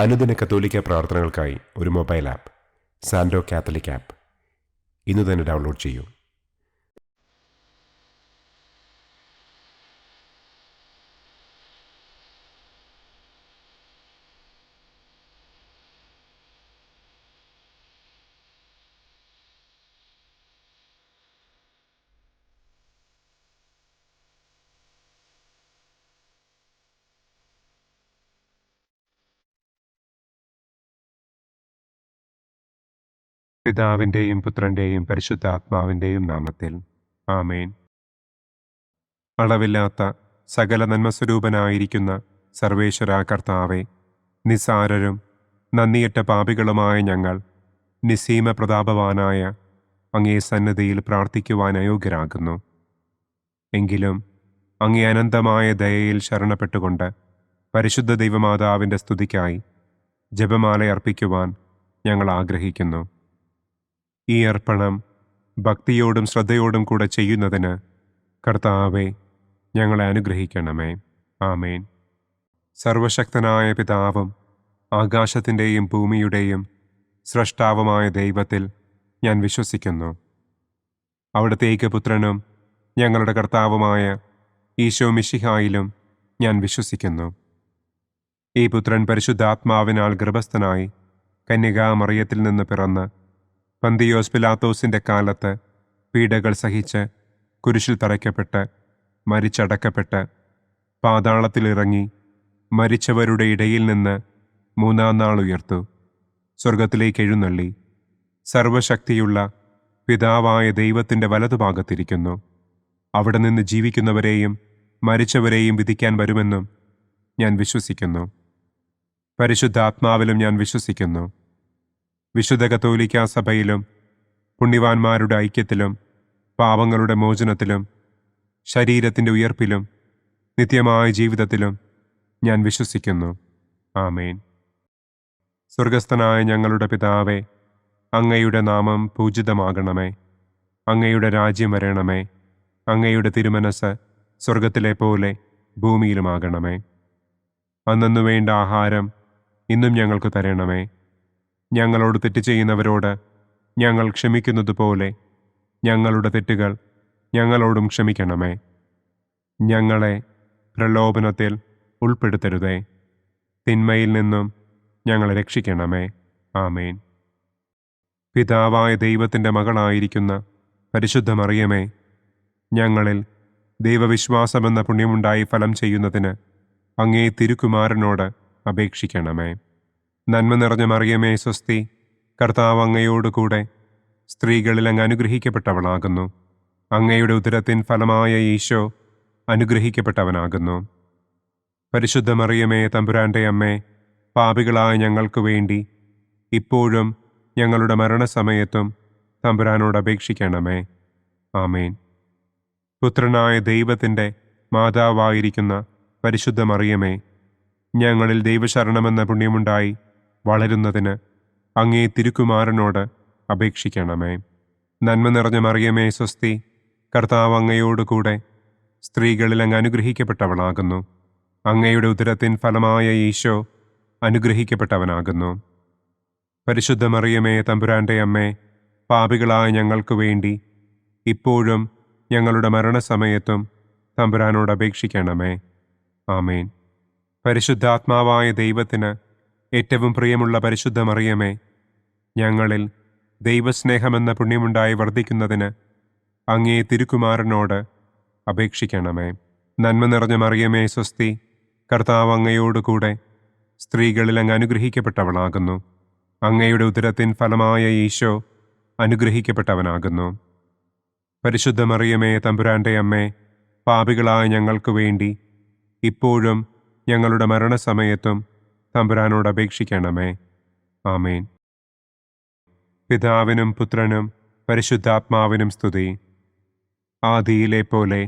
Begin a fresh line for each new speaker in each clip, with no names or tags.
അനുദിന കത്തോലിക്ക പ്രാർത്ഥനകൾക്കായി ഒരു മൊബൈൽ ആപ്പ് സാൻഡോ കാത്തലിക് ആപ്പ് ഇന്ന് തന്നെ ഡൗൺലോഡ് ചെയ്യൂ. പിതാവിൻ്റെയും പുത്രൻ്റെയും പരിശുദ്ധാത്മാവിൻ്റെയും നാമത്തിൽ ആമേൻ. അളവില്ലാത്ത സകല നന്മസ്വരൂപനായിരിക്കുന്ന സർവേശ്വര കർത്താവെ, നിസ്സാരരും നന്ദിയറ്റ പാപികളുമായ ഞങ്ങൾ നിസ്സീമ പ്രതാപവാനായ അങ്ങേ സന്നിധിയിൽ പ്രാർത്ഥിക്കുവാൻ അയോഗ്യരാകുന്നു. എങ്കിലും അങ്ങേ അനന്തമായ ദയയിൽ ശരണപ്പെട്ടുകൊണ്ട് പരിശുദ്ധ ദൈവമാതാവിൻ്റെ സ്തുതിക്കായി ജപമാല അർപ്പിക്കുവാൻ ഞങ്ങൾ ആഗ്രഹിക്കുന്നു. ഈ അർപ്പണം ഭക്തിയോടും ശ്രദ്ധയോടും കൂടെ ചെയ്യുന്നതിന് കർത്താവെ ഞങ്ങളെ അനുഗ്രഹിക്കണമേ. ആമേൻ. സർവശക്തനായ പിതാവും ആകാശത്തിൻ്റെയും ഭൂമിയുടെയും സ്രഷ്ടാവുമായ ദൈവത്തിൽ ഞാൻ വിശ്വസിക്കുന്നു. അവിടുത്തെ ഏകപുത്രനും ഞങ്ങളുടെ കർത്താവുമായ ഈശോ മിശിഹായിലും ഞാൻ വിശ്വസിക്കുന്നു. ഈ പുത്രൻ പരിശുദ്ധാത്മാവിനാൽ ഗർഭസ്ഥനായി കന്യകാമറിയത്തിൽ നിന്ന് പിറന്ന് പന്തിയോസ് പിലാത്തോസിൻ്റെ കാലത്ത് പീഡകൾ സഹിച്ച് കുരിശിൽ തറയ്ക്കപ്പെട്ട് മരിച്ചടക്കപ്പെട്ട് പാതാളത്തിലിറങ്ങി മരിച്ചവരുടെ ഇടയിൽ നിന്ന് മൂന്നാം നാൾ ഉയർത്തു, സ്വർഗത്തിലേക്ക് എഴുന്നള്ളി, സർവശക്തിയുള്ള പിതാവായ ദൈവത്തിൻ്റെ വലതുഭാഗത്തിരിക്കുന്നു. അവിടെ നിന്ന് ജീവിക്കുന്നവരെയും മരിച്ചവരെയും വിധിക്കാൻ വരുമെന്നും ഞാൻ വിശ്വസിക്കുന്നു. പരിശുദ്ധാത്മാവിലും ഞാൻ വിശ്വസിക്കുന്നു. വിശുദ്ധ കത്തോലിക്കാ സഭയിലും പുണ്യവാന്മാരുടെ ഐക്യത്തിലും പാപങ്ങളുടെ മോചനത്തിലും ശരീരത്തിൻ്റെ ഉയർപ്പിലും നിത്യമായ ജീവിതത്തിലും ഞാൻ വിശ്വസിക്കുന്നു. ആമേൻ. സ്വർഗസ്ഥനായ ഞങ്ങളുടെ പിതാവേ, അങ്ങയുടെ നാമം പൂജിതമാകണമേ. അങ്ങയുടെ രാജ്യം വരണമേ. അങ്ങയുടെ തിരുമനസ് സ്വർഗത്തിലെ പോലെ ഭൂമിയിലുമാകണമേ. അന്നന്നു വേണ്ട ആഹാരം ഇന്നും ഞങ്ങൾക്ക് തരണമേ. ഞങ്ങളോട് തെറ്റ് ചെയ്യുന്നവരോട് ഞങ്ങൾ ക്ഷമിക്കുന്നത് പോലെ ഞങ്ങളുടെ തെറ്റുകൾ ഞങ്ങളോടും ക്ഷമിക്കണമേ. ഞങ്ങളെ പ്രലോഭനത്തിൽ ഉൾപ്പെടുത്തരുതേ, തിന്മയിൽ നിന്നും ഞങ്ങളെ രക്ഷിക്കണമേ. ആമേൻ. പിതാവായ ദൈവത്തിൻ്റെ മകളായിരിക്കുന്ന പരിശുദ്ധ മറിയമേ, ഞങ്ങളിൽ ദൈവവിശ്വാസമെന്ന പുണ്യമുണ്ടായി ഫലം ചെയ്യുന്നതിന് അങ്ങേ തിരുക്കുമാരനോട് അപേക്ഷിക്കണമേ. നന്മ നിറഞ്ഞ മറിയമേ സ്വസ്തി, കർത്താവ് അങ്ങയോടുകൂടെ സ്ത്രീകളിൽ അങ്ങ് അനുഗ്രഹിക്കപ്പെട്ടവളാകുന്നു. അങ്ങയുടെ ഉദരത്തിൻ ഫലമായ ഈശോ അനുഗ്രഹിക്കപ്പെട്ടവനാകുന്നു. പരിശുദ്ധ മറിയമേ തമ്പുരാൻ്റെ അമ്മേ, പാപികളായ ഞങ്ങൾക്ക് വേണ്ടി ഇപ്പോഴും ഞങ്ങളുടെ മരണസമയത്തും തമ്പുരാനോട് അപേക്ഷിക്കണമേ. ആമേൻ. പുത്രനായ ദൈവത്തിൻ്റെ മാതാവായിരിക്കുന്ന പരിശുദ്ധ മറിയമേ, ഞങ്ങളിൽ ദൈവശരണമെന്ന പുണ്യമുണ്ടായി വളരുന്നതിന് അങ്ങേ തിരുക്കുമാരനോട് അപേക്ഷിക്കണമേ. നന്മ നിറഞ്ഞ മറിയമേ സ്വസ്തി, കർത്താവ് അങ്ങയോടുകൂടെ സ്ത്രീകളിൽ അങ്ങ് അനുഗ്രഹിക്കപ്പെട്ടവളാകുന്നു. അങ്ങയുടെ ഉദരത്തിൻ ഫലമായ ഈശോ അനുഗ്രഹിക്കപ്പെട്ടവനാകുന്നു. പരിശുദ്ധ മറിയമേ തമ്പുരാൻ്റെ അമ്മേ, പാപികളായ ഞങ്ങൾക്ക് വേണ്ടി ഇപ്പോഴും ഞങ്ങളുടെ മരണസമയത്തും തമ്പുരാനോട് അപേക്ഷിക്കണമേ. ആമേൻ. പരിശുദ്ധാത്മാവായ ദൈവത്തിന് ഏറ്റവും പ്രിയമുള്ള പരിശുദ്ധ മറിയമേ, ഞങ്ങളിൽ ദൈവസ്നേഹമെന്ന പുണ്യമുണ്ടായി വർദ്ധിക്കുന്നതിന് അങ്ങേ തിരുക്കുമാരനോട് അപേക്ഷിക്കണമേ. നന്മ നിറഞ്ഞ മറിയമേ സ്വസ്തി, കർത്താവ് അങ്ങയോടുകൂടെ സ്ത്രീകളിൽ അങ്ങ് അനുഗ്രഹിക്കപ്പെട്ടവളാകുന്നു. അങ്ങയുടെ ഉദരത്തിൻ ഫലമായ ഈശോ അനുഗ്രഹിക്കപ്പെട്ടവനാകുന്നു. പരിശുദ്ധ മറിയമേ തമ്പുരാൻ്റെ അമ്മേ, പാപികളായ ഞങ്ങൾക്ക് വേണ്ടി ഇപ്പോഴും ഞങ്ങളുടെ മരണസമയത്തും തമ്പുരാനോട് അപേക്ഷിക്കണമേ. ആമേൻ. പിതാവിനും പുത്രനും പരിശുദ്ധാത്മാവിനും സ്തുതി, ആദിയിലെ പോലെ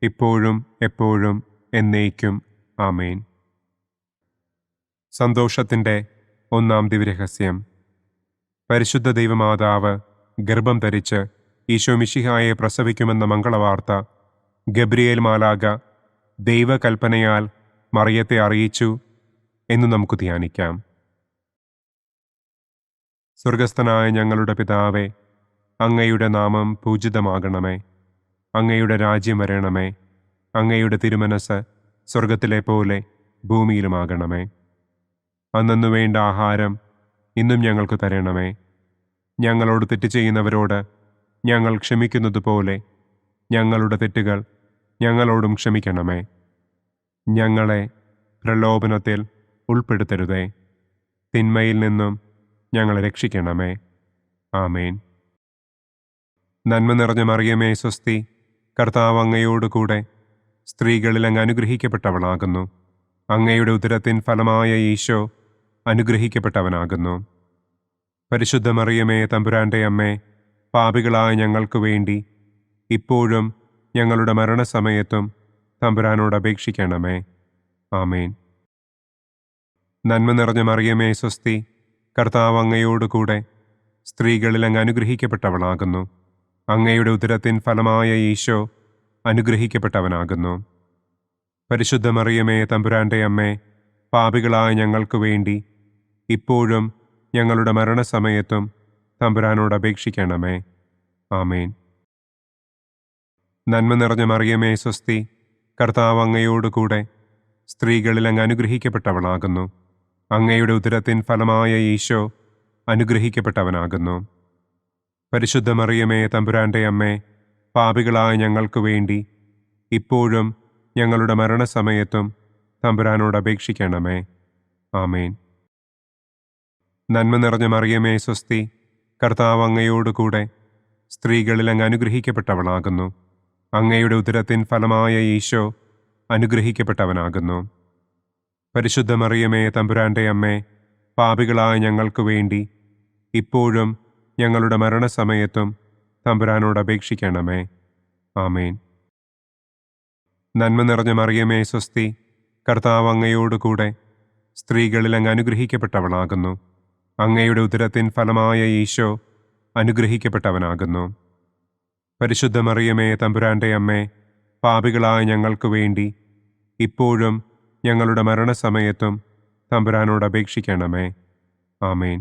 ഇപ്പോഴും എപ്പോഴും എന്നേക്കും. ആമേൻ. സന്തോഷത്തിൻ്റെ ഒന്നാം ദിവ്യരഹസ്യം. പരിശുദ്ധ ദൈവമാതാവ് ഗർഭം ധരിച്ച് ഈശോ മിശിഹായെ പ്രസവിക്കുമെന്ന മംഗളവാർത്ത ഗബ്രിയേൽ മാലാഖ ദൈവകൽപ്പനയാൽ മറിയത്തെ അറിയിച്ചു എന്ന് നമുക്ക് ധ്യാനിക്കാം. സ്വർഗസ്ഥനായ ഞങ്ങളുടെ പിതാവേ, അങ്ങയുടെ നാമം പൂജിതമാകണമേ. അങ്ങയുടെ രാജ്യം വരണമേ. അങ്ങയുടെ തിരുമനസ് സ്വർഗത്തിലെ പോലെ ഭൂമിയിലുമാകണമേ. അന്നന്നു വേണ്ട ആഹാരം ഇന്നും ഞങ്ങൾക്ക് തരണമേ. ഞങ്ങളോട് തെറ്റ് ചെയ്യുന്നവരോട് ഞങ്ങൾ ക്ഷമിക്കുന്നതുപോലെ ഞങ്ങളുടെ തെറ്റുകൾ ഞങ്ങളോടും ക്ഷമിക്കണമേ. ഞങ്ങളെ പ്രലോഭനത്തിൽ ഉൾപ്പെടുത്തരുതേ. തിന്മയിൽ നിന്നും ഞങ്ങളെ രക്ഷിക്കണമേ. ആമേൻ. നന്മ നിറഞ്ഞ മറിയമേ സ്വസ്തി, കർത്താവ് അങ്ങയോടുകൂടെ സ്ത്രീകളിൽ അങ്ങ് അനുഗ്രഹിക്കപ്പെട്ടവളാകുന്നു. അങ്ങയുടെ ഉദരത്തിൻ ഫലമായ ഈശോ അനുഗ്രഹിക്കപ്പെട്ടവനാകുന്നു. പരിശുദ്ധ മറിയമേ തമ്പുരാൻ്റെ അമ്മേ, പാപികളായ ഞങ്ങൾക്ക് വേണ്ടി ഇപ്പോഴും ഞങ്ങളുടെ മരണസമയത്തും തമ്പുരാനോട് അപേക്ഷിക്കണമേ. ആമേൻ. നന്മ നിറഞ്ഞ മറിയമേ സ്വസ്തി, കർത്താവ് അങ്ങയോടുകൂടെ സ്ത്രീകളിൽ അങ്ങ് അനുഗ്രഹിക്കപ്പെട്ടവളാകുന്നു. അങ്ങയുടെ ഉദരത്തിൻ ഫലമായ ഈശോ അനുഗ്രഹിക്കപ്പെട്ടവനാകുന്നു. പരിശുദ്ധ മറിയമേ തമ്പുരാൻ്റെ അമ്മേ, പാപികളായ ഞങ്ങൾക്ക് വേണ്ടി ഇപ്പോഴും ഞങ്ങളുടെ മരണസമയത്തും തമ്പുരാനോട് അപേക്ഷിക്കണമേ. ആമേൻ. നന്മ നിറഞ്ഞ മറിയമേ സ്വസ്തി, കർത്താവ് അങ്ങയോടുകൂടെ സ്ത്രീകളിൽ അങ്ങ് അനുഗ്രഹിക്കപ്പെട്ടവളാകുന്നു. അങ്ങയുടെ ഉദരത്തിൻ ഫലമായ ഈശോ അനുഗ്രഹിക്കപ്പെട്ടവനാകുന്നു. പരിശുദ്ധ മറിയമേ തമ്പുരാൻ്റെ അമ്മേ, പാപികളായ ഞങ്ങൾക്ക് വേണ്ടി ഇപ്പോഴും ഞങ്ങളുടെ മരണസമയത്തും തമ്പുരാനോട് അപേക്ഷിക്കണമേ. ആമേൻ. നന്മ നിറഞ്ഞ മറിയമേ സ്വസ്തി, കർത്താവ് അങ്ങയോടുകൂടെ സ്ത്രീകളിൽ അങ്ങ് അനുഗ്രഹിക്കപ്പെട്ടവളാകുന്നു. അങ്ങയുടെ ഉദരത്തിൻ ഫലമായ ഈശോ അനുഗ്രഹിക്കപ്പെട്ടവനാകുന്നു. പരിശുദ്ധ മറിയമേ തമ്പുരാൻ്റെ അമ്മേ, പാപികളായ ഞങ്ങൾക്ക് വേണ്ടി ഇപ്പോഴും ഞങ്ങളുടെ മരണസമയത്തും തമ്പുരാനോട് അപേക്ഷിക്കണമേ. ആമേൻ. നന്മ നിറഞ്ഞ മറിയമേ സ്വസ്തി, കർത്താവ് അങ്ങയോടുകൂടെ സ്ത്രീകളിൽ അങ്ങ് അനുഗ്രഹിക്കപ്പെട്ടവളാകുന്നു. അങ്ങയുടെ ഉദരത്തിൻ ഫലമായ ഈശോ അനുഗ്രഹിക്കപ്പെട്ടവനാകുന്നു. പരിശുദ്ധ മറിയമേ തമ്പുരാൻ്റെ അമ്മേ, പാപികളായ ഞങ്ങൾക്ക് വേണ്ടി ഇപ്പോഴും ഞങ്ങളുടെ മരണസമയത്തും തമ്പുരാനോട് അപേക്ഷിക്കണമേ. ആമേൻ.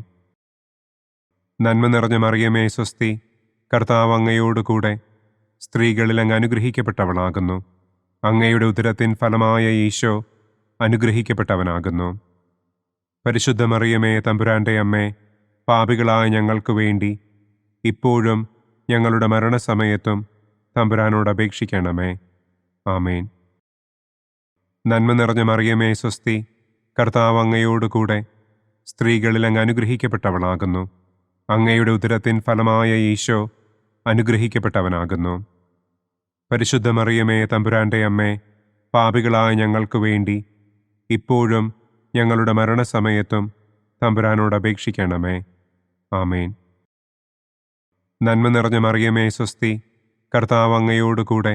നന്മ നിറഞ്ഞ മറിയമേ സ്വസ്തി, കർത്താവ് അങ്ങയോടുകൂടെ സ്ത്രീകളിൽ അങ്ങ് അനുഗ്രഹിക്കപ്പെട്ടവളാകുന്നു. അങ്ങയുടെ ഉദരത്തിൻ ഫലമായ ഈശോ അനുഗ്രഹിക്കപ്പെട്ടവനാകുന്നു. പരിശുദ്ധ മറിയമേ തമ്പുരാൻ്റെ അമ്മേ, പാപികളായ ഞങ്ങൾക്ക് വേണ്ടി ഇപ്പോഴും ഞങ്ങളുടെ മരണസമയത്തും തമ്പുരാനോട് അപേക്ഷിക്കണമേ. ആമേൻ. നന്മ നിറഞ്ഞ മറിയമേ സ്വസ്തി, കർത്താവ് അങ്ങയോടുകൂടെ സ്ത്രീകളിൽ അങ്ങ് അനുഗ്രഹിക്കപ്പെട്ടവളാകുന്നു. അങ്ങയുടെ ഉദരത്തിൻ ഫലമായ ഈശോ അനുഗ്രഹിക്കപ്പെട്ടവനാകുന്നു. പരിശുദ്ധ മറിയമേ തമ്പുരാൻ്റെ അമ്മേ, പാപികളായ ഞങ്ങൾക്ക് വേണ്ടി ഇപ്പോഴും ഞങ്ങളുടെ മരണസമയത്തും തമ്പുരാനോട് അപേക്ഷിക്കണമേ. ആമേൻ. നന്മ നിറഞ്ഞ മറിയമേ സ്വസ്തി, കർത്താവ് അങ്ങയോടുകൂടെ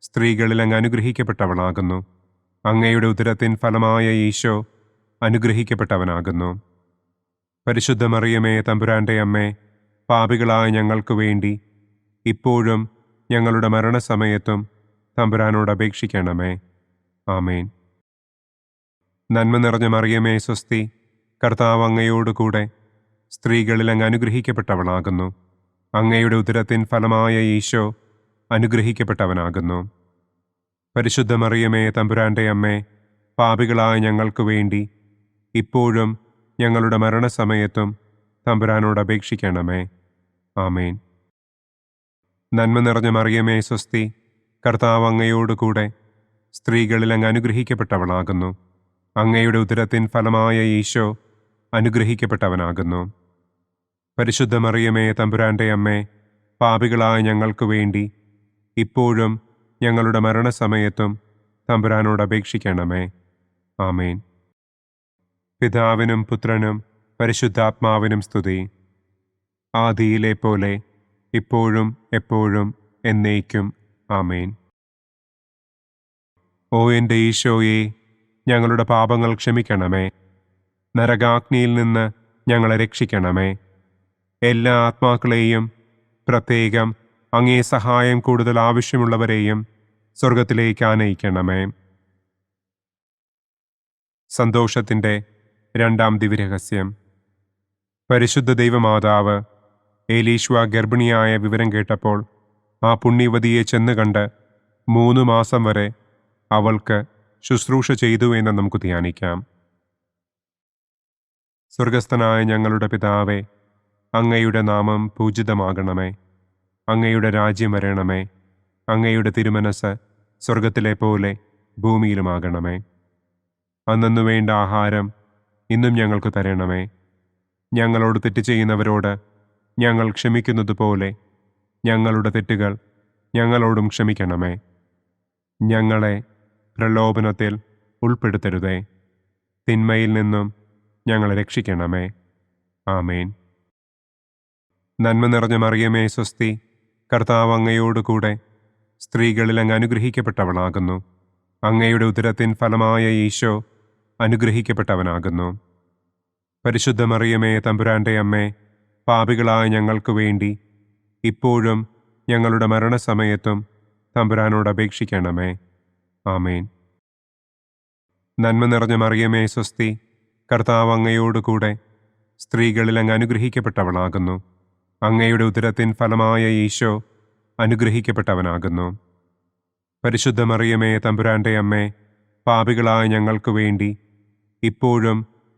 സ്ത്രീകളിൽ അങ്ങ് അനുഗ്രഹിക്കപ്പെട്ടവളാകുന്നു. അങ്ങയുടെ ഉദരത്തിൻ ഫലമായ ഈശോ അനുഗ്രഹിക്കപ്പെട്ടവനാകുന്നു. പരിശുദ്ധ മറിയമേ തമ്പുരാൻ്റെ അമ്മേ, പാപികളായ ഞങ്ങൾക്ക് വേണ്ടി ഇപ്പോഴും ഞങ്ങളുടെ മരണസമയത്തും തമ്പുരാനോട് അപേക്ഷിക്കണമേ. ആമേൻ. നന്മ നിറഞ്ഞ മറിയമേ സ്വസ്തി, കർത്താവ് അങ്ങയോടുകൂടെ സ്ത്രീകളിൽ അങ്ങ് അനുഗ്രഹിക്കപ്പെട്ടവളാകുന്നു. അങ്ങയുടെ ഉദരത്തിൻ ഫലമായ ഈശോ അനുഗ്രഹിക്കപ്പെട്ടവനാകുന്നു. പരിശുദ്ധ മറിയമേ തമ്പുരാൻ്റെ അമ്മേ, പാപികളായ ഞങ്ങൾക്ക് വേണ്ടി ഇപ്പോഴും ഞങ്ങളുടെ മരണസമയത്തും തമ്പുരാനോട് അപേക്ഷിക്കണമേ. ആമേൻ. നന്മ നിറഞ്ഞ മറിയമേ സ്വസ്തി, കർത്താവ് അങ്ങയോടുകൂടെ സ്ത്രീകളിൽ അങ്ങ് അനുഗ്രഹിക്കപ്പെട്ടവളാകുന്നു. അങ്ങയുടെ ഉദരത്തിൻ ഫലമായ ഈശോ അനുഗ്രഹിക്കപ്പെട്ടവനാകുന്നു. പരിശുദ്ധ മറിയമേ തമ്പുരാൻ്റെ അമ്മേ, പാപികളായ ഞങ്ങൾക്ക് വേണ്ടി ഇപ്പോഴും ഞങ്ങളുടെ മരണസമയത്തും തമ്പുരാനോട് അപേക്ഷിക്കണമേ. ആമേൻ. പിതാവിനും പുത്രനും പരിശുദ്ധാത്മാവിനും സ്തുതി. ആദിയിലെ പോലെ ഇപ്പോഴും എപ്പോഴും എന്നേക്കും. ആമേൻ. ഓ എൻ്റെ ഈശോയെ, ഞങ്ങളുടെ പാപങ്ങൾ ക്ഷമിക്കണമേ. നരകാഗ്നിയിൽ നിന്ന് ഞങ്ങളെ രക്ഷിക്കണമേ. എല്ലാ ആത്മാക്കളെയും, പ്രത്യേകം അങ്ങേ സഹായം കൂടുതൽ ആവശ്യമുള്ളവരെയും സ്വർഗത്തിലേക്ക് ആനയിക്കണമേ. സന്തോഷത്തിൻ്റെ രണ്ടാം ദിവ്യരഹസ്യം.
പരിശുദ്ധ ദൈവമാതാവ് ഏലീശ്വ ഗർഭിണിയായ വിവരം കേട്ടപ്പോൾ ആ പുണ്യവതിയെ ചെന്ന് കണ്ട് 3 മാസം വരെ അവൾക്ക് ശുശ്രൂഷ ചെയ്തു എന്ന് നമുക്ക് ധ്യാനിക്കാം. സ്വർഗസ്ഥനായ ഞങ്ങളുടെ പിതാവേ, അങ്ങയുടെ നാമം പൂജിതമാകണമേ. അങ്ങയുടെ രാജ്യം വരണമേ. അങ്ങയുടെ തിരുമനസ് സ്വർഗത്തിലെ പോലെ ഭൂമിയിലുമാകണമേ. അന്നന്നു വേണ്ട ആഹാരം ഇന്നും ഞങ്ങൾക്ക് തരണമേ. ഞങ്ങളോട് തെറ്റ് ചെയ്യുന്നവരോട് ഞങ്ങൾ ക്ഷമിക്കുന്നത് പോലെ ഞങ്ങളുടെ തെറ്റുകൾ ഞങ്ങളോടും ക്ഷമിക്കണമേ. ഞങ്ങളെ പ്രലോഭനത്തിൽ ഉൾപ്പെടുത്തരുതേ. തിന്മയിൽ നിന്നും ഞങ്ങളെ രക്ഷിക്കണമേ. ആമേൻ. നന്മ നിറഞ്ഞ മറിയമേ സ്വസ്തി, കർത്താവ് അങ്ങയോടുകൂടെ സ്ത്രീകളിൽ അങ്ങ് അനുഗ്രഹിക്കപ്പെട്ടവളാകുന്നു. അങ്ങയുടെ ഉദരത്തിൻ ഫലമായ ഈശോ അനുഗ്രഹിക്കപ്പെട്ടവനാകുന്നു. പരിശുദ്ധ മറിയമേ തമ്പുരാൻ്റെ അമ്മേ, പാപികളായ ഞങ്ങൾക്ക് വേണ്ടി ഇപ്പോഴും ഞങ്ങളുടെ മരണസമയത്തും തമ്പുരാനോട് അപേക്ഷിക്കണമേ. ആമേൻ. നന്മ നിറഞ്ഞ മറിയമേ സ്വസ്തി, കർത്താവ് അങ്ങയോടുകൂടെ സ്ത്രീകളിൽ അങ്ങ് അനുഗ്രഹിക്കപ്പെട്ടവളാകുന്നു. അങ്ങയുടെ ഉദരത്തിൻ ഫലമായ ഈശോ അനുഗ്രഹിക്കപ്പെട്ടവനാകുന്നു. പരിശുദ്ധ മറിയമേ തമ്പുരാൻ്റെ അമ്മേ, പാപികളായ ഞങ്ങൾക്ക് വേണ്ടി ഇപ്പോഴും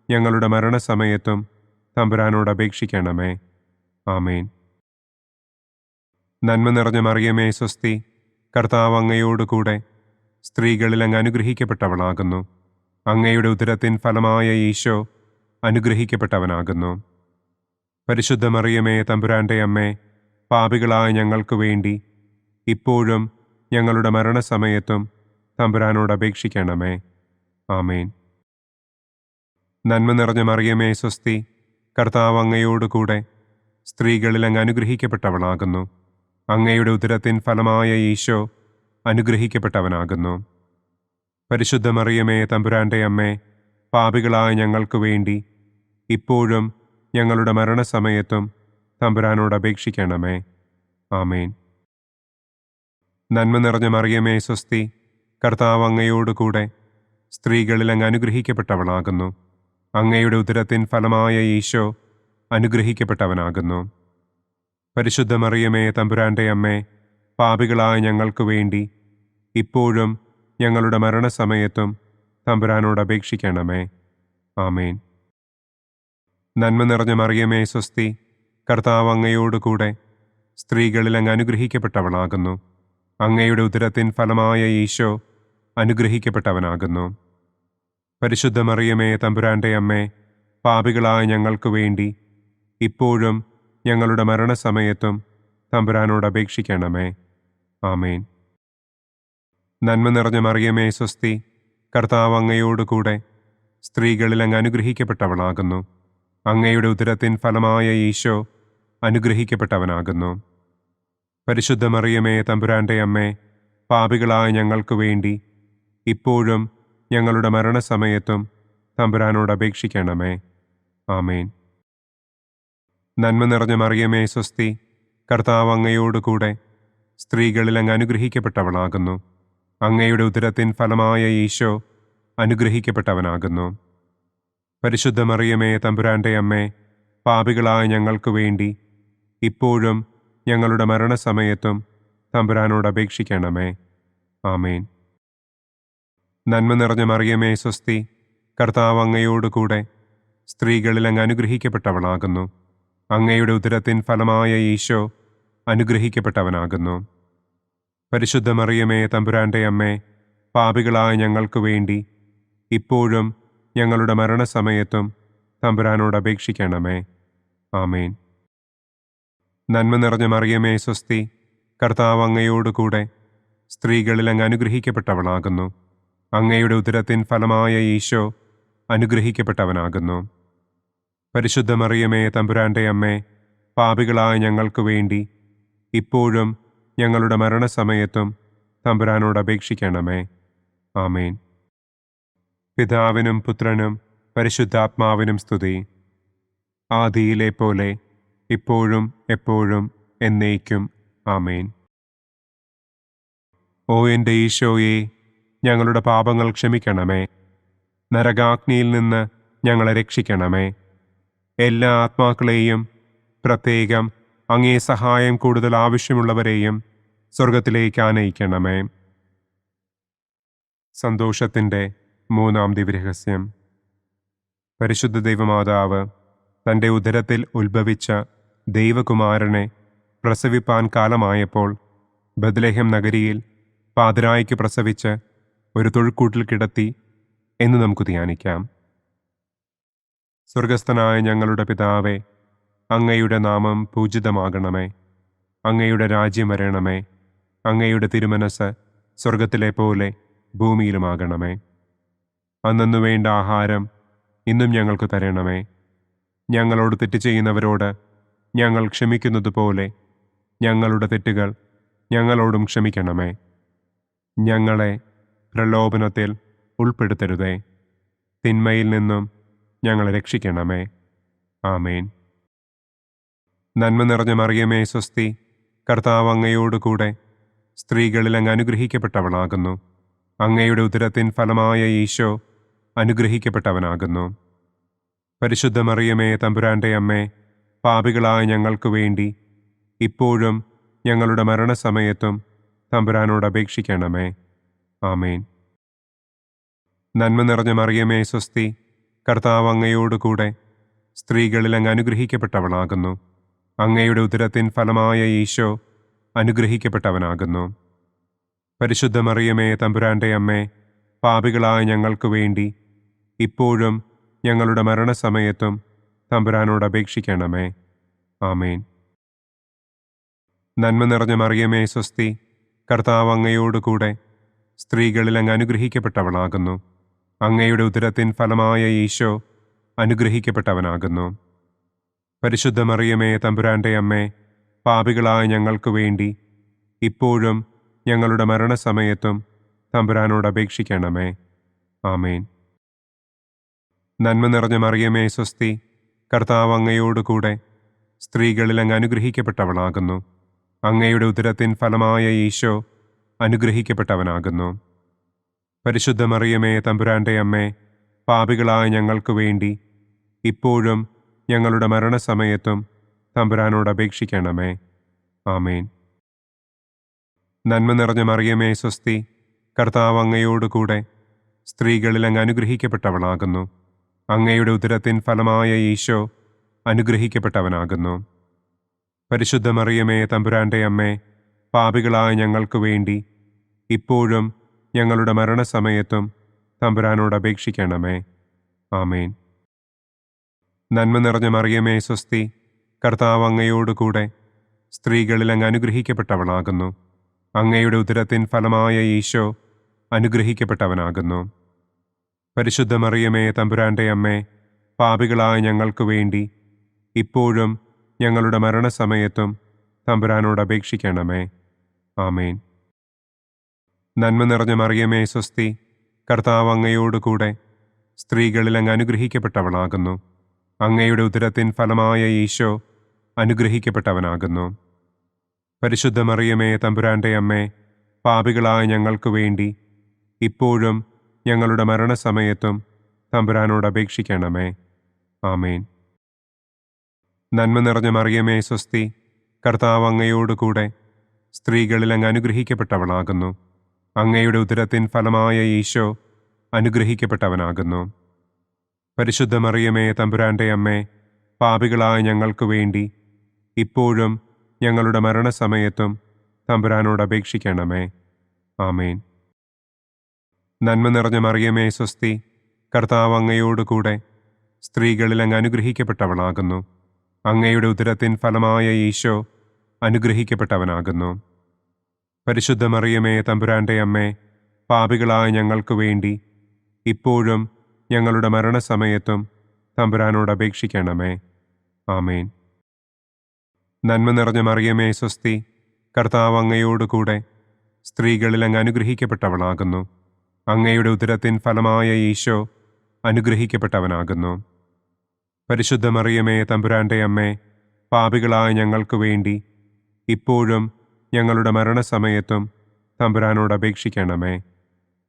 ഞങ്ങളുടെ മരണസമയത്തും തമ്പുരാനോട് അപേക്ഷിക്കണമേ. ആമേൻ. നന്മ നിറഞ്ഞ മറിയമേ സ്വസ്തി, കർത്താവ് അങ്ങയോടുകൂടെ സ്ത്രീകളിൽ അങ്ങ് അനുഗ്രഹിക്കപ്പെട്ടവളാകുന്നു. അങ്ങയുടെ ഉദരത്തിൻ ഫലമായ ഈശോ അനുഗ്രഹിക്കപ്പെട്ടവനാകുന്നു. പരിശുദ്ധ മറിയമേ തമ്പുരാൻ്റെ അമ്മേ, പാപികളായ ഞങ്ങൾക്ക് വേണ്ടി ഇപ്പോഴും ഞങ്ങളുടെ മരണസമയത്തും തമ്പുരാനോട് അപേക്ഷിക്കണമേ. ആമേൻ. നന്മ നിറഞ്ഞ മറിയമേ സ്വസ്തി, കർത്താവ് അങ്ങയോടുകൂടെ സ്ത്രീകളിൽ അങ്ങ് അനുഗ്രഹിക്കപ്പെട്ടവളാകുന്നു. അങ്ങയുടെ ഉദരത്തിൻ ഫലമായ ഈശോ അനുഗ്രഹിക്കപ്പെട്ടവനാകുന്നു. പരിശുദ്ധ മറിയമേ തമ്പുരാൻ്റെ അമ്മേ, പാപികളായ ഞങ്ങൾക്ക് വേണ്ടി ഇപ്പോഴും ഞങ്ങളുടെ മരണസമയത്തും തമ്പുരാനോട് അപേക്ഷിക്കണമേ. ആമേൻ. നന്മ നിറഞ്ഞ മറിയമേ സ്വസ്തി, കർത്താവ് അങ്ങയോടുകൂടെ സ്ത്രീകളിൽ അങ്ങ് അനുഗ്രഹിക്കപ്പെട്ടവളാകുന്നു. അങ്ങയുടെ ഉദരത്തിൻ ഫലമായ ഈശോ അനുഗ്രഹിക്കപ്പെട്ടവനാകുന്നു. പരിശുദ്ധ മറിയമേ തമ്പുരാൻ്റെ അമ്മേ, പാപികളായ ഞങ്ങൾക്ക് വേണ്ടി ഇപ്പോഴും ഞങ്ങളുടെ മരണസമയത്തും തമ്പുരാനോട് അപേക്ഷിക്കണമേ. ആമേൻ. നന്മ നിറഞ്ഞ മറിയമേ സ്വസ്തി, കർത്താവ് അങ്ങയോടുകൂടെ സ്ത്രീകളിൽ അങ്ങ് അനുഗ്രഹിക്കപ്പെട്ടവളാകുന്നു. അങ്ങയുടെ ഉദരത്തിൻ ഫലമായ ഈശോ അനുഗ്രഹിക്കപ്പെട്ടവനാകുന്നു. പരിശുദ്ധ മറിയമേ തമ്പുരാൻ്റെ അമ്മേ, പാപികളായ ഞങ്ങൾക്ക് വേണ്ടി ഇപ്പോഴും ഞങ്ങളുടെ മരണസമയത്തും തമ്പുരാനോട് അപേക്ഷിക്കണമേ. ആമേൻ. നന്മ നിറഞ്ഞ മറിയമേ സ്വസ്തി, കർത്താവ് അങ്ങയോടുകൂടെ സ്ത്രീകളിൽ അങ്ങ് അനുഗ്രഹിക്കപ്പെട്ടവളാകുന്നു. അങ്ങയുടെ ഉദരത്തിൻ ഫലമായ ഈശോ അനുഗ്രഹിക്കപ്പെട്ടവനാകുന്നു. പരിശുദ്ധ മറിയമേ തമ്പുരാൻ്റെ അമ്മേ, പാപികളായ ഞങ്ങൾക്ക് വേണ്ടി ഇപ്പോഴും ഞങ്ങളുടെ മരണസമയത്തും തമ്പുരാനോട് അപേക്ഷിക്കണമേ. ആമേൻ. നന്മ നിറഞ്ഞ മറിയമേ സ്വസ്തി, കർത്താവ് അങ്ങയോടുകൂടെ സ്ത്രീകളിൽ അങ്ങ് അനുഗ്രഹിക്കപ്പെട്ടവളാകുന്നു. അങ്ങയുടെ ഉദരത്തിൻ ഫലമായ ഈശോ അനുഗ്രഹിക്കപ്പെട്ടവനാകുന്നു. പരിശുദ്ധ മറിയമേ തമ്പുരാൻ്റെ അമ്മേ, പാപികളായ ഞങ്ങൾക്ക് വേണ്ടി ഇപ്പോഴും ഞങ്ങളുടെ മരണസമയത്തും തമ്പുരാനോട് അപേക്ഷിക്കണമേ. ആമേൻ. നന്മ നിറഞ്ഞ മറിയമേ സ്വസ്തി, കർത്താവ് അങ്ങയോടുകൂടെ സ്ത്രീകളിൽ അങ്ങ് അനുഗ്രഹിക്കപ്പെട്ടവളാകുന്നു. അങ്ങയുടെ ഉദരത്തിൻ ഫലമായ ഈശോ അനുഗ്രഹിക്കപ്പെട്ടവനാകുന്നു. പരിശുദ്ധ മറിയമേ തമ്പുരാൻ്റെ അമ്മേ, പാപികളായ ഞങ്ങൾക്ക് വേണ്ടി ഇപ്പോഴും ഞങ്ങളുടെ മരണസമയത്തും തമ്പുരാനോട് അപേക്ഷിക്കണമേ. ആമേൻ. നന്മ നിറഞ്ഞ മറിയമേ സ്വസ്തി, കർത്താവ് അങ്ങയോടുകൂടെ സ്ത്രീകളിൽ അങ്ങ് അനുഗ്രഹിക്കപ്പെട്ടവളാകുന്നു. അങ്ങയുടെ ഉദരത്തിൻ ഫലമായ ഈശോ അനുഗ്രഹിക്കപ്പെട്ടവനാകുന്നു. പരിശുദ്ധ മറിയമേ തമ്പുരാൻ്റെ അമ്മേ, പാപികളായ ഞങ്ങൾക്ക് വേണ്ടി ഇപ്പോഴും ഞങ്ങളുടെ മരണസമയത്തും തമ്പുരാനോട് അപേക്ഷിക്കണമേ. ആമേൻ. പിതാവിനും പുത്രനും പരിശുദ്ധാത്മാവിനും സ്തുതി. ആദിയിലെ പോലെ ഇപ്പോഴും എപ്പോഴും എന്നേക്കും. ആമേൻ. ഓ എൻ്റെ ഈശോയെ, ഞങ്ങളുടെ പാപങ്ങൾ ക്ഷമിക്കണമേ. നരകാഗ്നിയിൽ നിന്ന് ഞങ്ങളെ രക്ഷിക്കണമേ. എല്ലാ ആത്മാക്കളെയും, പ്രത്യേകം അങ്ങേ സഹായം കൂടുതൽ ആവശ്യമുള്ളവരെയും സ്വർഗത്തിലേക്ക് ആനയിക്കണമേ. സന്തോഷത്തിൻ്റെ മൂന്നാം ദിവ്യരഹസ്യം. പരിശുദ്ധ ദൈവമാതാവ് തൻ്റെ ഉദരത്തിൽ ഉത്ഭവിച്ച ദൈവകുമാരനെ പ്രസവിപ്പാൻ കാലമായപ്പോൾ ബത്ലഹേം നഗരിയിൽ പാതിരായ്ക്ക് പ്രസവിച്ച് ഒരു തൊഴുക്കൂട്ടിൽ കിടത്തി എന്ന് നമുക്ക് ധ്യാനിക്കാം. സ്വർഗസ്ഥനായ ഞങ്ങളുടെ പിതാവേ, അങ്ങയുടെ നാമം പൂജിതമാകണമേ. അങ്ങയുടെ രാജ്യം വരണമേ. അങ്ങയുടെ തിരുമനസ് സ്വർഗത്തിലെ പോലെ ഭൂമിയിലുമാകണമേ. അന്നന്നു വേണ്ട ആഹാരം ഇന്നും ഞങ്ങൾക്ക് തരണമേ. ഞങ്ങളോട് തെറ്റ് ചെയ്യുന്നവരോട് ഞങ്ങൾ ക്ഷമിക്കുന്നത് പോലെ ഞങ്ങളുടെ തെറ്റുകൾ ഞങ്ങളോടും ക്ഷമിക്കണമേ. ഞങ്ങളെ പ്രലോഭനത്തിൽ ഉൾപ്പെടുത്തരുതേ. തിന്മയിൽ നിന്നും ഞങ്ങളെ രക്ഷിക്കണമേ. ആമേൻ. നന്മ നിറഞ്ഞ മറിയമേ സ്വസ്തി, കർത്താവ് അങ്ങയോടുകൂടെ സ്ത്രീകളിൽ അങ്ങ് അനുഗ്രഹിക്കപ്പെട്ടവളാകുന്നു. അങ്ങയുടെ ഉദരത്തിൻ ഫലമായ ഈശോ അനുഗ്രഹിക്കപ്പെട്ടവനാകുന്നു. പരിശുദ്ധ മറിയമേ തമ്പുരാൻ്റെ അമ്മേ, പാപികളായ ഞങ്ങൾക്ക് വേണ്ടി ഇപ്പോഴും ഞങ്ങളുടെ മരണസമയത്തും തമ്പുരാനോട് അപേക്ഷിക്കണമേ. ആമേൻ. നന്മ നിറഞ്ഞ മറിയമേ സ്വസ്തി, കർത്താവ് അങ്ങയോടുകൂടെ സ്ത്രീകളിൽ അങ്ങ് അനുഗ്രഹിക്കപ്പെട്ടവളാകുന്നു. അങ്ങയുടെ ഉദരത്തിൻ ഫലമായ ഈശോ അനുഗ്രഹിക്കപ്പെട്ടവനാകുന്നു. പരിശുദ്ധ മറിയമേ തമ്പുരാൻ്റെ അമ്മേ, പാപികളായ ഞങ്ങൾക്ക് വേണ്ടി ഇപ്പോഴും ഞങ്ങളുടെ മരണസമയത്തും തമ്പുരാനോട് അപേക്ഷിക്കണമേ. ആമേൻ. നന്മ നിറഞ്ഞ മറിയമേ സ്വസ്തി, കർത്താവ് അങ്ങയോടുകൂടെ സ്ത്രീകളിൽ അങ്ങ് അനുഗ്രഹിക്കപ്പെട്ടവളാകുന്നു. അങ്ങയുടെ ഉദരത്തിൻ ഫലമായ ഈശോ അനുഗ്രഹിക്കപ്പെട്ടവനാകുന്നു. പരിശുദ്ധ മറിയമേ തമ്പുരാൻ്റെ അമ്മേ, പാപികളായ ഞങ്ങൾക്ക് വേണ്ടി ഇപ്പോഴും ഞങ്ങളുടെ മരണസമയത്തും തമ്പുരാനോട് അപേക്ഷിക്കണമേ. ആമേൻ. നന്മ നിറഞ്ഞ മറിയമേ സ്വസ്തി, കർത്താവ് അങ്ങയോടുകൂടെ സ്ത്രീകളിൽ അങ്ങ് അനുഗ്രഹിക്കപ്പെട്ടവളാകുന്നു. അങ്ങയുടെ ഉദരത്തിൻ ഫലമായ ഈശോ അനുഗ്രഹിക്കപ്പെട്ടവനാകുന്നു. പരിശുദ്ധ മറിയമേ തമ്പുരാൻ്റെ അമ്മേ, പാപികളായ ഞങ്ങൾക്ക് വേണ്ടി ഇപ്പോഴും ഞങ്ങളുടെ മരണസമയത്തും തമ്പുരാനോട് അപേക്ഷിക്കണമേ. ആമേൻ. നന്മ നിറഞ്ഞ മറിയമേ സ്വസ്തി, കർത്താവ് അങ്ങയോടുകൂടെ സ്ത്രീകളിൽ അങ്ങ് അനുഗ്രഹിക്കപ്പെട്ടവളാകുന്നു. അങ്ങയുടെ ഉദരത്തിൻ ഫലമായ ഈശോ അനുഗ്രഹിക്കപ്പെട്ടവനാകുന്നു. പരിശുദ്ധ മറിയമേ തമ്പുരാൻ്റെ അമ്മേ, പാപികളായ ഞങ്ങൾക്ക് വേണ്ടി ഇപ്പോഴും ഞങ്ങളുടെ മരണസമയത്തും തമ്പുരാനോട് അപേക്ഷിക്കണമേ. ആമേൻ. നന്മ നിറഞ്ഞ മറിയമേ സ്വസ്തി, കർത്താവ് അങ്ങയോടുകൂടെ സ്ത്രീകളിൽ അങ്ങ് അനുഗ്രഹിക്കപ്പെട്ടവളാകുന്നു. അങ്ങയുടെ ഉദരത്തിൻ ഫലമായ ഈശോ അനുഗ്രഹിക്കപ്പെട്ടവനാകുന്നു. പരിശുദ്ധ മറിയമേ തമ്പുരാൻ്റെ അമ്മേ, പാപികളായ ഞങ്ങൾക്ക് വേണ്ടി ഇപ്പോഴും ഞങ്ങളുടെ മരണസമയത്തും തമ്പുരാനോട് അപേക്ഷിക്കണമേ. ആമേൻ. നന്മ നിറഞ്ഞ മറിയമേ സ്വസ്തി, കർത്താവ് അങ്ങയോടുകൂടെ സ്ത്രീകളിൽ അങ്ങ് അനുഗ്രഹിക്കപ്പെട്ടവളാകുന്നു. അങ്ങയുടെ ഉദരത്തിൻ ഫലമായ ഈശോ അനുഗ്രഹിക്കപ്പെട്ടവനാകുന്നു. പരിശുദ്ധ മറിയമേ തമ്പുരാൻ്റെ അമ്മേ, പാപികളായ ഞങ്ങൾക്ക് വേണ്ടി ഇപ്പോഴും ഞങ്ങളുടെ മരണസമയത്തും തമ്പുരാനോട് അപേക്ഷിക്കണമേ. ആമേൻ. നന്മ നിറഞ്ഞ മറിയമേ സ്വസ്തി, കർത്താവ് അങ്ങയോടുകൂടെ സ്ത്രീകളിൽ അങ്ങ് അനുഗ്രഹിക്കപ്പെട്ടവളാകുന്നു. അങ്ങയുടെ ഉദരത്തിൻ ഫലമായ ഈശോ അനുഗ്രഹിക്കപ്പെട്ടവനാകുന്നു. പരിശുദ്ധ മറിയമേ തമ്പുരാൻ്റെ അമ്മേ, പാപികളായ ഞങ്ങൾക്ക് വേണ്ടി ഇപ്പോഴും ഞങ്ങളുടെ മരണസമയത്തും തമ്പുരാനോട് അപേക്ഷിക്കണമേ. ആമേൻ. നന്മ നിറഞ്ഞ മറിയമേ സ്വസ്തി, കർത്താവ് അങ്ങയോടുകൂടെ സ്ത്രീകളിൽ അങ്ങ് അനുഗ്രഹിക്കപ്പെട്ടവളാകുന്നു. അങ്ങയുടെ ഉദരത്തിൻ ഫലമായ ഈശോ അനുഗ്രഹിക്കപ്പെട്ടവനാകുന്നു. പരിശുദ്ധ മറിയമേ തമ്പുരാൻ്റെ അമ്മേ, പാപികളായ ഞങ്ങൾക്ക് വേണ്ടി ഇപ്പോഴും ഞങ്ങളുടെ മരണസമയത്തും തമ്പുരാനോട് അപേക്ഷിക്കണമേ. ആമേൻ. നന്മ നിറഞ്ഞ മറിയമേ സ്വസ്തി, കർത്താവ് അങ്ങയോടുകൂടെ സ്ത്രീകളിൽ അങ്ങ് അനുഗ്രഹിക്കപ്പെട്ടവളാകുന്നു. അങ്ങയുടെ ഉദരത്തിൻ ഫലമായ ഈശോ അനുഗ്രഹിക്കപ്പെട്ടവനാകുന്നു. പരിശുദ്ധ മറിയമേ തമ്പുരാൻ്റെ അമ്മേ, പാപികളായ ഞങ്ങൾക്ക് വേണ്ടി ഇപ്പോഴും ഞങ്ങളുടെ മരണസമയത്തും തമ്പുരാനോട് അപേക്ഷിക്കണമേ.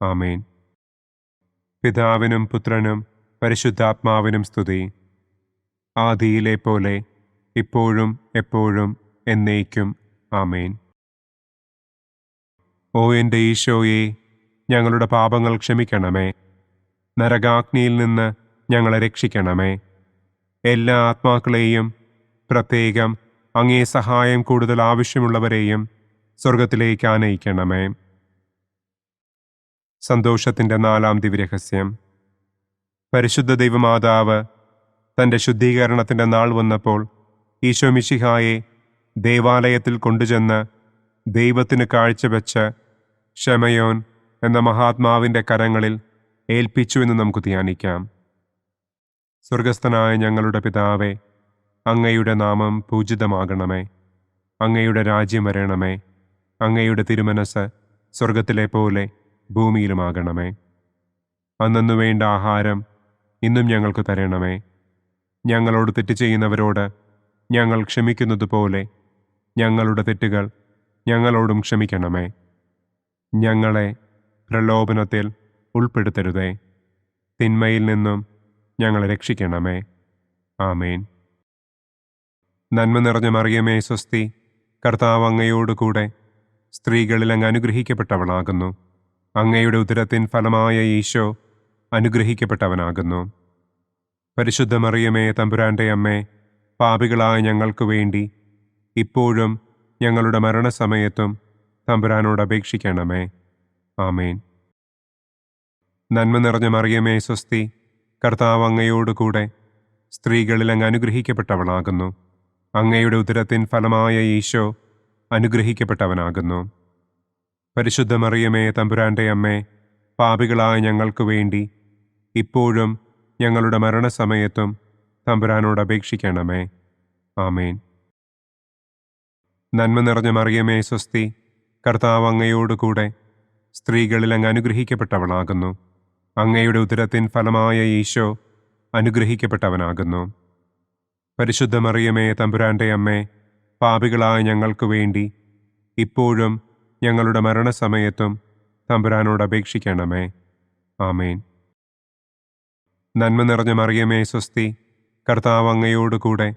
ആമേൻ. പിതാവിനും പുത്രനും പരിശുദ്ധാത്മാവിനും സ്തുതി. ആദിയിലെ പോലെ ഇപ്പോഴും എപ്പോഴും എന്നേക്കും. ആമേൻ. ഓ എൻ്റെ ഈശോയെ, ഞങ്ങളുടെ പാപങ്ങൾ ക്ഷമിക്കണമേ. നരകാഗ്നിയിൽ നിന്ന് ഞങ്ങളെ രക്ഷിക്കണമേ. എല്ലാ ആത്മാക്കളെയും, പ്രത്യേകം അങ്ങേ സഹായം കൂടുതൽ ആവശ്യമുള്ളവരെയും സ്വർഗത്തിലേക്ക് ആനയിക്കണമേ. സന്തോഷത്തിൻ്റെ 4-ാം ദിവ്യരഹസ്യം. പരിശുദ്ധ ദൈവമാതാവ് തൻ്റെ ശുദ്ധീകരണത്തിൻ്റെ നാൾ വന്നപ്പോൾ ഈശോ മിശിഹായെ ദേവാലയത്തിൽ കൊണ്ടുചെന്ന് ദൈവത്തിന് കാഴ്ചവെച്ച് ശമയോൻ എന്ന മഹാത്മാവിൻ്റെ കരങ്ങളിൽ ഏൽപ്പിച്ചു എന്ന് നമുക്ക് ധ്യാനിക്കാം. സ്വർഗസ്ഥനായ ഞങ്ങളുടെ പിതാവേ, അങ്ങയുടെ നാമം പൂജിതമാകണമേ. അങ്ങയുടെ രാജ്യം വരണമേ. അങ്ങയുടെ തിരുമനസ് സ്വർഗത്തിലെ പോലെ ഭൂമിയിലുമാകണമേ. അന്നന്നു വേണ്ട ആഹാരം ഇന്നും ഞങ്ങൾക്ക് തരണമേ. ഞങ്ങളോട് തെറ്റ് ചെയ്യുന്നവരോട് ഞങ്ങൾ ക്ഷമിക്കുന്നത് പോലെ ഞങ്ങളുടെ തെറ്റുകൾ ഞങ്ങളോടും ക്ഷമിക്കണമേ. ഞങ്ങളെ പ്രലോഭനത്തിൽ ഉൾപ്പെടുത്തരുതേ. തിന്മയിൽ നിന്നും ഞങ്ങളെ രക്ഷിക്കണമേ. ആമേൻ. നന്മ നിറഞ്ഞ മറിയമേ സ്വസ്തി, കർത്താവ് അങ്ങയോടുകൂടെ സ്ത്രീകളിൽ അങ്ങ് അനുഗ്രഹിക്കപ്പെട്ടവളാകുന്നു. അങ്ങയുടെ ഉദരത്തിൻ ഫലമായ ഈശോ അനുഗ്രഹിക്കപ്പെട്ടവനാകുന്നു. പരിശുദ്ധ മറിയമേ തമ്പുരാൻ്റെ അമ്മേ, പാപികളായ ഞങ്ങൾക്ക് വേണ്ടി ഇപ്പോഴും ഞങ്ങളുടെ മരണസമയത്തും തമ്പുരാനോട് അപേക്ഷിക്കണമേ. ആമേൻ. നന്മ നിറഞ്ഞ മറിയമേ സ്വസ്തി, കർത്താവ് അങ്ങയോടുകൂടെ സ്ത്രീകളിൽ അങ്ങ് അനുഗ്രഹിക്കപ്പെട്ടവളാകുന്നു. അങ്ങയുടെ ഉദരത്തിൻ ഫലമായ ഈശോ അനുഗ്രഹിക്കപ്പെട്ടവനാകുന്നു. പരിശുദ്ധ മറിയമേ തമ്പുരാൻ്റെ അമ്മേ, പാപികളായ ഞങ്ങൾക്ക് വേണ്ടി ഇപ്പോഴും ഞങ്ങളുടെ മരണസമയത്തും തമ്പുരാനോട് അപേക്ഷിക്കണമേ. ആമേൻ. നന്മ നിറഞ്ഞ മറിയമേ സ്വസ്തി, കർത്താവ് അങ്ങയോടുകൂടെ സ്ത്രീകളിൽ അങ്ങ് അനുഗ്രഹിക്കപ്പെട്ടവളാകുന്നു. അങ്ങയുടെ ഉദരത്തിൻ ഫലമായ ഈശോ അനുഗ്രഹിക്കപ്പെട്ടവനാകുന്നു. പരിശുദ്ധ മറിയമേ തമ്പുരാൻ്റെ അമ്മേ, പാപികളായ ഞങ്ങൾക്ക് വേണ്ടി ഇപ്പോഴും ഞങ്ങളുടെ മരണസമയത്തും തമ്പുരാനോട് അപേക്ഷിക്കണമേ. ആമേൻ. നന്മ നിറഞ്ഞ മറിയമേ സ്വസ്തി, കർത്താവ് അങ്ങയോടുകൂടെ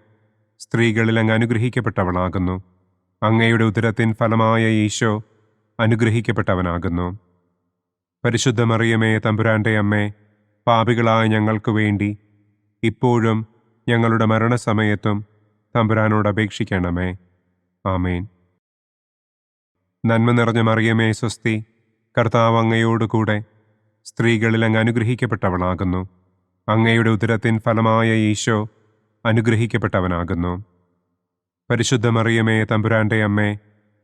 സ്ത്രീകളിൽ അങ്ങ് അനുഗ്രഹിക്കപ്പെട്ടവളാകുന്നു. അങ്ങയുടെ ഉദരത്തിൻ ഫലമായ ഈശോ അനുഗ്രഹിക്കപ്പെട്ടവനാകുന്നു. പരിശുദ്ധ മറിയമേ തമ്പുരാൻ്റെ അമ്മേ, പാപികളായ ഞങ്ങൾക്ക് വേണ്ടി ഇപ്പോഴും ഞങ്ങളുടെ മരണസമയത്തും തമ്പുരാനോട് അപേക്ഷിക്കണമേ. ആമേൻ. നന്മ നിറഞ്ഞ മറിയമേ സ്വസ്തി, കർത്താവ് അങ്ങയോടുകൂടെ സ്ത്രീകളിൽ അങ്ങ് അനുഗ്രഹിക്കപ്പെട്ടവളാകുന്നു. അങ്ങയുടെ ഉദരത്തിൻ ഫലമായ ഈശോ അനുഗ്രഹിക്കപ്പെട്ടവനാകുന്നു. പരിശുദ്ധ മറിയമേ തമ്പുരാൻ്റെ അമ്മേ,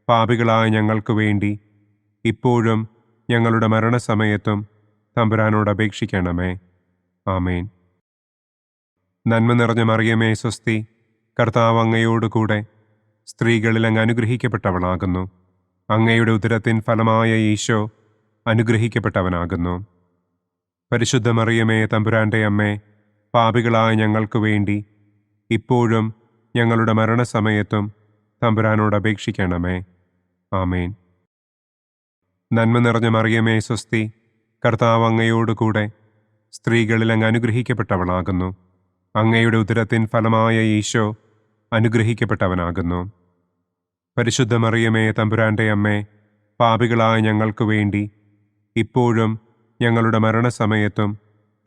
പാപികളായ ഞങ്ങൾക്ക് വേണ്ടി ഇപ്പോഴും ഞങ്ങളുടെ മരണസമയത്തും തമ്പുരാനോട് അപേക്ഷിക്കണമേ. ആമേൻ. നന്മ നിറഞ്ഞ മറിയമേ സ്വസ്തി, കർത്താവ് അങ്ങയോടുകൂടെ സ്ത്രീകളിൽ അങ്ങ് അനുഗ്രഹിക്കപ്പെട്ടവളാകുന്നു. അങ്ങയുടെ ഉദരത്തിൻ ഫലമായ ഈശോ അനുഗ്രഹിക്കപ്പെട്ടവനാകുന്നു. പരിശുദ്ധ മറിയമേ തമ്പുരാൻ്റെ അമ്മേ, പാപികളായ ഞങ്ങൾക്ക് വേണ്ടി ഇപ്പോഴും ഞങ്ങളുടെ മരണസമയത്തും തമ്പുരാനോട് അപേക്ഷിക്കണമേ. ആമേൻ. നന്മ നിറഞ്ഞ മറിയമേ സ്വസ്തി, കർത്താവ് അങ്ങയോടുകൂടെ സ്ത്രീകളിൽ അങ്ങ് അനുഗ്രഹിക്കപ്പെട്ടവളാകുന്നു. അങ്ങയുടെ ഉദരത്തിൻ ഫലമായ ഈശോ അനുഗ്രഹിക്കപ്പെട്ടവനാകുന്നു. പരിശുദ്ധ മറിയമേ തമ്പുരാൻ്റെ അമ്മേ, പാപികളായ ഞങ്ങൾക്ക് വേണ്ടി ഇപ്പോഴും ഞങ്ങളുടെ മരണസമയത്തും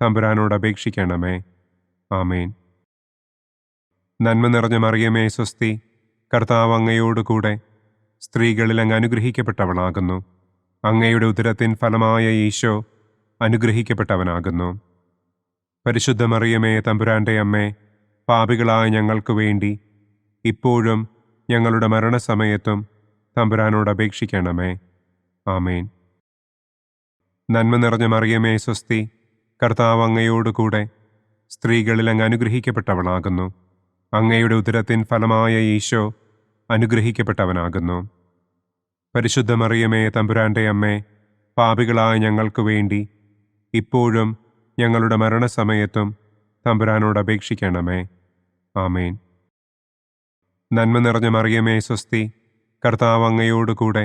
തമ്പുരാനോട് അപേക്ഷിക്കണമേ. ആമേൻ. നന്മ നിറഞ്ഞ മറിയമേ സ്വസ്തി, കർത്താവ് അങ്ങയോടുകൂടെ സ്ത്രീകളിൽ അങ്ങ് അനുഗ്രഹിക്കപ്പെട്ടവളാകുന്നു. അങ്ങയുടെ ഉദരത്തിൻ ഫലമായ ഈശോ അനുഗ്രഹിക്കപ്പെട്ടവനാകുന്നു. പരിശുദ്ധ മറിയമേ തമ്പുരാൻ്റെ അമ്മേ, പാപികളായ ഞങ്ങൾക്ക് വേണ്ടി ഇപ്പോഴും ഞങ്ങളുടെ മരണസമയത്തും തമ്പുരാനോട് അപേക്ഷിക്കണമേ. ആമേൻ. നന്മ നിറഞ്ഞ മറിയമേ സ്വസ്തി, കർത്താവ് അങ്ങയോടുകൂടെ സ്ത്രീകളിൽ അങ്ങ് അനുഗ്രഹിക്കപ്പെട്ടവളാകുന്നു. അങ്ങയുടെ ഉദരത്തിൻ ഫലമായ ഈശോ അനുഗ്രഹിക്കപ്പെട്ടവനാകുന്നു. പരിശുദ്ധ മറിയമേ തമ്പുരാൻ്റെ അമ്മേ, പാപികളായ ഞങ്ങൾക്ക് വേണ്ടി ഇപ്പോഴും ഞങ്ങളുടെ മരണസമയത്തും തമ്പുരാനോട് അപേക്ഷിക്കണമേ. ആമേൻ. നന്മ നിറഞ്ഞ മറിയമേ സ്വസ്തി, കർത്താവ് അങ്ങയോടുകൂടെ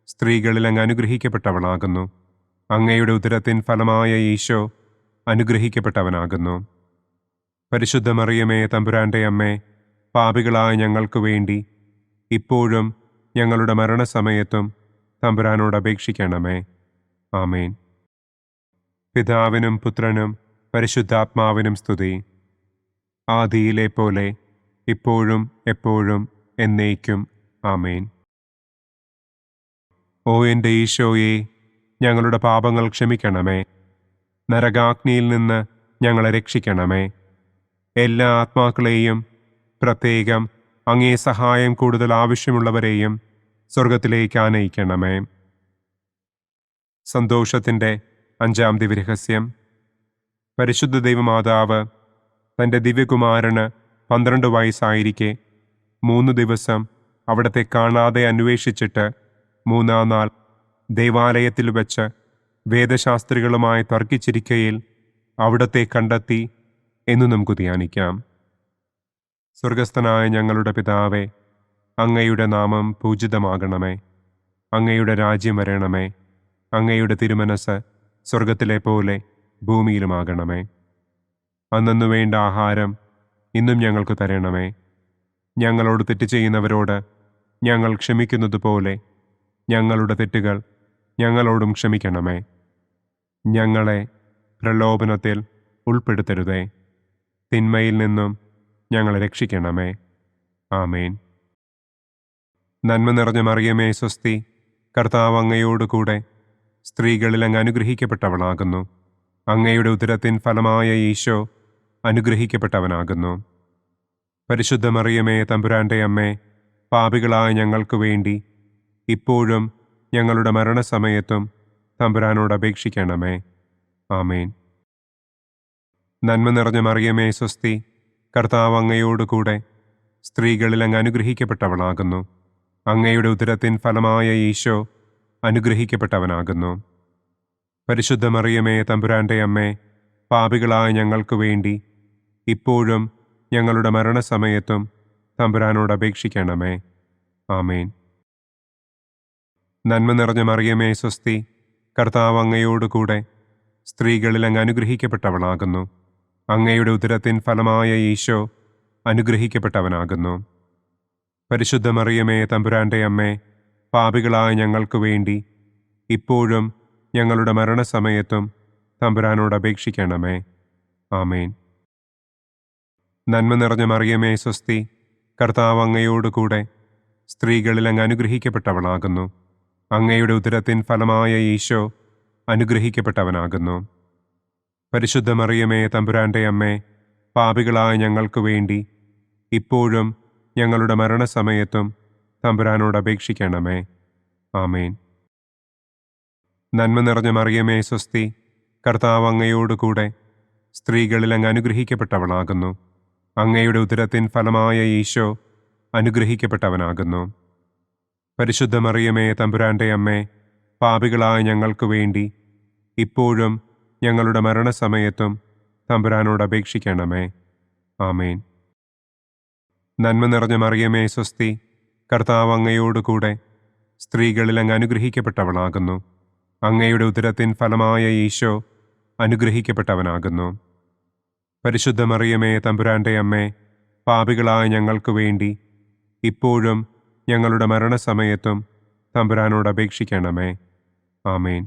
സ്ത്രീകളിൽ അങ്ങ് അനുഗ്രഹിക്കപ്പെട്ടവളാകുന്നു. അങ്ങയുടെ ഉദരത്തിൻ ഫലമായ ഈശോ അനുഗ്രഹിക്കപ്പെട്ടവനാകുന്നു. പരിശുദ്ധ മറിയമേ തമ്പുരാന്റെ അമ്മേ, പാപികളായ ഞങ്ങൾക്ക് വേണ്ടി ഇപ്പോഴും ഞങ്ങളുടെ മരണസമയത്തും തമ്പുരാനോട് അപേക്ഷിക്കണമേ. ആമേൻ. പിതാവിനും പുത്രനും പരിശുദ്ധാത്മാവിനും സ്തുതി. ആദിയിലെ പോലെ ഇപ്പോഴും എപ്പോഴും എന്നേക്കും. ആമേൻ. ഓ എൻ്റെ ഈശോയെ, ഞങ്ങളുടെ പാപങ്ങൾ ക്ഷമിക്കണമേ. നരകാഗ്നിയിൽ നിന്ന് ഞങ്ങളെ രക്ഷിക്കണമേ. എല്ലാ ആത്മാക്കളെയും, പ്രത്യേകം അങ്ങേ സഹായം കൂടുതൽ ആവശ്യമുള്ളവരെയും സ്വർഗത്തിലേക്ക് ആനയിക്കണമേ. സന്തോഷത്തിൻ്റെ 5-ാം ദിവ്യരഹസ്യം. പരിശുദ്ധ ദൈവമാതാവ് തൻ്റെ ദിവ്യകുമാരന് 12 വയസ്സായിരിക്കെ 3 ദിവസം അവിടത്തെ കാണാതെ അന്വേഷിച്ചിട്ട് 3-ാം നാൾ ദേവാലയത്തിൽ വച്ച് വേദശാസ്ത്രികളുമായി തർക്കിച്ചിരിക്കയിൽ അവിടത്തെ കണ്ടെത്തി എന്ന് നമുക്ക് ധ്യാനിക്കാം. സ്വർഗസ്ഥനായ ഞങ്ങളുടെ പിതാവേ, അങ്ങയുടെ നാമം പൂജിതമാകണമേ. അങ്ങയുടെ രാജ്യം വരണമേ. അങ്ങയുടെ തിരുമനസ് സ്വർഗത്തിലെ പോലെ ഭൂമിയിലുമാകണമേ. അന്നന്നു വേണ്ട ആഹാരം ഇന്നും ഞങ്ങൾക്ക് തരണമേ. ഞങ്ങളോട് തെറ്റ് ചെയ്യുന്നവരോട് ഞങ്ങൾ ക്ഷമിക്കുന്നത് പോലെ ഞങ്ങളുടെ തെറ്റുകൾ ഞങ്ങളോടും ക്ഷമിക്കണമേ. ഞങ്ങളെ പ്രലോഭനത്തിൽ ഉൾപ്പെടുത്തരുതേ. തിന്മയിൽ നിന്നും ഞങ്ങളെ രക്ഷിക്കണമേ. ആമേൻ. നന്മ നിറഞ്ഞ മറിയമേ സ്വസ്തി, കർത്താവ് അങ്ങയോടുകൂടെ സ്ത്രീകളിൽ അങ്ങ് അനുഗ്രഹിക്കപ്പെട്ടവളാകുന്നു. അങ്ങയുടെ ഉദരത്തിൻ ഫലമായ ഈശോ അനുഗ്രഹിക്കപ്പെട്ടവനാകുന്നു. പരിശുദ്ധ മറിയമേ തമ്പുരാന്റെ അമ്മേ, പാപികളായ ഞങ്ങൾക്ക് വേണ്ടി ഇപ്പോഴും ഞങ്ങളുടെ മരണസമയത്തും തമ്പുരാനോട് അപേക്ഷിക്കണമേ. ആമേൻ. നന്മ നിറഞ്ഞ മറിയമേ സ്വസ്തി, കർത്താവ് അങ്ങയോടുകൂടെ സ്ത്രീകളിൽ അങ്ങ് അനുഗ്രഹിക്കപ്പെട്ടവളാകുന്നു. അങ്ങയുടെ ഉദരത്തിൻ ഫലമായ ഈശോ അനുഗ്രഹിക്കപ്പെട്ടവനാകുന്നു. പരിശുദ്ധ മറിയമേ തമ്പുരാന്റെ അമ്മേ, പാപികളായ ഞങ്ങൾക്ക് വേണ്ടി ഇപ്പോഴും ഞങ്ങളുടെ മരണസമയത്തും തമ്പുരാനോട് അപേക്ഷിക്കണമേ. ആമേൻ. നന്മ നിറഞ്ഞ മറിയമേ സ്വസ്തി, കർത്താവ് അങ്ങയോടുകൂടെ സ്ത്രീകളിൽ അങ്ങ് അനുഗ്രഹിക്കപ്പെട്ടവളാകുന്നു. അങ്ങയുടെ ഉദരത്തിൻ ഫലമായ ഈശോ അനുഗ്രഹിക്കപ്പെട്ടവനാകുന്നു. പരിശുദ്ധ മറിയമേ തമ്പുരാന്റെ അമ്മേ, പാപികളായ ഞങ്ങൾക്ക് വേണ്ടി ഇപ്പോഴും ഞങ്ങളുടെ മരണസമയത്തും തമ്പുരാനോട് അപേക്ഷിക്കണമേ. ആമേൻ. നന്മ നിറഞ്ഞ മറിയമേ സ്വസ്തി, കർത്താവ് അങ്ങയോടുകൂടെ സ്ത്രീകളിൽ അങ്ങ് അനുഗ്രഹിക്കപ്പെട്ടവളാകുന്നു. അങ്ങയുടെ ഉദരത്തിൻ ഫലമായ ഈശോ അനുഗ്രഹിക്കപ്പെട്ടവനാകുന്നു. പരിശുദ്ധ മറിയമേ തമ്പുരാന്റെ അമ്മേ, പാപികളായ ഞങ്ങൾക്ക് വേണ്ടി ഇപ്പോഴും ഞങ്ങളുടെ മരണസമയത്തും തമ്പുരാനോട് അപേക്ഷിക്കണമേ. ആമേൻ. നന്മ നിറഞ്ഞ മറിയമേ സ്വസ്തി, കർത്താവ് അങ്ങയോടുകൂടെ സ്ത്രീകളിൽ അങ്ങ് അനുഗ്രഹിക്കപ്പെട്ടവളാകുന്നു. അങ്ങയുടെ ഉദരത്തിൻ ഫലമായ ഈശോ അനുഗ്രഹിക്കപ്പെട്ടവനാകുന്നു. പരിശുദ്ധ മറിയമേ തമ്പുരാന്റെ അമ്മേ, പാപികളായ ഞങ്ങൾക്ക് വേണ്ടി ഇപ്പോഴും ഞങ്ങളുടെ മരണസമയത്തും തമ്പുരാനോട് അപേക്ഷിക്കണമേ. ആമേൻ. നന്മ നിറഞ്ഞ മറിയമേ സ്വസ്തി, കർത്താവ് അങ്ങയോടുകൂടെ സ്ത്രീകളിൽ അങ്ങ് അനുഗ്രഹിക്കപ്പെട്ടവളാകുന്നു. അങ്ങയുടെ ഉദരത്തിൻ ഫലമായ ഈശോ അനുഗ്രഹിക്കപ്പെട്ടവനാകുന്നു. പരിശുദ്ധ മറിയമേ തമ്പുരാന്റെ അമ്മേ, പാപികളായ ഞങ്ങൾക്ക് വേണ്ടി ഇപ്പോഴും ഞങ്ങളുടെ മരണസമയത്തും തമ്പുരാനോട് അപേക്ഷിക്കണമേ. ആമേൻ.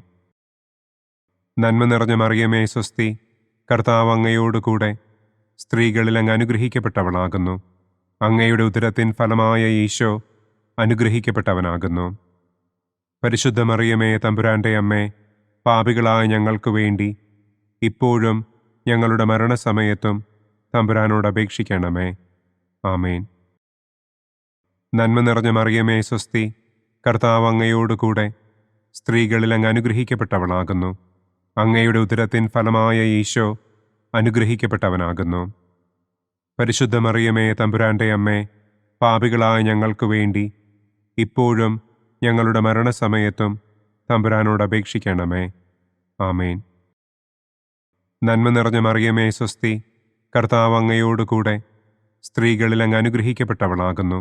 നന്മ നിറഞ്ഞ മറിയമേ സ്വസ്തി, കർത്താവ് അങ്ങയോടുകൂടെ സ്ത്രീകളിൽ അങ്ങ് അനുഗ്രഹിക്കപ്പെട്ടവളാകുന്നു. അങ്ങയുടെ ഉദരത്തിൻ ഫലമായ ഈശോ അനുഗ്രഹിക്കപ്പെട്ടവനാകുന്നു. പരിശുദ്ധ മറിയമേ തമ്പുരാന്റെ അമ്മേ, പാപികളായ ഞങ്ങൾക്ക് വേണ്ടി ഇപ്പോഴും ഞങ്ങളുടെ മരണസമയത്തും തമ്പുരാനോട് അപേക്ഷിക്കണമേ. ആമേൻ. നന്മ നിറഞ്ഞ മറിയമേ സ്വസ്തി, കർത്താവ് അങ്ങയോടുകൂടെ സ്ത്രീകളിൽ അങ്ങ് അനുഗ്രഹിക്കപ്പെട്ടവളാകുന്നു. അങ്ങയുടെ ഉദരത്തിൻ ഫലമായ ഈശോ അനുഗ്രഹിക്കപ്പെട്ടവനാകുന്നു. പരിശുദ്ധ മറിയമേ തമ്പുരാന്റെ അമ്മേ, പാപികളായ ഞങ്ങൾക്ക് വേണ്ടി ഇപ്പോഴും ഞങ്ങളുടെ മരണസമയത്തും തമ്പുരാനോട് അപേക്ഷിക്കണമേ. ആമേൻ. നന്മ നിറഞ്ഞ മറിയമേ സ്വസ്തി, കർത്താവ് അങ്ങയോടുകൂടെ സ്ത്രീകളിൽ അങ്ങ് അനുഗ്രഹിക്കപ്പെട്ടവളാകുന്നു.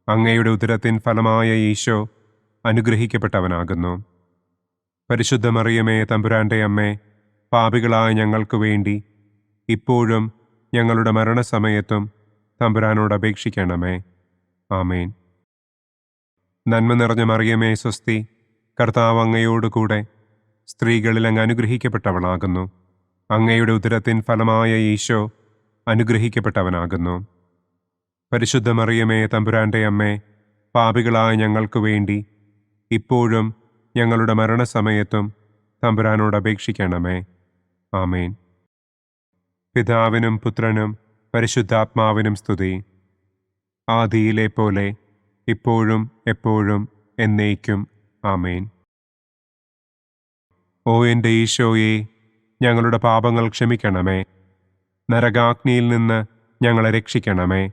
അങ്ങയുടെ ഉദരത്തിൻ ഫലമായ ഈശോ അനുഗ്രഹിക്കപ്പെട്ടവനാകുന്നു. പരിശുദ്ധ മറിയമേ തമ്പുരാന്റെ അമ്മേ, പാപികളായ ഞങ്ങൾക്ക് വേണ്ടി ഇപ്പോഴും ഞങ്ങളുടെ മരണസമയത്തും തമ്പുരാനോട് അപേക്ഷിക്കണമേ. ആമേൻ. നന്മ നിറഞ്ഞ മറിയമേ സ്വസ്തി, കർത്താവ് അങ്ങയോടുകൂടെ സ്ത്രീകളിൽ അങ്ങ് അനുഗ്രഹിക്കപ്പെട്ടവളാകുന്നു. അങ്ങയുടെ ഉദരത്തിൻ ഫലമായ ഈശോ അനുഗ്രഹിക്കപ്പെട്ടവനാകുന്നു. പരിശുദ്ധ മറിയമേ തമ്പുരാന്റെ അമ്മേ, പാപികളായ ഞങ്ങൾക്ക് വേണ്ടി ഇപ്പോഴും ഞങ്ങളുടെ മരണസമയത്തും തമ്പുരാനോട് അപേക്ഷിക്കണമേ. ആമേൻ. പിതാവിനും പുത്രനും പരിശുദ്ധാത്മാവിനും സ്തുതി. ആദിയിലെ പോലെ ഇപ്പോഴും എപ്പോഴും എന്നേക്കും. ആമേൻ. ഓ എൻ്റെ ഈശോയെ, ഞങ്ങളുടെ പാപങ്ങൾ ക്ഷമിക്കണമേ. നരകാഗ്നിയിൽ നിന്ന് ഞങ്ങളെ രക്ഷിക്കണമേ.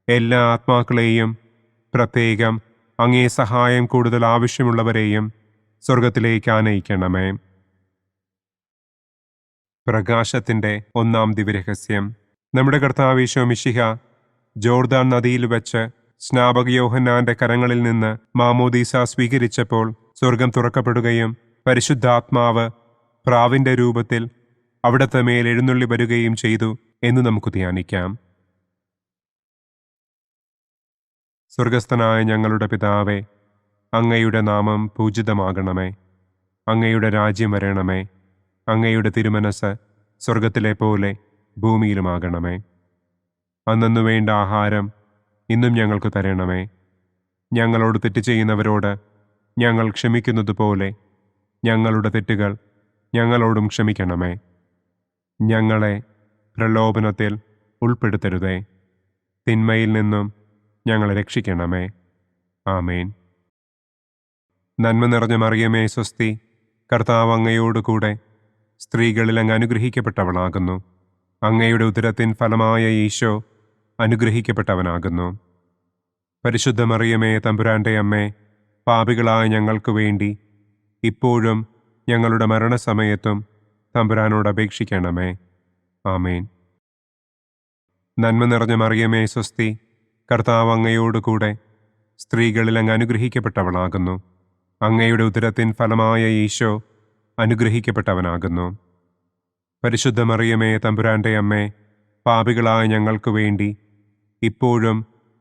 എല്ലാ ആത്മാക്കളെയും, പ്രത്യേകം അങ്ങേ സഹായം കൂടുതൽ ആവശ്യമുള്ളവരെയും സ്വർഗത്തിലേക്ക് ആനയിക്കണമേ. പ്രകാശത്തിൻ്റെ ഒന്നാം ദിവ്യരഹസ്യം. നമ്മുടെ കർത്താവ് ഈശോ മിശിഹ ജോർദാൻ നദിയിൽ വെച്ച് സ്നാപക യോഹന്നാന്റെ കരങ്ങളിൽ നിന്ന് മാമോദീസ സ്വീകരിച്ചപ്പോൾ സ്വർഗം തുറക്കപ്പെടുകയും പരിശുദ്ധാത്മാവ് പ്രാവിന്റെ രൂപത്തിൽ അവിടത്തെ മേൽ എഴുന്നള്ളി വരികയും ചെയ്തു എന്ന് നമുക്ക് ധ്യാനിക്കാം. സ്വർഗസ്ഥനായ ഞങ്ങളുടെ പിതാവേ, അങ്ങയുടെ നാമം പൂജിതമാകണമേ. അങ്ങയുടെ രാജ്യം വരണമേ. അങ്ങയുടെ തിരുമനസ് സ്വർഗത്തിലെ പോലെ ഭൂമിയിലുമാകണമേ. അന്നന്നു വേണ്ട ആഹാരം ഇന്നും ഞങ്ങൾക്ക് തരണമേ. ഞങ്ങളോട് തെറ്റ് ചെയ്യുന്നവരോട് ഞങ്ങൾ ക്ഷമിക്കുന്നത് പോലെ ഞങ്ങളുടെ തെറ്റുകൾ ഞങ്ങളോടും ക്ഷമിക്കണമേ. ഞങ്ങളെ പ്രലോഭനത്തിൽ ഉൾപ്പെടുത്തരുതേ. തിന്മയിൽ നിന്നും ഞങ്ങളെ രക്ഷിക്കണമേ. ആമേൻ. നന്മ നിറഞ്ഞ മറിയമേ സ്വസ്തി, കർത്താവ് അങ്ങയോടുകൂടെ സ്ത്രീകളിൽ അങ്ങ് അനുഗ്രഹിക്കപ്പെട്ടവളാകുന്നു. അങ്ങയുടെ ഉദരത്തിൻ ഫലമായ ഈശോ അനുഗ്രഹിക്കപ്പെട്ടവനാകുന്നു. പരിശുദ്ധ മറിയമേ തമ്പുരാന്റെ അമ്മേ, പാപികളായ ഞങ്ങൾക്ക് വേണ്ടി ഇപ്പോഴും ഞങ്ങളുടെ മരണസമയത്തും തമ്പുരാനോട് അപേക്ഷിക്കണമേ. ആമേൻ. നന്മ നിറഞ്ഞ മറിയമേ സ്വസ്തി, കർത്താവ് അങ്ങയോടുകൂടെ സ്ത്രീകളിൽ അങ്ങ് അനുഗ്രഹിക്കപ്പെട്ടവളാകുന്നു. അങ്ങയുടെ ഉദരത്തിൻ ഫലമായ ഈശോ അനുഗ്രഹിക്കപ്പെട്ടവനാകുന്നു. പരിശുദ്ധ മറിയമേ തമ്പുരാന്റെ അമ്മേ, പാപികളായ ഞങ്ങൾക്ക് വേണ്ടി ഇപ്പോഴും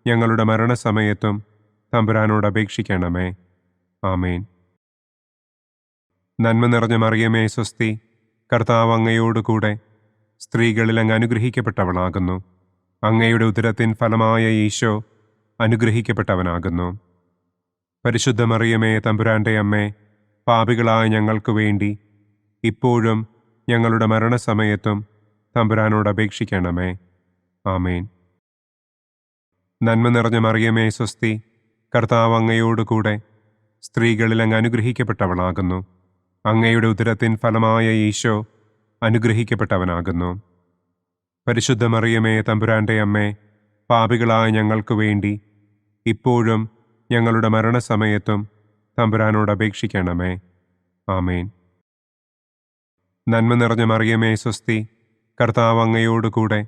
ഞങ്ങളുടെ മരണസമയത്തും തമ്പുരാനോട് അപേക്ഷിക്കണമേ. ആമേൻ. നന്മ നിറഞ്ഞ മറിയമേ സ്വസ്തി, കർത്താവ് അങ്ങയോടുകൂടെ സ്ത്രീകളിൽ അങ്ങ് അനുഗ്രഹിക്കപ്പെട്ടവളാകുന്നു. അങ്ങയുടെ ഉദരത്തിൻ ഫലമായ ഈശോ അനുഗ്രഹിക്കപ്പെട്ടവനാകുന്നു. പരിശുദ്ധ മറിയമേ തമ്പുരാന്റെ അമ്മേ, പാപികളായ ഞങ്ങൾക്ക് വേണ്ടി ഇപ്പോഴും ഞങ്ങളുടെ മരണസമയത്തും തമ്പുരാനോട് അപേക്ഷിക്കണമേ. ആമേൻ. നന്മ നിറഞ്ഞ മറിയമേ സ്വസ്തി, കർത്താവ് അങ്ങയോടുകൂടെ സ്ത്രീകളിൽ അങ്ങ് അനുഗ്രഹിക്കപ്പെട്ടവളാകുന്നു. അങ്ങയുടെ ഉദരത്തിൻ ഫലമായ ഈശോ അനുഗ്രഹിക്കപ്പെട്ടവനാകുന്നു. പരിശുദ്ധ മറിയമേ തമ്പുരാന്റെ അമ്മേ, പാപികളായ ഞങ്ങൾക്ക് വേണ്ടി ഇപ്പോഴും ഞങ്ങളുടെ മരണസമയത്തും തമ്പുരാനോട് അപേക്ഷിക്കണമേ. ആമേൻ. നന്മ നിറഞ്ഞ മറിയമേ സ്വസ്തി, കർത്താവ് അങ്ങയോടുകൂടെ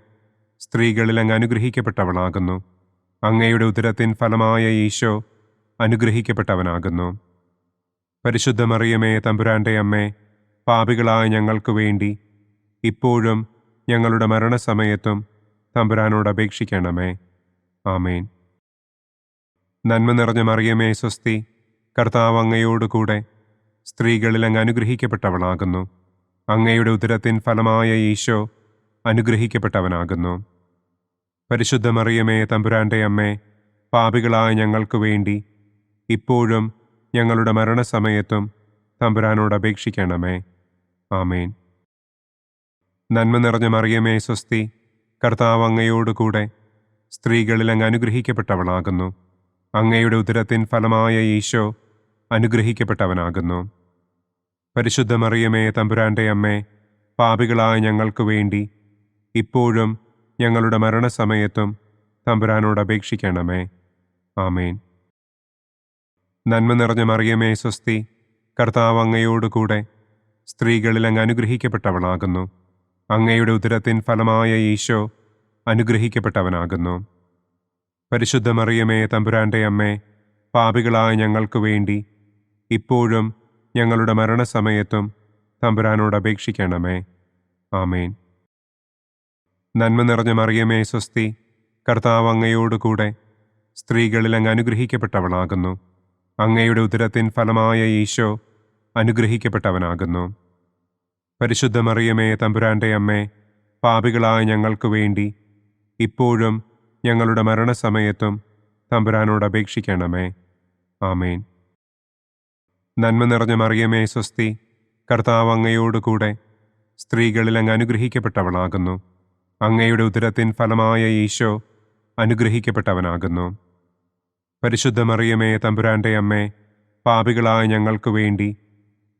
സ്ത്രീകളിൽ അങ്ങ് അനുഗ്രഹിക്കപ്പെട്ടവളാകുന്നു. അങ്ങയുടെ ഉദരത്തിൻ ഫലമായ ഈശോ അനുഗ്രഹിക്കപ്പെട്ടവനാകുന്നു. പരിശുദ്ധ മറിയമേ തമ്പുരാന്റെ അമ്മേ, പാപികളായ ഞങ്ങൾക്ക് വേണ്ടി ഇപ്പോഴും ഞങ്ങളുടെ മരണസമയത്തും തമ്പുരാനോട് അപേക്ഷിക്കണമേ. ആമേൻ. നന്മ നിറഞ്ഞ മറിയമേ സ്വസ്തി, കർത്താവ് അങ്ങയോടുകൂടെ സ്ത്രീകളിൽ അങ്ങ് അനുഗ്രഹിക്കപ്പെട്ടവളാകുന്നു. അങ്ങയുടെ ഉദരത്തിൻ ഫലമായ ഈശോ അനുഗ്രഹിക്കപ്പെട്ടവനാകുന്നു. പരിശുദ്ധ മറിയമേ തമ്പുരാന്റെ അമ്മേ, പാപികളായ ഞങ്ങൾക്ക് വേണ്ടി ഇപ്പോഴും ഞങ്ങളുടെ മരണസമയത്തും തമ്പുരാനോട് അപേക്ഷിക്കണമേ. ആമേൻ. നന്മ നിറഞ്ഞ മറിയമേ സ്വസ്തി, കർത്താവ് അങ്ങയോടുകൂടെ സ്ത്രീകളിൽ അങ്ങ് അനുഗ്രഹിക്കപ്പെട്ടവളാകുന്നു. അങ്ങയുടെ ഉദരത്തിൻ ഫലമായ ഈശോ അനുഗ്രഹിക്കപ്പെട്ടവനാകുന്നു. പരിശുദ്ധ മറിയമേ തമ്പുരാന്റെ അമ്മേ, പാപികളായ ഞങ്ങൾക്ക് വേണ്ടി ഇപ്പോഴും ഞങ്ങളുടെ മരണസമയത്തും തമ്പുരാനോട് അപേക്ഷിക്കണമേ. ആമേൻ. നന്മ നിറഞ്ഞ മറിയമേ സ്വസ്തി, കർത്താവ് അങ്ങയോടുകൂടെ സ്ത്രീകളിൽ അങ്ങ് അനുഗ്രഹിക്കപ്പെട്ടവളാകുന്നു. അങ്ങയുടെ ഉദരത്തിൻ ഫലമായ ഈശോ അനുഗ്രഹിക്കപ്പെട്ടവനാകുന്നു. പരിശുദ്ധ മറിയമേ തമ്പുരാന്റെ അമ്മേ, പാപികളായ ഞങ്ങൾക്ക് വേണ്ടി ഇപ്പോഴും ഞങ്ങളുടെ മരണസമയത്തും തമ്പുരാനോട് അപേക്ഷിക്കണമേ. ആമേൻ. നന്മ നിറഞ്ഞ മറിയമേ സ്വസ്തി, കർത്താവ് അങ്ങയോടുകൂടെ സ്ത്രീകളിൽ അങ്ങ് അനുഗ്രഹിക്കപ്പെട്ടവളാകുന്നു. അങ്ങയുടെ ഉദരത്തിൻ ഫലമായ ഈശോ അനുഗ്രഹിക്കപ്പെട്ടവനാകുന്നു. പരിശുദ്ധ മറിയമേ തമ്പുരാന്റെ അമ്മേ, പാപികളായ ഞങ്ങൾക്ക് വേണ്ടി ഇപ്പോഴും ഞങ്ങളുടെ മരണസമയത്തും തമ്പുരാനോട് അപേക്ഷിക്കണമേ. ആമേൻ. നന്മ നിറഞ്ഞ മറിയമേ സ്വസ്തി, കർത്താവ് അങ്ങയോടുകൂടെ സ്ത്രീകളിൽ അങ്ങ് അനുഗ്രഹിക്കപ്പെട്ടവളാകുന്നു. അങ്ങയുടെ ഉദരത്തിൻ ഫലമായ ഈശോ അനുഗ്രഹിക്കപ്പെട്ടവനാകുന്നു. പരിശുദ്ധ മറിയമേ തമ്പുരാന്റെ അമ്മേ, പാപികളായ ഞങ്ങൾക്ക് വേണ്ടി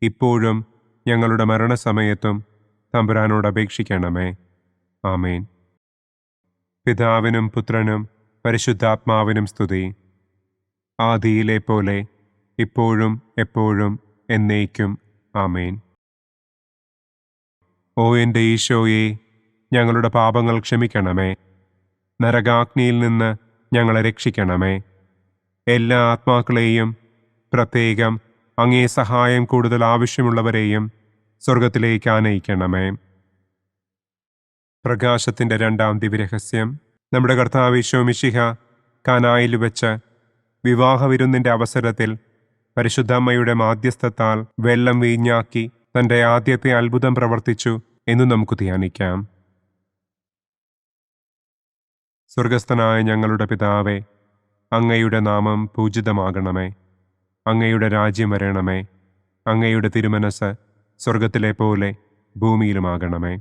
ഇപ്പോഴും ഞങ്ങളുടെ മരണസമയത്തും തമ്പുരാനോട് അപേക്ഷിക്കണമേ. ആമേൻ. പിതാവിനും പുത്രനും പരിശുദ്ധാത്മാവിനും സ്തുതി. ആദിയിലെ പോലെ ഇപ്പോഴും എപ്പോഴും എന്നേക്കും. ആമേൻ. ഓ എൻ്റെ ഈശോയെ, ഞങ്ങളുടെ പാപങ്ങൾ ക്ഷമിക്കണമേ. നരകാഗ്നിയിൽ നിന്ന് ഞങ്ങളെ രക്ഷിക്കണമേ. എല്ലാ ആത്മാക്കളെയും, പ്രത്യേകം അങ്ങേ സഹായം കൂടുതൽ ആവശ്യമുള്ളവരെയും സ്വർഗത്തിലേക്ക് ആനയിക്കണമേ. പ്രകാശത്തിൻ്റെ രണ്ടാം ദിവ്യരഹസ്യം. നമ്മുടെ കർത്താവ് ഈശോ മിശിഹ കാനായിൽ വെച്ച് വിവാഹവിരുന്നിൻ്റെ അവസരത്തിൽ പരിശുദ്ധമ്മയുടെ മാധ്യസ്ഥത്താൽ വെള്ളം വീഞ്ഞാക്കി തൻ്റെ ആദ്യത്തെ അത്ഭുതം പ്രവർത്തിച്ചു എന്ന് നമുക്ക് ധ്യാനിക്കാം. സ്വർഗസ്ഥനായ ഞങ്ങളുടെ പിതാവേ, അങ്ങയുടെ നാമം പൂജിതമാകണമേ. അങ്ങയുടെ രാജ്യം വരണമേ. അങ്ങയുടെ തിരുമനസ് സ്വർഗത്തിലെ പോലെ ഭൂമിയിലുമാകണമേ.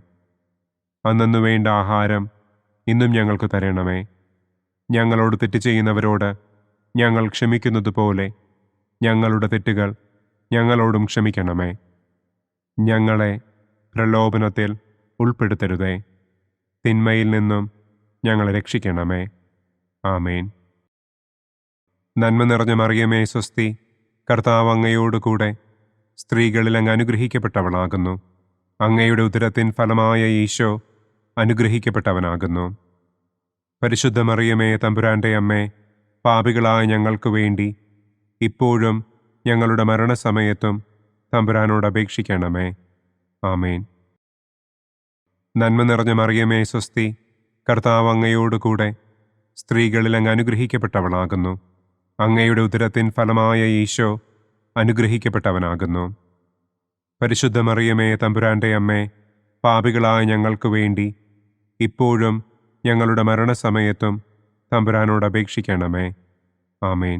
അന്നന്നു വേണ്ട ആഹാരം ഇന്നും ഞങ്ങൾക്ക് തരണമേ. ഞങ്ങളോട് തെറ്റ് ചെയ്യുന്നവരോട് ഞങ്ങൾ ക്ഷമിക്കുന്നത് പോലെ ഞങ്ങളുടെ തെറ്റുകൾ ഞങ്ങളോടും ക്ഷമിക്കണമേ. ഞങ്ങളെ പ്രലോഭനത്തിൽ ഉൾപ്പെടുത്തരുതേ. തിന്മയിൽ നിന്നും ഞങ്ങളെ രക്ഷിക്കണമേ. ആമേൻ. നന്മ നിറഞ്ഞ മറിയമേ സ്വസ്തി, കർത്താവ് അങ്ങയോടുകൂടെ സ്ത്രീകളിൽ അങ്ങ് അനുഗ്രഹിക്കപ്പെട്ടവളാകുന്നു. അങ്ങയുടെ ഉദരത്തിൻ ഫലമായ ഈശോ അനുഗ്രഹിക്കപ്പെട്ടവനാകുന്നു. പരിശുദ്ധ മറിയമേ തമ്പുരാന്റെ അമ്മേ, പാപികളായ ഞങ്ങൾക്ക് വേണ്ടി ഇപ്പോഴും ഞങ്ങളുടെ മരണസമയത്തും തമ്പുരാനോട് അപേക്ഷിക്കണമേ. ആമേൻ. നന്മ നിറഞ്ഞ മറിയമേ സ്വസ്തി, കർത്താവ് അങ്ങയോടുകൂടെ സ്ത്രീകളിൽ അങ്ങ് അനുഗ്രഹിക്കപ്പെട്ടവളാകുന്നു. അങ്ങയുടെ ഉദരത്തിൻ ഫലമായ ഈശോ അനുഗ്രഹിക്കപ്പെട്ടവനാകുന്നു. പരിശുദ്ധ മറിയമേ തമ്പുരാന്റെ അമ്മേ, പാപികളായ ഞങ്ങൾക്ക് വേണ്ടി ഇപ്പോഴും ഞങ്ങളുടെ മരണസമയത്തും തമ്പുരാനോട് അപേക്ഷിക്കണമേ. ആമേൻ.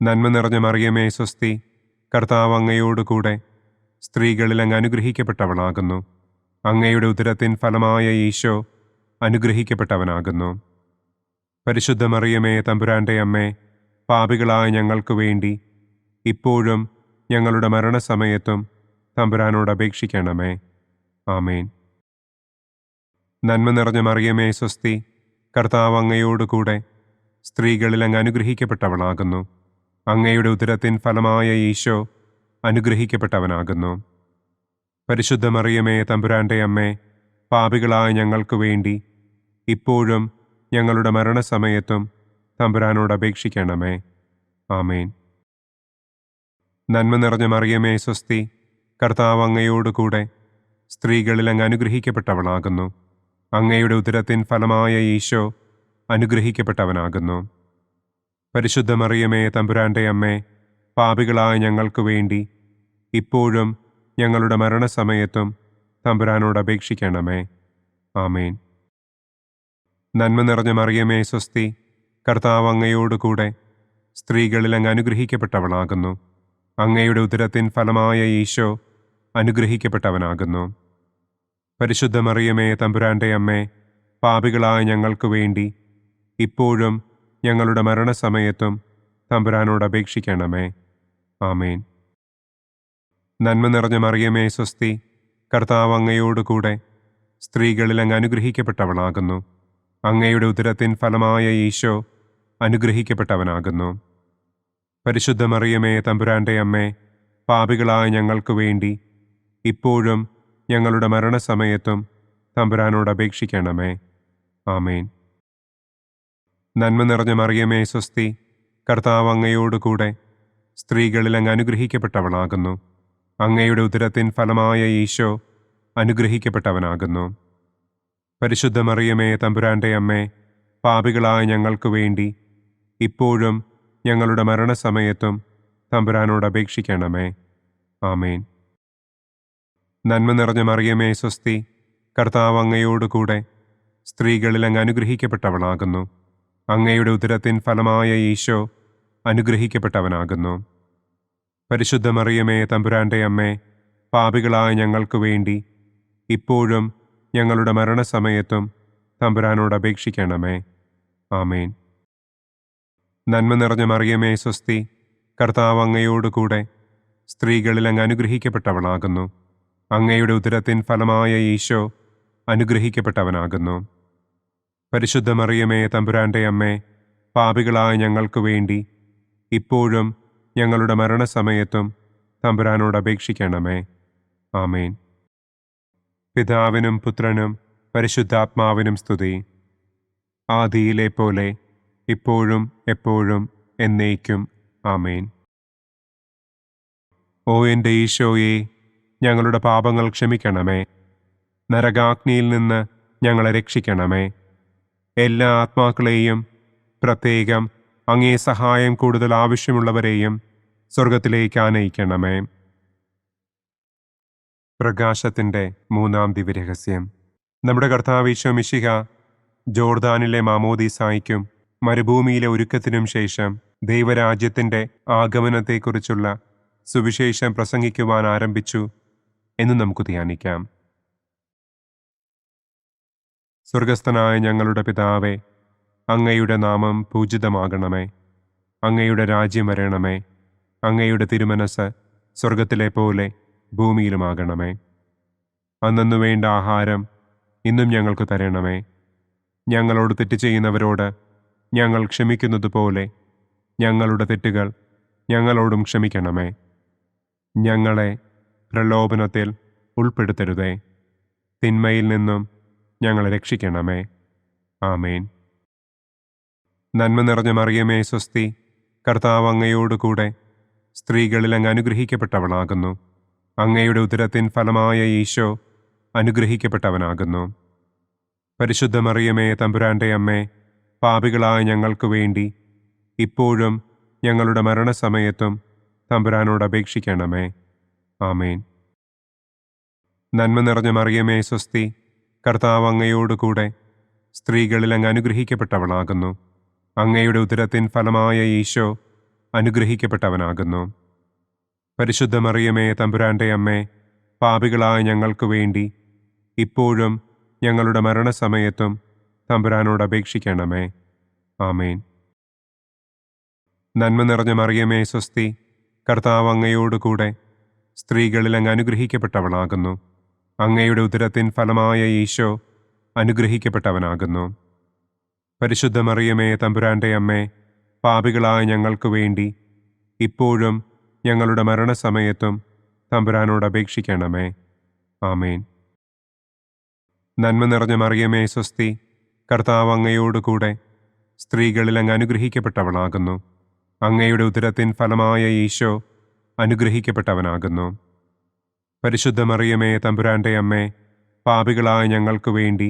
നന്മ നിറഞ്ഞ മറിയമേ സ്വസ്തി, കർത്താവ് അങ്ങയോടുകൂടെ സ്ത്രീകളിൽ അങ്ങ് അനുഗ്രഹിക്കപ്പെട്ടവളാകുന്നു. അങ്ങയുടെ ഉദരത്തിൻ ഫലമായ ഈശോ അനുഗ്രഹിക്കപ്പെട്ടവനാകുന്നു. പരിശുദ്ധ മറിയമേ തമ്പുരാന്റെ അമ്മേ, പാപികളായ ഞങ്ങൾക്ക് വേണ്ടി ഇപ്പോഴും ഞങ്ങളുടെ മരണസമയത്തും തമ്പുരാനോട് അപേക്ഷിക്കണമേ. ആമേൻ. നന്മ നിറഞ്ഞ മറിയമേ സ്വസ്തി, കർത്താവ് അങ്ങയോടുകൂടെ സ്ത്രീകളിൽ അങ്ങ് അനുഗ്രഹിക്കപ്പെട്ടവളാകുന്നു. അങ്ങയുടെ ഉദരത്തിൻ ഫലമായ ഈശോ അനുഗ്രഹിക്കപ്പെട്ടവനാകുന്നു. പരിശുദ്ധ മറിയമേ തമ്പുരാന്റെ അമ്മേ, പാപികളായ ഞങ്ങൾക്ക് വേണ്ടി ഇപ്പോഴും ഞങ്ങളുടെ മരണസമയത്തും തമ്പുരാനോട് അപേക്ഷിക്കണമേ. ആമേൻ. നന്മ നിറഞ്ഞ മറിയമേ സ്വസ്തി, കർത്താവ് അങ്ങയോടുകൂടെ സ്ത്രീകളിൽ അങ്ങ് അനുഗ്രഹിക്കപ്പെട്ടവളാകുന്നു. അങ്ങയുടെ ഉദരത്തിൻ ഫലമായ ഈശോ അനുഗ്രഹിക്കപ്പെട്ടവനാകുന്നു. പരിശുദ്ധ മറിയമേ തമ്പുരാന്റെ അമ്മേ, പാപികളായ ഞങ്ങൾക്ക് വേണ്ടി ഇപ്പോഴും ഞങ്ങളുടെ മരണസമയത്തും തമ്പുരാനോട് അപേക്ഷിക്കണമേ. ആമേൻ. നന്മ നിറഞ്ഞ മറിയമേ സ്വസ്തി, കർത്താവ് അങ്ങയോടുകൂടെ സ്ത്രീകളിൽ അങ്ങ് അനുഗ്രഹിക്കപ്പെട്ടവളാകുന്നു. അങ്ങയുടെ ഉദരത്തിൻ ഫലമായ ഈശോ അനുഗ്രഹിക്കപ്പെട്ടവനാകുന്നു. പരിശുദ്ധ മറിയമേ തമ്പുരാന്റെ അമ്മേ, പാപികളായ ഞങ്ങൾക്ക് വേണ്ടി ഇപ്പോഴും ഞങ്ങളുടെ മരണസമയത്തും തമ്പുരാനോട് അപേക്ഷിക്കണമേ. ആമേൻ. നന്മ നിറഞ്ഞ മറിയമേ സ്വസ്തി, കർത്താവ് അങ്ങയോടുകൂടെ സ്ത്രീകളിൽ അങ്ങ് അനുഗ്രഹിക്കപ്പെട്ടവളാകുന്നു. അങ്ങയുടെ ഉദരത്തിൻ ഫലമായ ഈശോ അനുഗ്രഹിക്കപ്പെട്ടവനാകുന്നു. പരിശുദ്ധ മറിയമേ തമ്പുരാന്റെ അമ്മേ, പാപികളായ ഞങ്ങൾക്ക് വേണ്ടി ഇപ്പോഴും ഞങ്ങളുടെ മരണസമയത്തും തമ്പുരാനോട് അപേക്ഷിക്കണമേ. ആമേൻ. നന്മ നിറഞ്ഞ മറിയമേ സ്വസ്തി, കർത്താവ് അങ്ങയോടുകൂടെ സ്ത്രീകളിൽ അങ്ങ് അനുഗ്രഹിക്കപ്പെട്ടവളാകുന്നു. അങ്ങയുടെ ഉദരത്തിൻ ഫലമായ ഈശോ അനുഗ്രഹിക്കപ്പെട്ടവനാകുന്നു. പരിശുദ്ധ മറിയമേ തമ്പുരാന്റെ അമ്മേ, പാപികളായ ഞങ്ങൾക്ക് വേണ്ടി ഇപ്പോഴും ഞങ്ങളുടെ മരണസമയത്തും തമ്പുരാനോട് അപേക്ഷിക്കണമേ. ആമേൻ. നന്മ നിറഞ്ഞ മറിയമേ സ്വസ്തി, കർത്താവ് അങ്ങയോടുകൂടെ സ്ത്രീകളിൽ അങ്ങ് അനുഗ്രഹിക്കപ്പെട്ടവളാകുന്നു. അങ്ങയുടെ ഉദരത്തിൻ ഫലമായ ഈശോ അനുഗ്രഹിക്കപ്പെട്ടവനാകുന്നു. പരിശുദ്ധ മറിയമേ തമ്പുരാന്റെ അമ്മേ, പാപികളായ ഞങ്ങൾക്ക് വേണ്ടി ഇപ്പോഴും ഞങ്ങളുടെ മരണസമയത്തും തമ്പുരാനോട് അപേക്ഷിക്കണമേ. ആമേൻ. നന്മ നിറഞ്ഞ മറിയമേ സ്വസ്തി, കർത്താവ് അങ്ങയോടുകൂടെ സ്ത്രീകളിൽ അങ്ങ് അനുഗ്രഹിക്കപ്പെട്ടവളാകുന്നു. അങ്ങയുടെ ഉദരത്തിൻ ഫലമായ ഈശോ അനുഗ്രഹിക്കപ്പെട്ടവനാകുന്നു. പരിശുദ്ധ മറിയമേ തമ്പുരാന്റെ അമ്മേ, പാപികളായ ഞങ്ങൾക്ക് വേണ്ടി ഇപ്പോഴും ഞങ്ങളുടെ മരണസമയത്തും തമ്പുരാനോട് അപേക്ഷിക്കണമേ. ആമേൻ. പിതാവിനും പുത്രനും പരിശുദ്ധാത്മാവിനും സ്തുതി. ആദിയിലെ പോലെ ഇപ്പോഴും എപ്പോഴും എന്നേക്കും. ആമേൻ. ഓ എൻ്റെ ഈശോയെ, ഞങ്ങളുടെ പാപങ്ങൾ ക്ഷമിക്കണമേ. നരകാഗ്നിയിൽ നിന്ന് ഞങ്ങളെ രക്ഷിക്കണമേ. എല്ലാ ആത്മാക്കളെയും, പ്രത്യേകം അങ്ങേ സഹായം കൂടുതൽ ആവശ്യമുള്ളവരെയും സ്വർഗത്തിലേക്ക് ആനയിക്കണമേ. പ്രകാശത്തിൻ്റെ മൂന്നാം ദിവ്യരഹസ്യം. നമ്മുടെ കർത്താവ് ഈശോ മിശിഹ ജോർദാനിലെ മാമോദീസായ്ക്കും മരുഭൂമിയിലെ ഒരുക്കത്തിനും ശേഷം ദൈവരാജ്യത്തിൻ്റെ ആഗമനത്തെക്കുറിച്ചുള്ള സുവിശേഷം പ്രസംഗിക്കുവാൻ ആരംഭിച്ചു എന്ന് നമുക്ക് ധ്യാനിക്കാം. സ്വർഗസ്ഥനായ ഞങ്ങളുടെ പിതാവേ, അങ്ങയുടെ നാമം പൂജിതമാകണമേ. അങ്ങയുടെ രാജ്യം വരണമേ. അങ്ങയുടെ തിരുമനസ് സ്വർഗത്തിലെ പോലെ ഭൂമിയിലുമാകണമേ. അന്നന്നു വേണ്ട ആഹാരം ഇന്നും ഞങ്ങൾക്ക് തരണമേ. ഞങ്ങളോട് തെറ്റ് ചെയ്യുന്നവരോട് ഞങ്ങൾ ക്ഷമിക്കുന്നതുപോലെ ഞങ്ങളുടെ തെറ്റുകൾ ഞങ്ങളോടും ക്ഷമിക്കണമേ. ഞങ്ങളെ പ്രലോഭനത്തിൽ ഉൾപ്പെടുത്തരുതേ. തിന്മയിൽ നിന്നും ഞങ്ങളെ രക്ഷിക്കണമേ. ആമേൻ. നന്മ നിറഞ്ഞ മറിയമേ സ്വസ്തി, കർത്താവ് അങ്ങയോടുകൂടെ സ്ത്രീകളിൽ അങ്ങ് അനുഗ്രഹിക്കപ്പെട്ടവളാകുന്നു. അങ്ങയുടെ ഉദരത്തിൻ ഫലമായ ഈശോ അനുഗ്രഹിക്കപ്പെട്ടവനാകുന്നു. പരിശുദ്ധ മറിയമേ തമ്പുരാന്റെ അമ്മേ, പാപികളായ ഞങ്ങൾക്ക് വേണ്ടി ഇപ്പോഴും ഞങ്ങളുടെ മരണസമയത്തും തമ്പുരാനോട് അപേക്ഷിക്കണമേ. ആമേൻ. നന്മ നിറഞ്ഞ മറിയമേ സ്വസ്തി, കർത്താവ് അങ്ങയോടുകൂടെ സ്ത്രീകളിൽ അങ്ങ് അനുഗ്രഹിക്കപ്പെട്ടവളാകുന്നു. അങ്ങയുടെ ഉദരത്തിൻ ഫലമായ ഈശോ അനുഗ്രഹിക്കപ്പെട്ടവനാകുന്നു. പരിശുദ്ധ മറിയമേ തമ്പുരാന്റെ അമ്മേ, പാപികളായ ഞങ്ങൾക്ക് വേണ്ടി ഇപ്പോഴും ഞങ്ങളുടെ മരണസമയത്തും തമ്പുരാനോട് അപേക്ഷിക്കണമേ. ആമേൻ. നന്മ നിറഞ്ഞ മറിയമേ സ്വസ്തി, കർത്താവ് അങ്ങയോടുകൂടെ സ്ത്രീകളിൽ അങ്ങ് അനുഗ്രഹിക്കപ്പെട്ടവളാകുന്നു. അങ്ങയുടെ ഉദരത്തിൻ ഫലമായ ഈശോ അനുഗ്രഹിക്കപ്പെട്ടവനാകുന്നു. പരിശുദ്ധ മറിയമേ തമ്പുരാന്റെ അമ്മേ, പാപികളായ ഞങ്ങൾക്ക് വേണ്ടി ഇപ്പോഴും ഞങ്ങളുടെ മരണസമയത്തും തമ്പുരാനോട് അപേക്ഷിക്കണമേ. ആമേൻ. നന്മ നിറഞ്ഞ മറിയമേ സ്വസ്തി, കർത്താവ് അങ്ങയോടുകൂടെ സ്ത്രീകളിൽ അങ്ങ് അനുഗ്രഹിക്കപ്പെട്ടവളാകുന്നു. അങ്ങയുടെ ഉദരത്തിൻ ഫലമായ ഈശോ അനുഗ്രഹിക്കപ്പെട്ടവനാകുന്നു. പരിശുദ്ധ മറിയമേ തമ്പുരാന്റെ അമ്മേ, പാപികളായ ഞങ്ങൾക്ക് വേണ്ടി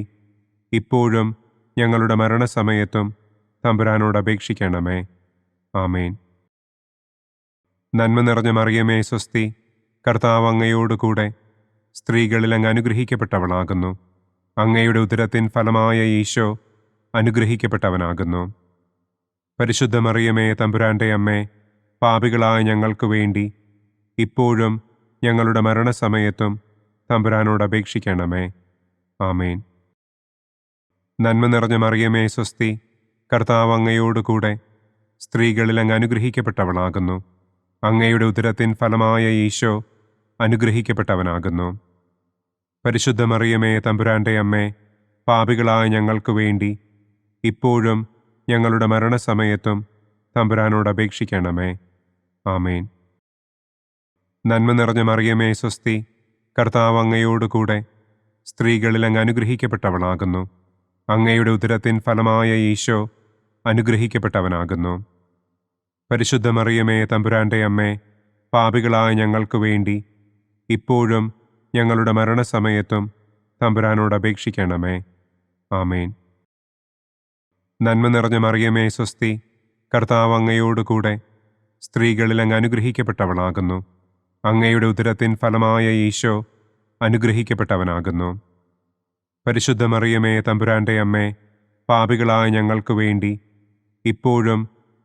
ഇപ്പോഴും ഞങ്ങളുടെ മരണസമയത്തും തമ്പുരാനോട് അപേക്ഷിക്കണമേ. ആമേൻ. നന്മ നിറഞ്ഞ മറിയമേ സ്വസ്തി, കർത്താവ് അങ്ങയോടുകൂടെ സ്ത്രീകളിൽ അങ്ങ് അനുഗ്രഹിക്കപ്പെട്ടവളാകുന്നു. അങ്ങയുടെ ഉദരത്തിൻ ഫലമായ ഈശോ അനുഗ്രഹിക്കപ്പെട്ടവനാകുന്നു. പരിശുദ്ധ മറിയമേ തമ്പുരാന്റെ അമ്മേ, പാപികളായ ഞങ്ങൾക്ക് വേണ്ടി ഇപ്പോഴും ഞങ്ങളുടെ മരണസമയത്തും തമ്പുരാനോട് അപേക്ഷിക്കണമേ. ആമേൻ. നന്മ നിറഞ്ഞ മറിയമേ സ്വസ്തി, കർത്താവ് അങ്ങയോടുകൂടെ സ്ത്രീകളിൽ അങ്ങ് അനുഗ്രഹിക്കപ്പെട്ടവളാകുന്നു. അങ്ങയുടെ ഉദരത്തിൻ ഫലമായ ഈശോ അനുഗ്രഹിക്കപ്പെട്ടവനാകുന്നു. പരിശുദ്ധ മറിയമേ തമ്പുരാന്റെ അമ്മേ, പാപികളായ ഞങ്ങൾക്ക് വേണ്ടി ഇപ്പോഴും ഞങ്ങളുടെ മരണസമയത്തും തമ്പുരാനോട് അപേക്ഷിക്കണമേ. ആമേൻ. നന്മ നിറഞ്ഞ മറിയമേ സ്വസ്തി, കർത്താവ് അങ്ങയോടുകൂടെ സ്ത്രീകളിൽ അങ്ങ് അനുഗ്രഹിക്കപ്പെട്ടവളാകുന്നു. അങ്ങയുടെ ഉദരത്തിൻ ഫലമായ ഈശോ അനുഗ്രഹിക്കപ്പെട്ടവനാകുന്നു. പരിശുദ്ധ മറിയമേ തമ്പുരാന്റെ അമ്മേ, പാപികളായ ഞങ്ങൾക്ക് വേണ്ടി ഇപ്പോഴും ഞങ്ങളുടെ മരണസമയത്തും തമ്പുരാനോട് അപേക്ഷിക്കണമേ. ആമേൻ. നന്മ നിറഞ്ഞ മറിയമേ സ്വസ്തി, കർത്താവ് അങ്ങയോടുകൂടെ സ്ത്രീകളിൽ അങ്ങ് അനുഗ്രഹിക്കപ്പെട്ടവളാകുന്നു. അങ്ങയുടെ ഉദരത്തിൻ ഫലമായ ഈശോ അനുഗ്രഹിക്കപ്പെട്ടവനാകുന്നു. പരിശുദ്ധ മറിയമേ തമ്പുരാന്റെ അമ്മേ, പാപികളായ ഞങ്ങൾക്ക് വേണ്ടി ഇപ്പോഴും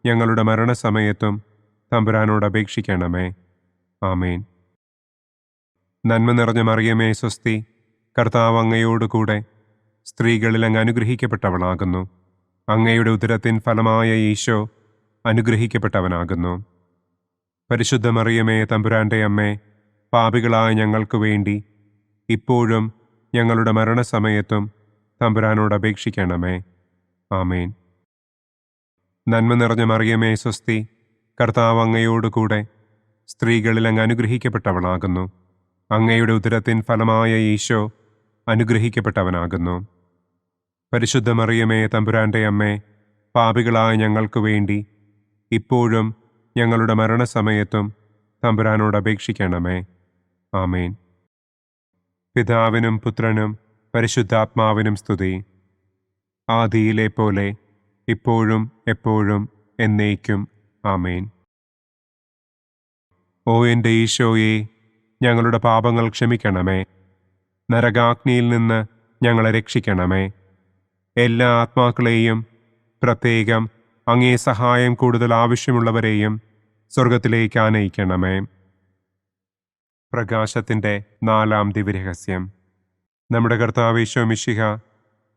ഞങ്ങളുടെ മരണസമയത്തും തമ്പുരാനോട് അപേക്ഷിക്കണമേ. ആമേൻ. നന്മ നിറഞ്ഞ മറിയമേ സ്വസ്തി, കർത്താവ് അങ്ങയോടുകൂടെ സ്ത്രീകളിൽ അങ്ങ് അനുഗ്രഹിക്കപ്പെട്ടവളാകുന്നു. അങ്ങയുടെ ഉദരത്തിൻ ഫലമായ ഈശോ അനുഗ്രഹിക്കപ്പെട്ടവനാകുന്നു. പരിശുദ്ധ മറിയമേ തമ്പുരാന്റെ അമ്മേ, പാപികളായ ഞങ്ങൾക്ക് വേണ്ടി ഇപ്പോഴും ഞങ്ങളുടെ മരണസമയത്തും തമ്പുരാനോട് അപേക്ഷിക്കണമേ. ആമേൻ. നന്മ നിറഞ്ഞ മറിയമേ സ്വസ്തി, കർത്താവ് അങ്ങയോടുകൂടെ സ്ത്രീകളിൽ അങ്ങ് അനുഗ്രഹിക്കപ്പെട്ടവളാകുന്നു. അങ്ങയുടെ ഉദരത്തിൻ ഫലമായ ഈശോ അനുഗ്രഹിക്കപ്പെട്ടവനാകുന്നു. പരിശുദ്ധ മറിയമേ തമ്പുരാന്റെ അമ്മേ, പാപികളായ ഞങ്ങൾക്ക് വേണ്ടി ഇപ്പോഴും ഞങ്ങളുടെ മരണസമയത്തും തമ്പുരാനോട് അപേക്ഷിക്കണമേ. ആമേൻ. പിതാവിനും പുത്രനും പരിശുദ്ധാത്മാവിനും സ്തുതി. ആദിയിലെ പോലെ ഇപ്പോഴും എപ്പോഴും എന്നേക്കും. ആമേൻ. ഓ എൻ്റെ ഈശോയെ, ഞങ്ങളുടെ പാപങ്ങൾ ക്ഷമിക്കണമേ. നരകാഗ്നിയിൽ നിന്ന് ഞങ്ങളെ രക്ഷിക്കണമേ. എല്ലാ ആത്മാക്കളെയും, പ്രത്യേകം അങ്ങേ സഹായം കൂടുതൽ ആവശ്യമുള്ളവരെയും സ്വർഗത്തിലേക്ക് ആനയിക്കണമേ. പ്രകാശത്തിൻ്റെ 4-ാം ദിവ്യരഹസ്യം. നമ്മുടെ കർത്താവ് ഈശോ മിശിഹ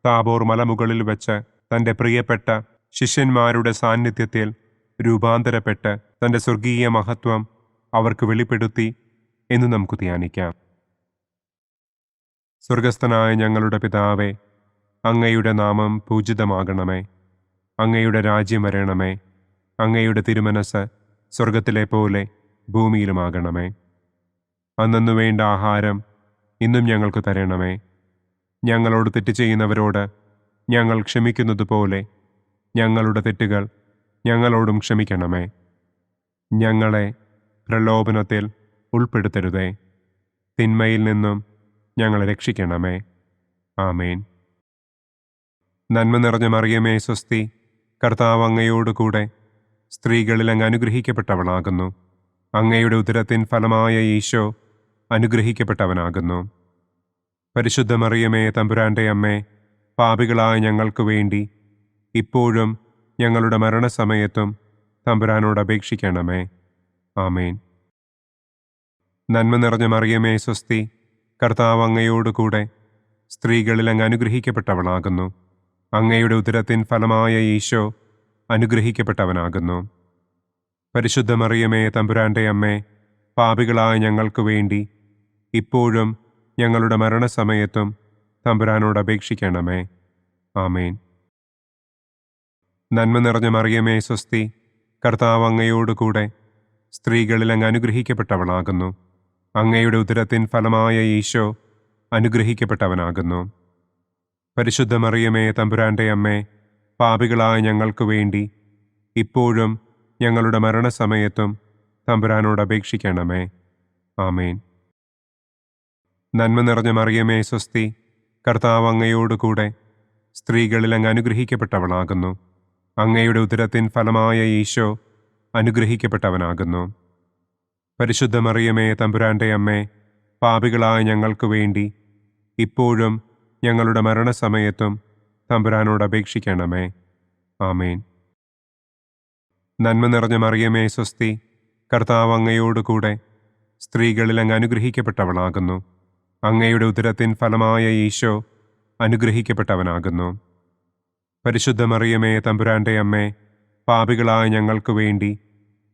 താബോർ മലമുകളിൽ വെച്ച് തൻ്റെ പ്രിയപ്പെട്ട ശിഷ്യന്മാരുടെ സാന്നിധ്യത്തിൽ രൂപാന്തരപ്പെട്ട് തൻ്റെ സ്വർഗീയ മഹത്വം അവർക്ക് വെളിപ്പെടുത്തി എന്ന് നമുക്ക് ധ്യാനിക്കാം. സ്വർഗസ്ഥനായ ഞങ്ങളുടെ പിതാവേ, അങ്ങയുടെ നാമം പൂജിതമാകണമേ. അങ്ങയുടെ രാജ്യം വരണമേ. അങ്ങയുടെ തിരുമനസ് സ്വർഗത്തിലെ പോലെ ഭൂമിയിലുമാകണമേ. അന്നു വേണ്ട ആഹാരം ഇന്നും ഞങ്ങൾക്ക് തരണമേ. ഞങ്ങളോട് തെറ്റ് ചെയ്യുന്നവരോട് ഞങ്ങൾ ക്ഷമിക്കുന്നത് പോലെ ഞങ്ങളുടെ തെറ്റുകൾ ഞങ്ങളോടും ക്ഷമിക്കണമേ. ഞങ്ങളെ പ്രലോഭനത്തിൽ ഉൾപ്പെടുത്തരുതേ. തിന്മയിൽ നിന്നും ഞങ്ങളെ രക്ഷിക്കണമേ. ആമേൻ. നന്മ നിറഞ്ഞ മറിയമേ സ്വസ്തി, കർത്താവ് അങ്ങയോടുകൂടെ സ്ത്രീകളിൽ അങ്ങ് അനുഗ്രഹിക്കപ്പെട്ടവളാകുന്നു. അങ്ങയുടെ ഉദരത്തിൻ ഫലമായ ഈശോ അനുഗ്രഹിക്കപ്പെട്ടവനാകുന്നു. പരിശുദ്ധ മറിയമേ തമ്പുരാന്റെ അമ്മേ, പാപികളായ ഞങ്ങൾക്ക് വേണ്ടി ഇപ്പോഴും ഞങ്ങളുടെ മരണസമയത്തും തമ്പുരാനോട് അപേക്ഷിക്കണമേ. ആമേൻ. നന്മ നിറഞ്ഞ മറിയമേ സ്വസ്തി, കർത്താവ് അങ്ങയോടുകൂടെ സ്ത്രീകളിൽ അങ്ങ് അനുഗ്രഹിക്കപ്പെട്ടവളാകുന്നു. അങ്ങയുടെ ഉദരത്തിൻ ഫലമായ ഈശോ അനുഗ്രഹിക്കപ്പെട്ടവനാകുന്നു. പരിശുദ്ധ മറിയമേ തമ്പുരാന്റെ അമ്മേ, പാപികളായ ഞങ്ങൾക്ക് വേണ്ടി ഇപ്പോഴും ഞങ്ങളുടെ മരണസമയത്തും തമ്പുരാനോട് അപേക്ഷിക്കണമേ. ആമേൻ. നന്മ നിറഞ്ഞ മറിയമേ സ്വസ്തി, കർത്താവ് അങ്ങയോടുകൂടെ സ്ത്രീകളിൽ അങ്ങ് അനുഗ്രഹിക്കപ്പെട്ടവളാകുന്നു. അങ്ങയുടെ ഉദരത്തിൻ ഫലമായ ഈശോ അനുഗ്രഹിക്കപ്പെട്ടവനാകുന്നു. പരിശുദ്ധ മറിയമേ തമ്പുരാന്റെ അമ്മേ, പാപികളായ ഞങ്ങൾക്ക് വേണ്ടി ഇപ്പോഴും ഞങ്ങളുടെ മരണസമയത്തും തമ്പുരാനോട് അപേക്ഷിക്കണമേ. ആമേൻ. നന്മ നിറഞ്ഞ മറിയമേ സ്വസ്തി, കർത്താവ് അങ്ങയോടുകൂടെ സ്ത്രീകളിൽ അങ്ങ് അനുഗ്രഹിക്കപ്പെട്ടവളാകുന്നു. അങ്ങയുടെ ഉദരത്തിൻ ഫലമായ ഈശോ അനുഗ്രഹിക്കപ്പെട്ടവനാകുന്നു. പരിശുദ്ധ മറിയമേ തമ്പുരാന്റെ അമ്മേ, പാപികളായ ഞങ്ങൾക്ക് വേണ്ടി ഇപ്പോഴും ഞങ്ങളുടെ മരണസമയത്തും തമ്പുരാനോട് അപേക്ഷിക്കണമേ. ആമേൻ. നന്മ നിറഞ്ഞ മറിയമേ സ്വസ്തി, കർത്താവ് അങ്ങയോടുകൂടെ സ്ത്രീകളിൽ അങ്ങ് അനുഗ്രഹിക്കപ്പെട്ടവളാകുന്നു. അങ്ങയുടെ ഉദരത്തിൻ ഫലമായ ഈശോ അനുഗ്രഹിക്കപ്പെട്ടവനാകുന്നു. പരിശുദ്ധ മറിയമേ തമ്പുരാന്റെ അമ്മേ, പാപികളായ ഞങ്ങൾക്ക് വേണ്ടി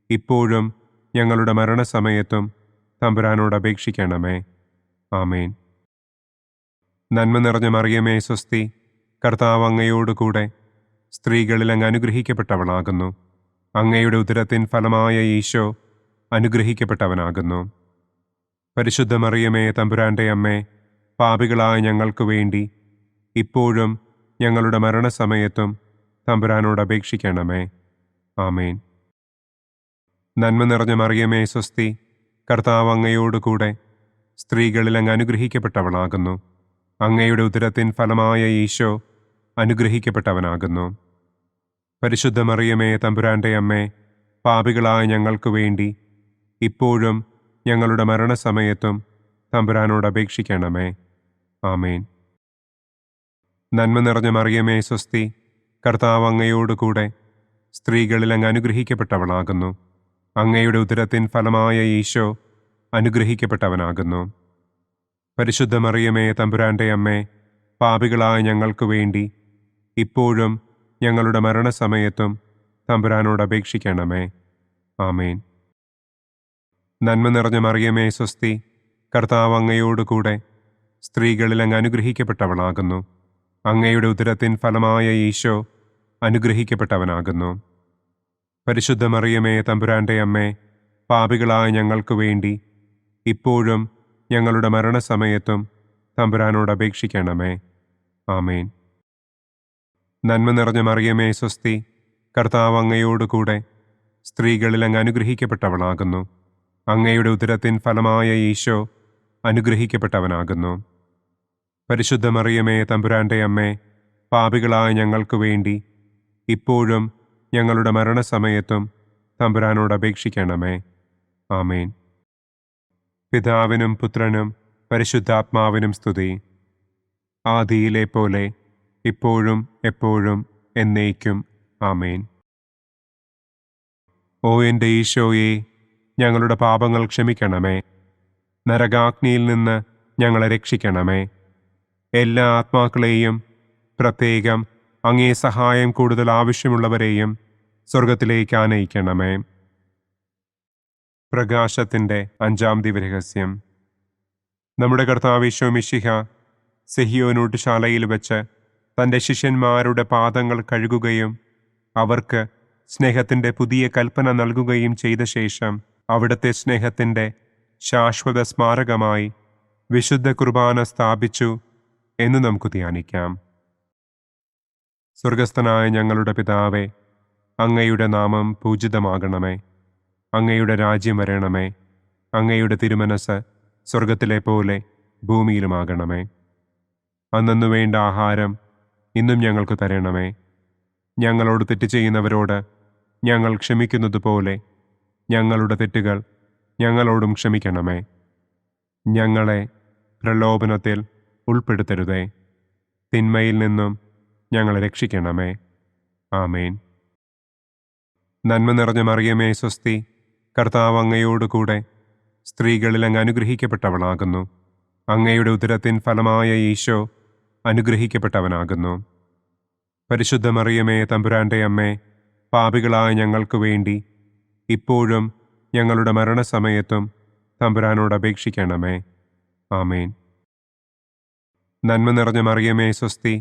ഇപ്പോഴും ഞങ്ങളുടെ മരണസമയത്തും തമ്പുരാനോട് അപേക്ഷിക്കണമേ. ആമേൻ. നന്മ നിറഞ്ഞ മറിയമേ സ്വസ്തി, കർത്താവ് അങ്ങയോടുകൂടെ സ്ത്രീകളിൽ അങ്ങ് അനുഗ്രഹിക്കപ്പെട്ടവളാകുന്നു. അങ്ങയുടെ ഉദരത്തിൻ ഫലമായ ഈശോ അനുഗ്രഹിക്കപ്പെട്ടവനാകുന്നു. പരിശുദ്ധ മറിയമേ തമ്പുരാന്റെ അമ്മേ, പാപികളായ ഞങ്ങൾക്ക് വേണ്ടി ഇപ്പോഴും ഞങ്ങളുടെ മരണസമയത്തും തമ്പുരാനോട് അപേക്ഷിക്കണമേ. ആമേൻ. നന്മ നിറഞ്ഞ മറിയമേ സ്വസ്തി, കർത്താവ് അങ്ങയോടുകൂടെ സ്ത്രീകളിൽ അങ്ങ് അനുഗ്രഹിക്കപ്പെട്ടവളാകുന്നു. അങ്ങയുടെ ഉദരത്തിൻ ഫലമായ ഈശോ അനുഗ്രഹിക്കപ്പെട്ടവനാകുന്നു. പരിശുദ്ധ മറിയമേ തമ്പുരാന്റെ അമ്മേ, പാപികളായ ഞങ്ങൾക്ക് വേണ്ടി ഇപ്പോഴും ഞങ്ങളുടെ മരണസമയത്തും തമ്പുരാനോട് അപേക്ഷിക്കണമേ. ആമേൻ. നന്മ നിറഞ്ഞ മറിയമേ സ്വസ്തി, കർത്താവ് അങ്ങയോടുകൂടെ സ്ത്രീകളിൽ അങ്ങ് അനുഗ്രഹിക്കപ്പെട്ടവളാകുന്നു. അങ്ങയുടെ ഉദരത്തിൻ ഫലമായ ഈശോ അനുഗ്രഹിക്കപ്പെട്ടവനാകുന്നു. പരിശുദ്ധ മറിയമേ തമ്പുരാന്റെ അമ്മേ, പാപികളായ ഞങ്ങൾക്ക് വേണ്ടി ഇപ്പോഴും ഞങ്ങളുടെ മരണസമയത്തും തമ്പുരാനോട് അപേക്ഷിക്കണമേ. ആമേൻ. നന്മ നിറഞ്ഞ മറിയമേ സ്വസ്തി, കർത്താവ് അങ്ങയോടുകൂടെ സ്ത്രീകളിൽ അങ്ങ് അനുഗ്രഹിക്കപ്പെട്ടവളാകുന്നു. അങ്ങയുടെ ഉദരത്തിൻ ഫലമായ ഈശോ അനുഗ്രഹിക്കപ്പെട്ടവനാകുന്നു. പരിശുദ്ധ മറിയമേ തമ്പുരാന്റെ അമ്മേ, പാപികളായ ഞങ്ങൾക്ക് വേണ്ടി ഇപ്പോഴും ഞങ്ങളുടെ മരണസമയത്തും തമ്പുരാനോട് അപേക്ഷിക്കണമേ. ആമേൻ. നന്മ നിറഞ്ഞ മറിയമേ സ്വസ്തി, കർത്താവ് അങ്ങയോടുകൂടെ സ്ത്രീകളിൽ അങ്ങ് അനുഗ്രഹിക്കപ്പെട്ടവളാകുന്നു. അങ്ങയുടെ ഉദരത്തിൻ ഫലമായ ഈശോ അനുഗ്രഹിക്കപ്പെട്ടവനാകുന്നു. പരിശുദ്ധ മറിയമേ തമ്പുരാന്റെ അമ്മേ, പാപികളായ ഞങ്ങൾക്ക് വേണ്ടി ഇപ്പോഴും ഞങ്ങളുടെ മരണസമയത്തും തമ്പുരാനോട് അപേക്ഷിക്കണമേ. ആമേൻ. പിതാവിനും പുത്രനും പരിശുദ്ധാത്മാവിനും സ്തുതി. ആദിയിലെ പോലെ ഇപ്പോഴും എപ്പോഴും എന്നേക്കും. ആമേൻ. ഓ എൻ്റെ ഈശോയെ, ഞങ്ങളുടെ പാപങ്ങൾ ക്ഷമിക്കണമേ. നരകാഗ്നിയിൽ നിന്ന് ഞങ്ങളെ രക്ഷിക്കണമേ. എല്ലാ ആത്മാക്കളെയും, പ്രത്യേകം അങ്ങേ സഹായം കൂടുതൽ ആവശ്യമുള്ളവരെയും സ്വർഗത്തിലേക്ക് ആനയിക്കണമേ. പ്രകാശത്തിൻ്റെ 5-ാം ദിവ്യരഹസ്യം. നമ്മുടെ കർത്താവ് ഈശോ മിശിഹ സെഹിയോനൂട്ടുശാലയിൽ വെച്ച് തൻ്റെ ശിഷ്യന്മാരുടെ പാദങ്ങൾ കഴുകുകയും അവർക്ക് സ്നേഹത്തിൻ്റെ പുതിയ കൽപ്പന നൽകുകയും ചെയ്ത ശേഷം അവിടുത്തെ സ്നേഹത്തിൻ്റെ ശാശ്വത സ്മാരകമായി വിശുദ്ധ കുർബാന സ്ഥാപിച്ചു എന്ന് നമുക്ക് ധ്യാനിക്കാം. സ്വർഗസ്ഥനായ ഞങ്ങളുടെ പിതാവേ, അങ്ങയുടെ നാമം പൂജിതമാകണമേ. അങ്ങയുടെ രാജ്യം വരണമേ. അങ്ങയുടെ തിരുമനസ് സ്വർഗത്തിലെ പോലെ ഭൂമിയിലുമാകണമേ. അന്നന്നു വേണ്ട ആഹാരം ഇന്നും ഞങ്ങൾക്ക് തരണമേ. ഞങ്ങളോട് തെറ്റ് ചെയ്യുന്നവരോട് ഞങ്ങൾ ക്ഷമിക്കുന്നത് പോലെ ഞങ്ങളുടെ തെറ്റുകൾ ഞങ്ങളോടും ക്ഷമിക്കണമേ. ഞങ്ങളെ പ്രലോഭനത്തിൽ ഉൾപ്പെടുത്തരുതേ. തിന്മയിൽ നിന്നും ഞങ്ങളെ രക്ഷിക്കണമേ. ആമേൻ. നന്മ നിറഞ്ഞ മറിയമേ സ്വസ്തി, കർത്താവ് അങ്ങയോടുകൂടെ സ്ത്രീകളിൽ അങ്ങ് അനുഗ്രഹിക്കപ്പെട്ടവളാകുന്നു. അങ്ങയുടെ ഉദരത്തിൻ ഫലമായ ഈശോ അനുഗ്രഹിക്കപ്പെട്ടവനാകുന്നു. പരിശുദ്ധ മറിയമേ തമ്പുരാന്റെ അമ്മേ, പാപികളായ ഞങ്ങൾക്ക് വേണ്ടി ഇപ്പോഴും ഞങ്ങളുടെ മരണസമയത്തും തമ്പുരാനോട് അപേക്ഷിക്കണമേ. ആമേൻ. നന്മ നിറഞ്ഞ മറിയമേ സ്വസ്തി,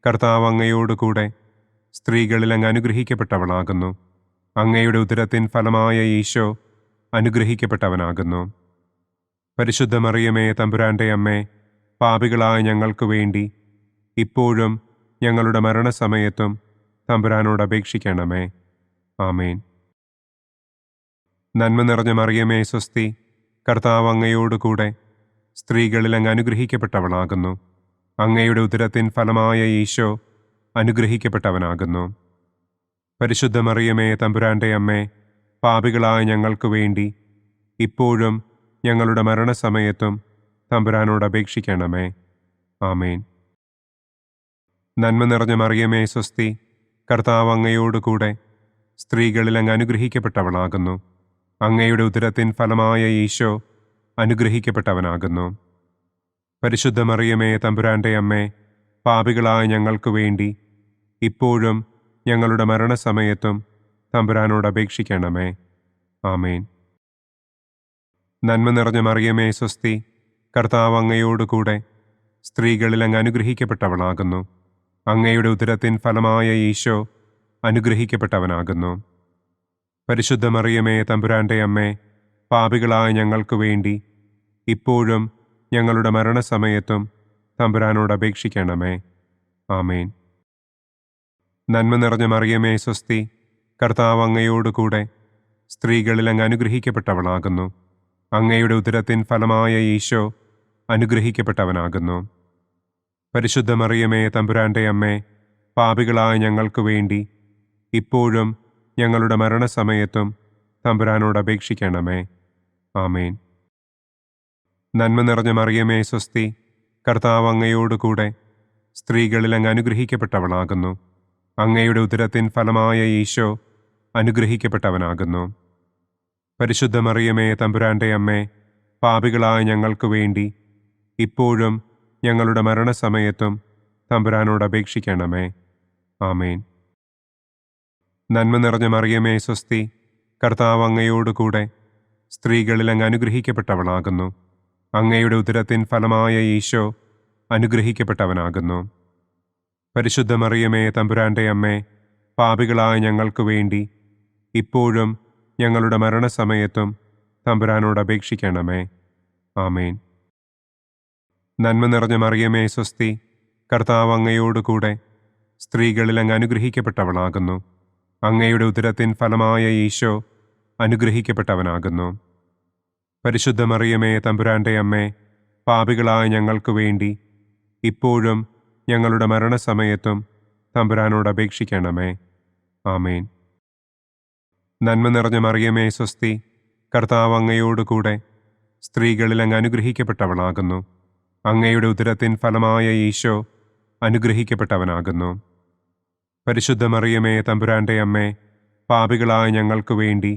കർത്താവ് അങ്ങയോടുകൂടെ സ്ത്രീകളിൽ അങ്ങ് അനുഗ്രഹിക്കപ്പെട്ടവളാകുന്നു. അങ്ങയുടെ ഉദരത്തിൻ ഫലമായ ഈശോ അനുഗ്രഹിക്കപ്പെട്ടവനാകുന്നു. പരിശുദ്ധ മറിയമേ തമ്പുരാന്റെ അമ്മേ, പാപികളായ ഞങ്ങൾക്ക് വേണ്ടി ഇപ്പോഴും ഞങ്ങളുടെ മരണസമയത്തും തമ്പുരാനോട് അപേക്ഷിക്കണമേ. ആമേൻ. നന്മ നിറഞ്ഞ മറിയമേ സ്വസ്തി, കർത്താവ് അങ്ങയോടുകൂടെ സ്ത്രീകളിൽ അങ്ങ് അനുഗ്രഹിക്കപ്പെട്ടവളാകുന്നു. അങ്ങയുടെ ഉദരത്തിൻ ഫലമായ ഈശോ അനുഗ്രഹിക്കപ്പെട്ടവനാകുന്നു. പരിശുദ്ധ മറിയമേ തമ്പുരാന്റെ അമ്മേ, പാപികളായ ഞങ്ങൾക്ക് വേണ്ടി ഇപ്പോഴും ഞങ്ങളുടെ മരണസമയത്തും തമ്പുരാനോട് അപേക്ഷിക്കണമേ. ആമേൻ. നന്മ നിറഞ്ഞ മറിയമേ സ്വസ്തി, കർത്താവ് അങ്ങയോടുകൂടെ സ്ത്രീകളിൽ അങ്ങ് അനുഗ്രഹിക്കപ്പെട്ടവളാകുന്നു. അങ്ങയുടെ ഉദരത്തിൻ ഫലമായ ഈശോ അനുഗ്രഹിക്കപ്പെട്ടവനാകുന്നു. പരിശുദ്ധ മറിയമേ തമ്പുരാന്റെ അമ്മേ, പാപികളായ ഞങ്ങൾക്ക് വേണ്ടി ഇപ്പോഴും ഞങ്ങളുടെ മരണസമയത്തും തമ്പുരാനോട് അപേക്ഷിക്കണമേ. ആമേൻ. നന്മ നിറഞ്ഞ മറിയമേ സ്വസ്തി, കർത്താവ് അങ്ങയോടുകൂടെ സ്ത്രീകളിൽ അങ്ങ് അനുഗ്രഹിക്കപ്പെട്ടവളാകുന്നു. അങ്ങയുടെ ഉദരത്തിൻ ഫലമായ ഈശോ അനുഗ്രഹിക്കപ്പെട്ടവനാകുന്നു. പരിശുദ്ധ മറിയമേ തമ്പുരാന്റെ അമ്മേ, പാപികളായ ഞങ്ങൾക്ക് വേണ്ടി ഇപ്പോഴും ഞങ്ങളുടെ മരണസമയത്തും തമ്പുരാനോട് അപേക്ഷിക്കണമേ. ആമേൻ. നന്മ നിറഞ്ഞ മറിയമേ സ്വസ്തി, കർത്താവ് അങ്ങയോടുകൂടെ സ്ത്രീകളിൽ അങ്ങ് അനുഗ്രഹിക്കപ്പെട്ടവളാകുന്നു. അങ്ങയുടെ ഉദരത്തിൻ ഫലമായ ഈശോ അനുഗ്രഹിക്കപ്പെട്ടവനാകുന്നു. പരിശുദ്ധ മറിയമേ തമ്പുരാന്റെ അമ്മേ, പാപികളായ ഞങ്ങൾക്ക് വേണ്ടി ഇപ്പോഴും ഞങ്ങളുടെ മരണസമയത്തും തമ്പുരാനോട് അപേക്ഷിക്കണമേ. ആമേൻ. നന്മ നിറഞ്ഞ മറിയമേ സ്വസ്തി, കർത്താവ് അങ്ങയോട് കൂടെ സ്ത്രീകളിൽ അങ്ങ് അനുഗ്രഹിക്കപ്പെട്ടവളാകുന്നു. അങ്ങയുടെ ഉദരത്തിൻ ഫലമായ ഈശോ അനുഗ്രഹിക്കപ്പെട്ടവനാകുന്നു. പരിശുദ്ധ മറിയമേ തമ്പുരാൻ്റെ അമ്മേ, പാപികളായ ഞങ്ങൾക്ക് വേണ്ടി ഇപ്പോഴും ഞങ്ങളുടെ മരണസമയത്തും തമ്പുരാനോട് അപേക്ഷിക്കണമേ. ആമേൻ. നന്മ നിറഞ്ഞ മറിയമേ സ്വസ്തി, കർത്താവ് അങ്ങയോട് കൂടെ സ്ത്രീകളിൽ അങ്ങ് അനുഗ്രഹിക്കപ്പെട്ടവളാകുന്നു. അങ്ങയുടെ ഉദരത്തിൻ ഫലമായ ഈശോ അനുഗ്രഹിക്കപ്പെട്ടവനാകുന്നു. പരിശുദ്ധ മറിയമേ തമ്പുരാൻ്റെ അമ്മേ, പാപികളായ ഞങ്ങൾക്ക് വേണ്ടി ഇപ്പോഴും ഞങ്ങളുടെ മരണസമയത്തും തമ്പുരാനോട് അപേക്ഷിക്കണമേ. ആമേൻ. നന്മ നിറഞ്ഞ മറിയമേ സ്വസ്തി, കർത്താവ് അങ്ങയോട് കൂടെ സ്ത്രീകളിൽ അങ്ങ് അനുഗ്രഹിക്കപ്പെട്ടവളാകുന്നു. അങ്ങയുടെ ഉദരത്തിൻ ഫലമായ ഈശോ അനുഗ്രഹിക്കപ്പെട്ടവനാകുന്നു. പരിശുദ്ധ മറിയമേ തമ്പുരാൻ്റെ അമ്മേ, പാപികളായ ഞങ്ങൾക്ക് വേണ്ടി ഇപ്പോഴും ഞങ്ങളുടെ മരണസമയത്തും തമ്പുരാനോട് അപേക്ഷിക്കണമേ. ആമേൻ. നന്മ നിറഞ്ഞ മറിയമേ സ്വസ്തി, കർത്താവ് അങ്ങയോട് കൂടെ സ്ത്രീകളിൽ അങ്ങ് അനുഗ്രഹിക്കപ്പെട്ടവളാകുന്നു. അങ്ങയുടെ ഉദരത്തിൻ ഫലമായ ഈശോ അനുഗ്രഹിക്കപ്പെട്ടവനാകുന്നു. പരിശുദ്ധ മറിയമേ തമ്പുരാൻ്റെ അമ്മേ, പാപികളായ ഞങ്ങൾക്ക് വേണ്ടി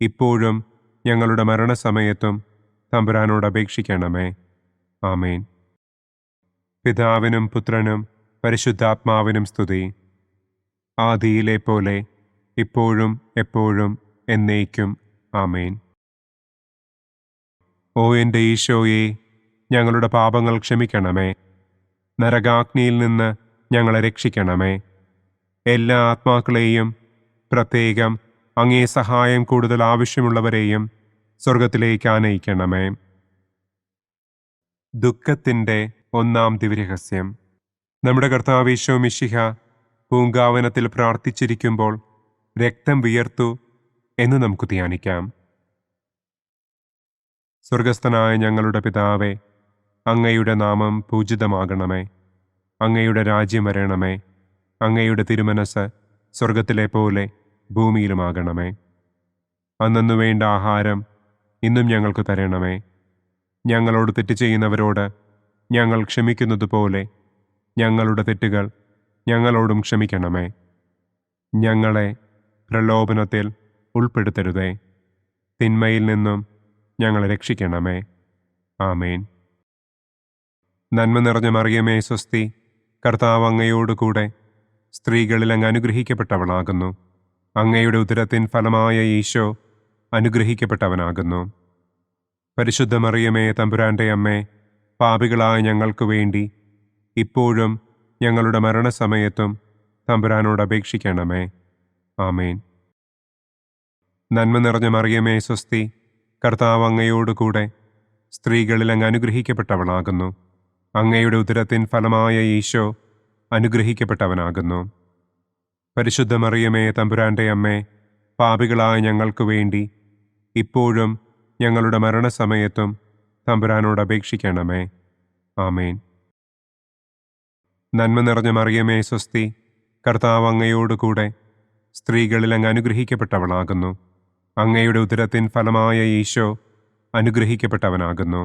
ഇപ്പോഴും ഞങ്ങളുടെ മരണസമയത്തും തമ്പുരാനോട് അപേക്ഷിക്കണമേ. ആമേൻ. പിതാവിനും പുത്രനും പരിശുദ്ധാത്മാവിനും സ്തുതി. ആദിയിലെ പോലെ ഇപ്പോഴും എപ്പോഴും എന്നേക്കും. ആമേൻ. ഓ എൻ്റെ ഈശോയെ, ഞങ്ങളുടെ പാപങ്ങൾ ക്ഷമിക്കണമേ. നരകാഗ്നിയിൽ നിന്ന് ഞങ്ങളെ രക്ഷിക്കണമേ. എല്ലാ ആത്മാക്കളെയും, പ്രത്യേകം അങ്ങേ സഹായം കൂടുതൽ ആവശ്യമുള്ളവരെയും സ്വർഗത്തിലേക്ക് ആനയിക്കണമേ. ദുഃഖത്തിൻ്റെ ഒന്നാം ദിവ്യരഹസ്യം. നമ്മുടെ കർത്താവ് ഈശോ മിശിഹ പൂങ്കാവനത്തിൽ പ്രാർത്ഥിച്ചിരിക്കുമ്പോൾ രക്തം വിയർത്തു എന്ന് നമുക്ക് ധ്യാനിക്കാം. സ്വർഗസ്ഥനായ ഞങ്ങളുടെ പിതാവേ, അങ്ങയുടെ നാമം പൂജിതമാകണമേ. അങ്ങയുടെ രാജ്യം വരണമേ. അങ്ങയുടെ തിരുമനസ് സ്വർഗത്തിലെ പോലെ ഭൂമിയിലുമാകണമേ. അന്നന്നു വേണ്ട ആഹാരം ഇന്നും ഞങ്ങൾക്ക് തരണമേ. ഞങ്ങളോട് തെറ്റ് ചെയ്യുന്നവരോട് ഞങ്ങൾ ക്ഷമിക്കുന്നതുപോലെ ഞങ്ങളുടെ തെറ്റുകൾ ഞങ്ങളോടും ക്ഷമിക്കണമേ. ഞങ്ങളെ പ്രലോഭനത്തിൽ ഉൾപ്പെടുത്തരുതേ. തിന്മയിൽ നിന്നും ഞങ്ങളെ രക്ഷിക്കണമേ. ആമേൻ. നന്മ നിറഞ്ഞ മറിയമേ സ്വസ്തി, കർത്താവ് അങ്ങയോട് കൂടെ സ്ത്രീകളിൽ അങ്ങ് അനുഗ്രഹിക്കപ്പെട്ടവളാകുന്നു. അങ്ങയുടെ ഉദരത്തിൻ ഫലമായ ഈശോ അനുഗ്രഹിക്കപ്പെട്ടവനാകുന്നു. പരിശുദ്ധ മറിയമേ തമ്പുരാൻ്റെ അമ്മേ, പാപികളായ ഞങ്ങൾക്ക് വേണ്ടി ഇപ്പോഴും ഞങ്ങളുടെ മരണസമയത്തും തമ്പുരാനോട് അപേക്ഷിക്കണമേ. ആമേൻ. നന്മ നിറഞ്ഞ മറിയമേ സ്വസ്തി, കർത്താവ് അങ്ങയോട് കൂടെ സ്ത്രീകളിൽ അങ്ങ് അനുഗ്രഹിക്കപ്പെട്ടവളാകുന്നു. അങ്ങയുടെ ഉദരത്തിൻ ഫലമായ ഈശോ അനുഗ്രഹിക്കപ്പെട്ടവനാകുന്നു. പരിശുദ്ധ മറിയമേ തമ്പുരാൻ്റെ അമ്മേ, പാപികളായ ഞങ്ങൾക്ക് വേണ്ടി ഇപ്പോഴും ഞങ്ങളുടെ മരണസമയത്തും തമ്പുരാനോട് അപേക്ഷിക്കണമേ. ആമേൻ. നന്മ നിറഞ്ഞ മറിയമേ സ്വസ്തി, കർത്താവ് അങ്ങയോട് കൂടെ സ്ത്രീകളിൽ അങ്ങ് അനുഗ്രഹിക്കപ്പെട്ടവളാകുന്നു. അങ്ങയുടെ ഉദരത്തിൻ ഫലമായ ഈശോ അനുഗ്രഹിക്കപ്പെട്ടവനാകുന്നു.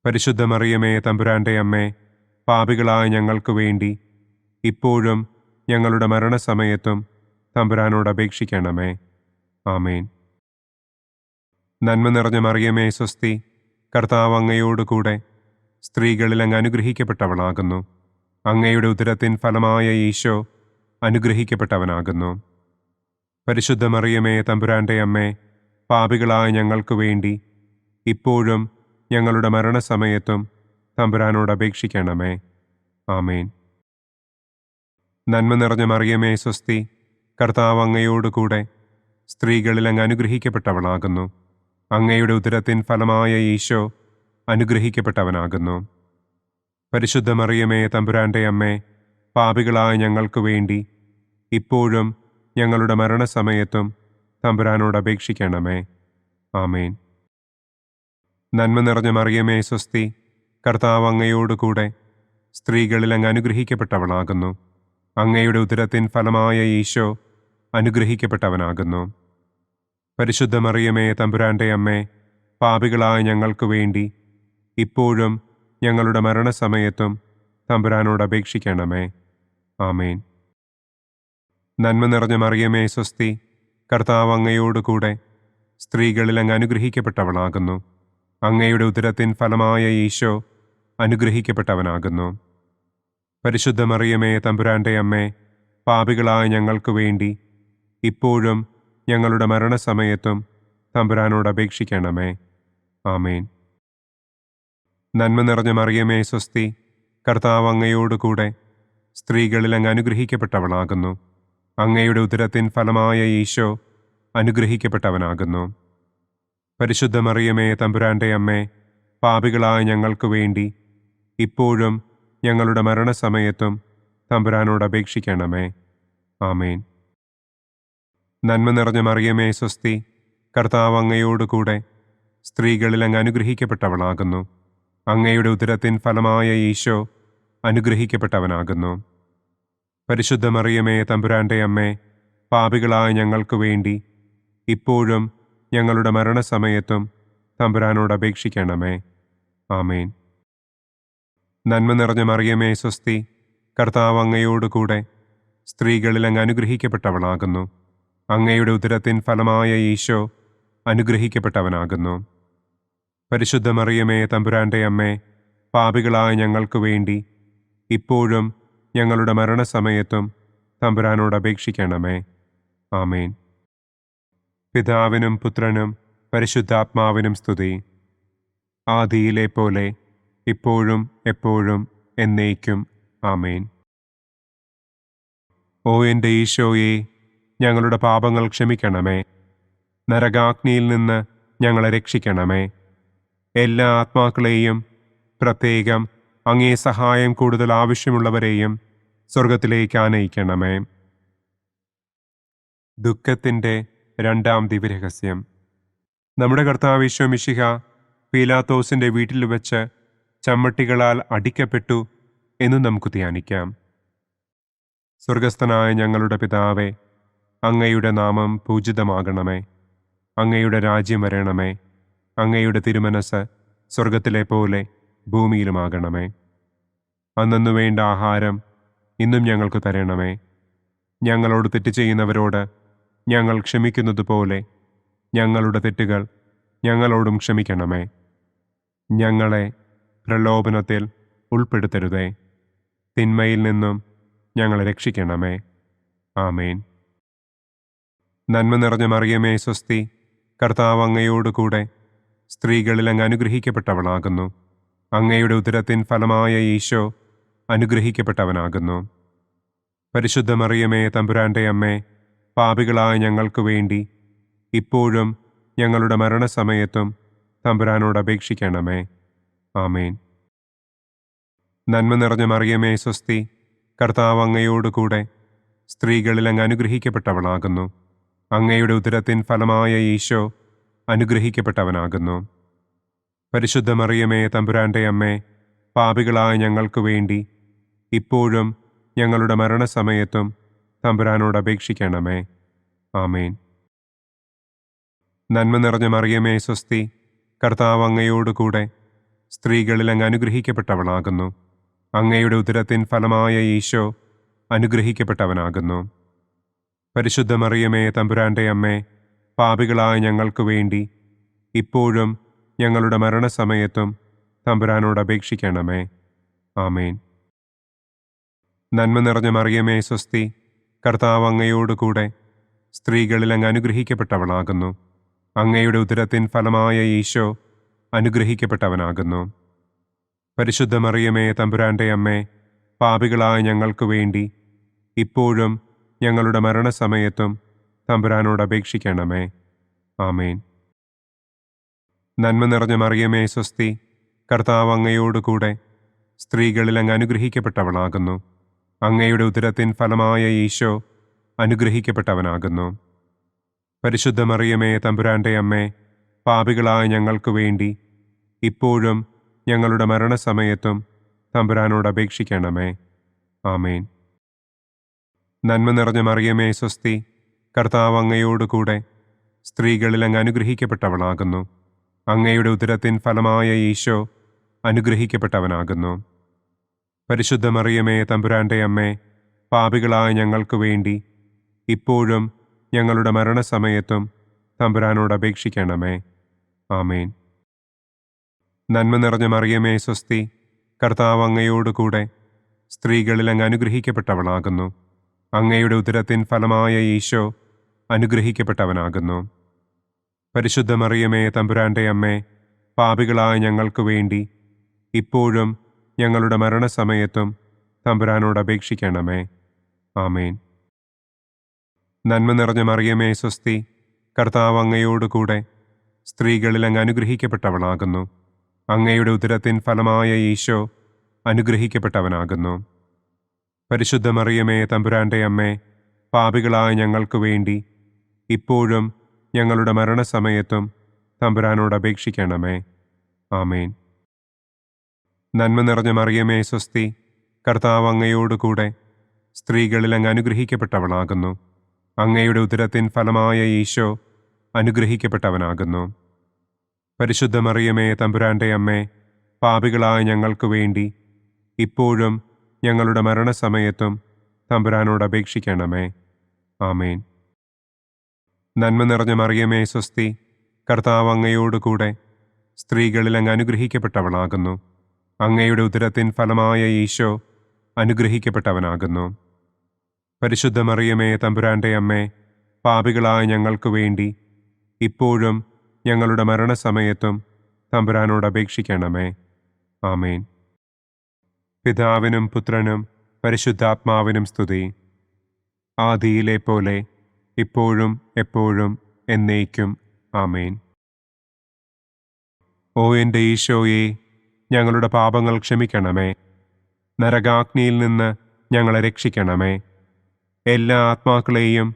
പരിശുദ്ധ മറിയമേ തമ്പുരാൻ്റെ അമ്മേ, പാപികളായ ഞങ്ങൾക്ക് വേണ്ടി ഇപ്പോഴും ഞങ്ങളുടെ മരണസമയത്തും തമ്പുരാനോട് അപേക്ഷിക്കണമേ. ആമേൻ. നന്മ നിറഞ്ഞ മറിയമേ സ്വസ്തി, കർത്താവ് അങ്ങയോട് കൂടെ സ്ത്രീകളിൽ അങ്ങ് അനുഗ്രഹിക്കപ്പെട്ടവളാകുന്നു. അങ്ങയുടെ ഉദരത്തിൻ ഫലമായ ഈശോ അനുഗ്രഹിക്കപ്പെട്ടവനാകുന്നു. പരിശുദ്ധ മറിയമേ തമ്പുരാൻ്റെ അമ്മേ, പാപികളായ ഞങ്ങൾക്ക് വേണ്ടി ഇപ്പോഴും ഞങ്ങളുടെ മരണസമയത്തും തമ്പുരാനോട് അപേക്ഷിക്കണമേ. ആമേൻ. നന്മ നിറഞ്ഞ മറിയമേ സ്വസ്തി, കർത്താവ് അങ്ങയോട് കൂടെ സ്ത്രീകളിൽ അങ്ങ് അനുഗ്രഹിക്കപ്പെട്ടവളാകുന്നു. അങ്ങയുടെ ഉദരത്തിൻ ഫലമായ ഈശോ അനുഗ്രഹിക്കപ്പെട്ടവനാകുന്നു. പരിശുദ്ധ മറിയമേ തമ്പുരാൻ്റെ അമ്മേ, പാപികളായ ഞങ്ങൾക്ക് വേണ്ടി ഇപ്പോഴും ഞങ്ങളുടെ മരണസമയത്തും തമ്പുരാനോട് അപേക്ഷിക്കണമേ. ആമേൻ. നന്മ നിറഞ്ഞ മറിയമേ സ്വസ്തി, കർത്താവ് അങ്ങയോട് കൂടെ സ്ത്രീകളിൽ അങ്ങ് അനുഗ്രഹിക്കപ്പെട്ടവളാകുന്നു. അങ്ങയുടെ ഉദരത്തിൻ ഫലമായ ഈശോ അനുഗ്രഹിക്കപ്പെട്ടവനാകുന്നു. പരിശുദ്ധ മറിയമേ, തമ്പുരാന്റെ അമ്മേ, പാപികളായ ഞങ്ങൾക്ക് വേണ്ടി ഇപ്പോഴും ഞങ്ങളുടെ മരണസമയത്തും തമ്പുരാനോട് അപേക്ഷിക്കണമേ. ആമേൻ. നന്മ നിറഞ്ഞ മറിയമേ, സ്വസ്തി, കർത്താവ് അങ്ങയോടുകൂടെ സ്ത്രീകളിൽ അങ്ങ് അനുഗ്രഹിക്കപ്പെട്ടവളാകുന്നു. അങ്ങയുടെ ഉദരത്തിൻ ഫലമായ ഈശോ അനുഗ്രഹിക്കപ്പെട്ടവനാകുന്നു. പരിശുദ്ധ മറിയമേ, തമ്പുരാന്റെ അമ്മേ, പാപികളായ ഞങ്ങൾക്ക് വേണ്ടി ഇപ്പോഴും ഞങ്ങളുടെ മരണസമയത്തും തമ്പുരാനോട് അപേക്ഷിക്കണമേ. ആമേൻ. നന്മ നിറഞ്ഞ മറിയമേ, സ്വസ്തി, കർത്താവ് അങ്ങയോടുകൂടെ സ്ത്രീകളിൽ അങ്ങ് അനുഗ്രഹിക്കപ്പെട്ടവളാകുന്നു. അങ്ങയുടെ ഉദരത്തിൻ ഫലമായ ഈശോ അനുഗ്രഹിക്കപ്പെട്ടവനാകുന്നു. പരിശുദ്ധ മറിയമേ, തമ്പുരാന്റെ അമ്മേ, പാപികളായ ഞങ്ങൾക്ക് വേണ്ടി ഇപ്പോഴും ഞങ്ങളുടെ മരണസമയത്തും തമ്പുരാനോട് അപേക്ഷിക്കണമേ. ആമേൻ. നന്മ നിറഞ്ഞ മറിയമേ, സ്വസ്തി, കർത്താവ് അങ്ങയോടുകൂടെ സ്ത്രീകളിൽ അങ്ങ് അനുഗ്രഹിക്കപ്പെട്ടവളാകുന്നു. അങ്ങയുടെ ഉദരത്തിൻ ഫലമായ ഈശോ അനുഗ്രഹിക്കപ്പെട്ടവനാകുന്നു. പരിശുദ്ധ മറിയമേ, തമ്പുരാന്റെ അമ്മേ, പാപികളായ ഞങ്ങൾക്ക് വേണ്ടി ഇപ്പോഴും ഞങ്ങളുടെ മരണസമയത്തും തമ്പുരാനോട് അപേക്ഷിക്കണമേ. ആമേൻ. നന്മ നിറഞ്ഞ മറിയമേ, സ്വസ്തി, കർത്താവ് അങ്ങയോടുകൂടെ സ്ത്രീകളിൽ അങ്ങ് അനുഗ്രഹിക്കപ്പെട്ടവളാകുന്നു. അങ്ങയുടെ ഉദരത്തിൻ ഫലമായ ഈശോ അനുഗ്രഹിക്കപ്പെട്ടവനാകുന്നു. പരിശുദ്ധ മറിയമേ, തമ്പുരാന്റെ അമ്മേ, പാപികളായ ഞങ്ങൾക്ക് വേണ്ടി ഇപ്പോഴും ഞങ്ങളുടെ മരണസമയത്തും തമ്പുരാനോട് അപേക്ഷിക്കണമേ. ആമേൻ. പിതാവിനും പുത്രനും പരിശുദ്ധാത്മാവിനും സ്തുതി. ആദിയിലെ പോലെ ഇപ്പോഴും എപ്പോഴും എന്നേക്കും. ആമേൻ. ഓ എൻ്റെ ഈശോയെ, ഞങ്ങളുടെ പാപങ്ങൾ ക്ഷമിക്കണമേ. നരകാഗ്നിയിൽ നിന്ന് ഞങ്ങളെ രക്ഷിക്കണമേ. എല്ലാ ആത്മാക്കളെയും, പ്രത്യേകം അങ്ങേ സഹായം കൂടുതൽ ആവശ്യമുള്ളവരെയും സ്വർഗത്തിലേക്ക് ആനയിക്കണമേ. ദുഃഖത്തിൻ്റെ രണ്ടാം ദിവ്യരഹസ്യം. നമ്മുടെ കർത്താവ് ഈശോ മിശിഹ പീലാത്തോസിൻ്റെ വീട്ടിൽ വെച്ച് ചമ്മട്ടികളാൽ അടിക്കപ്പെട്ടു എന്ന് നമുക്ക് ധ്യാനിക്കാം. സ്വർഗസ്ഥനായ ഞങ്ങളുടെ പിതാവേ, അങ്ങയുടെ നാമം പൂജിതമാകണമേ. അങ്ങയുടെ രാജ്യം വരണമേ. അങ്ങയുടെ തിരുമനസ് സ്വർഗത്തിലെ പോലെ ഭൂമിയിലുമാകണമേ. അന്നന്നു വേണ്ട ആഹാരം ഇന്നും ഞങ്ങൾക്ക് തരണമേ. ഞങ്ങളോട് തെറ്റ് ചെയ്യുന്നവരോട് ഞങ്ങൾ ക്ഷമിക്കുന്നത് പോലെ ഞങ്ങളുടെ തെറ്റുകൾ ഞങ്ങളോടും ക്ഷമിക്കണമേ. ഞങ്ങളെ പ്രലോഭനത്തിൽ ഉൾപ്പെടുത്തരുതേ. തിന്മയിൽ നിന്നും ഞങ്ങളെ രക്ഷിക്കണമേ. ആമേൻ. നന്മ നിറഞ്ഞ മറിയമേ, സ്വസ്തി, കർത്താവ് അങ്ങയോടുകൂടെ സ്ത്രീകളിൽ അങ്ങ് അനുഗ്രഹിക്കപ്പെട്ടവളാകുന്നു. അങ്ങയുടെ ഉദരത്തിൻ ഫലമായ ഈശോ അനുഗ്രഹിക്കപ്പെട്ടവനാകുന്നു. പരിശുദ്ധ മറിയമേ, തമ്പുരാന്റെ അമ്മേ, പാപികളായ ഞങ്ങൾക്ക് വേണ്ടി ഇപ്പോഴും ഞങ്ങളുടെ മരണസമയത്തും തമ്പുരാനോട് അപേക്ഷിക്കണമേ. ആമേൻ. നന്മ നിറഞ്ഞ മറിയമേ, സ്വസ്തി, കർത്താവ് അങ്ങയോടുകൂടെ സ്ത്രീകളിൽ അങ്ങ് അനുഗ്രഹിക്കപ്പെട്ടവളാകുന്നു. അങ്ങയുടെ ഉദരത്തിൻ ഫലമായ ഈശോ അനുഗ്രഹിക്കപ്പെട്ടവനാകുന്നു. പരിശുദ്ധ മറിയമേ, തമ്പുരാന്റെ അമ്മേ, പാപികളായ ഞങ്ങൾക്ക് വേണ്ടി ഇപ്പോഴും ഞങ്ങളുടെ മരണസമയത്തും തമ്പുരാനോട് അപേക്ഷിക്കണമേ. ആമേൻ. നന്മ നിറഞ്ഞ മറിയമേ, സ്വസ്തി, കർത്താവ് അങ്ങയോടുകൂടെ സ്ത്രീകളിൽ അങ്ങ് അനുഗ്രഹിക്കപ്പെട്ടവളാകുന്നു. അങ്ങയുടെ ഉദരത്തിൻ ഫലമായ ഈശോ അനുഗ്രഹിക്കപ്പെട്ടവനാകുന്നു. പരിശുദ്ധ മറിയമേ, തമ്പുരാന്റെ അമ്മേ, പാപികളായ ഞങ്ങൾക്ക് വേണ്ടി ഇപ്പോഴും ഞങ്ങളുടെ മരണസമയത്തും തമ്പുരാനോട് അപേക്ഷിക്കണമേ. ആമേൻ. നന്മ നിറഞ്ഞ മറിയമേ, സ്വസ്തി, കർത്താവ് അങ്ങയോടുകൂടെ സ്ത്രീകളിൽ അങ്ങ് അനുഗ്രഹിക്കപ്പെട്ടവളാകുന്നു. അങ്ങയുടെ ഉദരത്തിൻ ഫലമായ ഈശോ അനുഗ്രഹിക്കപ്പെട്ടവനാകുന്നു. പരിശുദ്ധ മറിയമേ, തമ്പുരാന്റെ അമ്മേ, പാപികളായ ഞങ്ങൾക്ക് വേണ്ടി ഇപ്പോഴും ഞങ്ങളുടെ മരണസമയത്തും തമ്പുരാനോട് അപേക്ഷിക്കണമേ. ആമേൻ. നന്മ നിറഞ്ഞ മറിയമേ, സ്വസ്തി, കർത്താവ് അങ്ങയോടുകൂടെ സ്ത്രീകളിൽ അങ്ങ് അനുഗ്രഹിക്കപ്പെട്ടവളാകുന്നു. അങ്ങയുടെ ഉദരത്തിൻ ഫലമായ ഈശോ അനുഗ്രഹിക്കപ്പെട്ടവനാകുന്നു. പരിശുദ്ധ മറിയമേ, തമ്പുരാന്റെ അമ്മേ, പാപികളായ ഞങ്ങൾക്ക് വേണ്ടി ഇപ്പോഴും ഞങ്ങളുടെ മരണസമയത്തും തമ്പുരാനോട് അപേക്ഷിക്കണമേ. ആമേൻ. നന്മ നിറഞ്ഞ മറിയമേ സ്വസ്തി, കർത്താവ് അങ്ങയോടുകൂടെ സ്ത്രീകളിൽ അങ്ങ് അനുഗ്രഹിക്കപ്പെട്ടവളാകുന്നു. അങ്ങയുടെ ഉദരത്തിൻ ഫലമായ ഈശോ അനുഗ്രഹിക്കപ്പെട്ടവനാകുന്നു. പരിശുദ്ധ മറിയമേ തമ്പുരാന്റെ അമ്മേ, പാപികളായ ഞങ്ങൾക്ക് വേണ്ടി ഇപ്പോഴും ഞങ്ങളുടെ മരണസമയത്തും തമ്പുരാനോട് അപേക്ഷിക്കണമേ. ആമേൻ. നന്മ നിറഞ്ഞ മറിയമേ സ്വസ്തി, കർത്താവ് അങ്ങയോടുകൂടെ സ്ത്രീകളിൽ അങ്ങ് അനുഗ്രഹിക്കപ്പെട്ടവളാകുന്നു. അങ്ങയുടെ ഉദരത്തിൻ ഫലമായ ഈശോ അനുഗ്രഹിക്കപ്പെട്ടവനാകുന്നു. പരിശുദ്ധ മറിയമേ തമ്പുരാന്റെ അമ്മേ, പാപികളായ ഞങ്ങൾക്ക് വേണ്ടി ഇപ്പോഴും ഞങ്ങളുടെ മരണസമയത്തും തമ്പുരാനോട് അപേക്ഷിക്കണമേ. ആമേൻ. നന്മ നിറഞ്ഞ മറിയമേ സ്വസ്തി, കർത്താവ് അങ്ങയോടുകൂടെ സ്ത്രീകളിൽ അങ്ങ് അനുഗ്രഹിക്കപ്പെട്ടവളാകുന്നു. അങ്ങയുടെ ഉദരത്തിൻ ഫലമായ ഈശോ അനുഗ്രഹിക്കപ്പെട്ടവനാകുന്നു. പരിശുദ്ധ മറിയമേ തമ്പുരാന്റെ അമ്മേ, പാപികളായ ഞങ്ങൾക്ക് വേണ്ടി ഇപ്പോഴും ഞങ്ങളുടെ മരണസമയത്തും തമ്പുരാനോട് അപേക്ഷിക്കണമേ. ആമേൻ. നന്മ നിറഞ്ഞ മറിയമേ സ്വസ്തി, കർത്താവ് അങ്ങയോടുകൂടെ സ്ത്രീകളിൽ അങ്ങ് അനുഗ്രഹിക്കപ്പെട്ടവളാകുന്നു. അങ്ങയുടെ ഉദരത്തിൻ ഫലമായ ഈശോ അനുഗ്രഹിക്കപ്പെട്ടവനാകുന്നു. പരിശുദ്ധ മറിയമേ തമ്പുരാന്റെ അമ്മേ, പാപികളായ ഞങ്ങൾക്ക് വേണ്ടി ഇപ്പോഴും ഞങ്ങളുടെ മരണസമയത്തും തമ്പുരാനോട് അപേക്ഷിക്കണമേ. ആമേൻ. നന്മ നിറഞ്ഞ മറിയമേ സ്വസ്തി, കർത്താവ് അങ്ങയോടുകൂടെ സ്ത്രീകളിൽ അങ്ങ് അനുഗ്രഹിക്കപ്പെട്ടവളാകുന്നു. അങ്ങയുടെ ഉദരത്തിൻ ഫലമായ ഈശോ അനുഗ്രഹിക്കപ്പെട്ടവനാകുന്നു. പരിശുദ്ധ മറിയമേ തമ്പുരാന്റെ അമ്മേ, പാപികളായ ഞങ്ങൾക്ക് വേണ്ടി ഇപ്പോഴും ഞങ്ങളുടെ മരണസമയത്തും തമ്പുരാനോട് അപേക്ഷിക്കണമേ. ആമേൻ. പിതാവിനും പുത്രനും പരിശുദ്ധാത്മാവിനും സ്തുതി. ആദിയിലെ പോലെ ഇപ്പോഴും എപ്പോഴും എന്നേക്കും. ആമേൻ. ഓ എൻ്റെ ഈശോയെ, ഞങ്ങളുടെ പാപങ്ങൾ ക്ഷമിക്കണമേ. നരകാഗ്നിയിൽ നിന്ന് ഞങ്ങളെ രക്ഷിക്കണമേ. എല്ലാ ആത്മാക്കളെയും,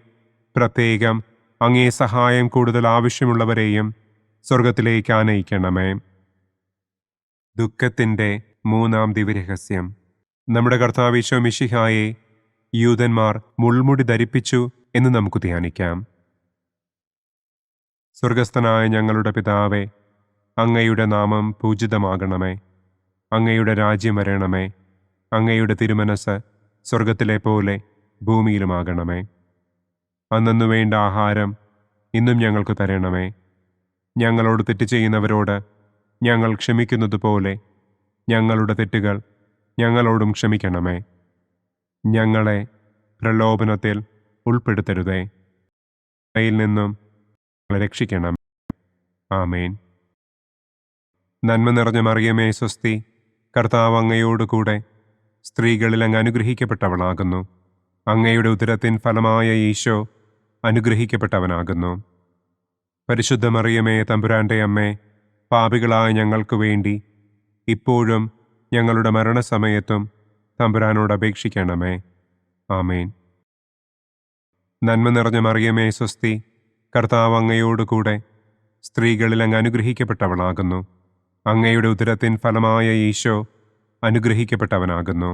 പ്രത്യേകം അങ്ങേ സഹായം കൂടുതൽ ആവശ്യമുള്ളവരെയും സ്വർഗത്തിലേക്ക് ആനയിക്കണമേ. ദുഃഖത്തിൻ്റെ മൂന്നാം ദിവ്യരഹസ്യം. നമ്മുടെ കർത്താവ് ഈശോ മിശിഹായെ യൂദന്മാർ മുൾമുടി ധരിപ്പിച്ചു എന്ന് നമുക്ക് ധ്യാനിക്കാം. സ്വർഗസ്ഥനായ ഞങ്ങളുടെ പിതാവേ, അങ്ങയുടെ നാമം പൂജിതമാകണമേ. അങ്ങയുടെ രാജ്യം വരണമേ. അങ്ങയുടെ തിരുമനസ് സ്വർഗത്തിലെ പോലെ ഭൂമിയിലുമാകണമേ. അന്നന്നു വേണ്ട ആഹാരം ഇന്നും ഞങ്ങൾക്ക് തരണമേ. ഞങ്ങളോട് തെറ്റ് ചെയ്യുന്നവരോട് ഞങ്ങൾ ക്ഷമിക്കുന്നത് പോലെ ഞങ്ങളുടെ തെറ്റുകൾ ഞങ്ങളോടും ക്ഷമിക്കണമേ. ഞങ്ങളെ പ്രലോഭനത്തിൽ ഉൾപ്പെടുത്തരുതേ, യിൽ നിന്നും ഞങ്ങളെ രക്ഷിക്കണം. ആമേൻ. നന്മ നിറഞ്ഞ മറിയമേ സ്വസ്തി, കർത്താവ് അങ്ങയോടുകൂടെ സ്ത്രീകളിൽ അങ്ങ് അനുഗ്രഹിക്കപ്പെട്ടവളാകുന്നു. അങ്ങയുടെ ഉദരത്തിൻ ഫലമായ ഈശോ അനുഗ്രഹിക്കപ്പെട്ടവനാകുന്നു. പരിശുദ്ധ മറിയമേ തമ്പുരാന്റെ അമ്മേ, പാപികളായ ഞങ്ങൾക്ക് വേണ്ടി ഇപ്പോഴും ഞങ്ങളുടെ മരണസമയത്തും തമ്പുരാനോട് അപേക്ഷിക്കണമേ. ആമേൻ. നന്മ നിറഞ്ഞ മറിയമേ സ്വസ്തി, കർത്താവ് അങ്ങയോടുകൂടെ സ്ത്രീകളിൽ അങ്ങ് അനുഗ്രഹിക്കപ്പെട്ടവളാകുന്നു. അങ്ങയുടെ ഉദരത്തിൻ ഫലമായ ഈശോ അനുഗ്രഹിക്കപ്പെട്ടവനാകുന്നു.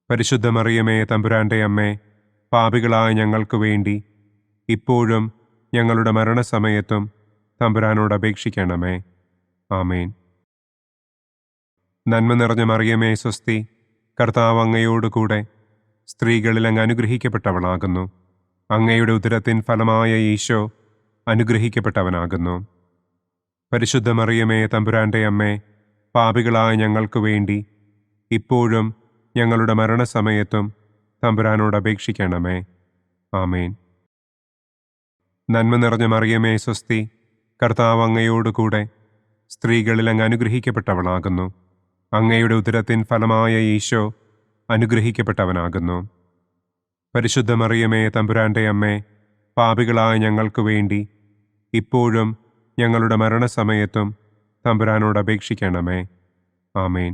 പരിശുദ്ധ മറിയമേ തമ്പുരാന്റെ അമ്മേ, പാപികളായ ഞങ്ങൾക്ക് വേണ്ടി ഇപ്പോഴും ഞങ്ങളുടെ മരണസമയത്തും തമ്പുരാനോട് അപേക്ഷിക്കണമേ. ആമേൻ. നന്മ നിറഞ്ഞ മറിയമേ സ്വസ്തി, കർത്താവ് അങ്ങയോടുകൂടെ സ്ത്രീകളിൽ അങ്ങ് അനുഗ്രഹിക്കപ്പെട്ടവളാകുന്നു. അങ്ങയുടെ ഉദരത്തിൻ ഫലമായ ഈശോ അനുഗ്രഹിക്കപ്പെട്ടവനാകുന്നു. പരിശുദ്ധ മറിയമേ തമ്പുരാന്റെ അമ്മേ, പാപികളായ ഞങ്ങൾക്ക് വേണ്ടി ഇപ്പോഴും ഞങ്ങളുടെ മരണസമയത്തും തമ്പുരാനോട് അപേക്ഷിക്കണമേ. ആമേൻ. നന്മ നിറഞ്ഞ മറിയമേ സ്വസ്തി, കർത്താവ് അങ്ങയോടുകൂടെ സ്ത്രീകളിൽ അങ്ങ് അനുഗ്രഹിക്കപ്പെട്ടവളാകുന്നു. അങ്ങയുടെ ഉദരത്തിൻ ഫലമായ ഈശോ അനുഗ്രഹിക്കപ്പെട്ടവനാകുന്നു. പരിശുദ്ധ മറിയമേ തമ്പുരാന്റെ അമ്മേ, പാപികളായ ഞങ്ങൾക്ക് വേണ്ടി ഇപ്പോഴും ഞങ്ങളുടെ മരണസമയത്തും തമ്പുരാനോട് അപേക്ഷിക്കണമേ. ആമേൻ.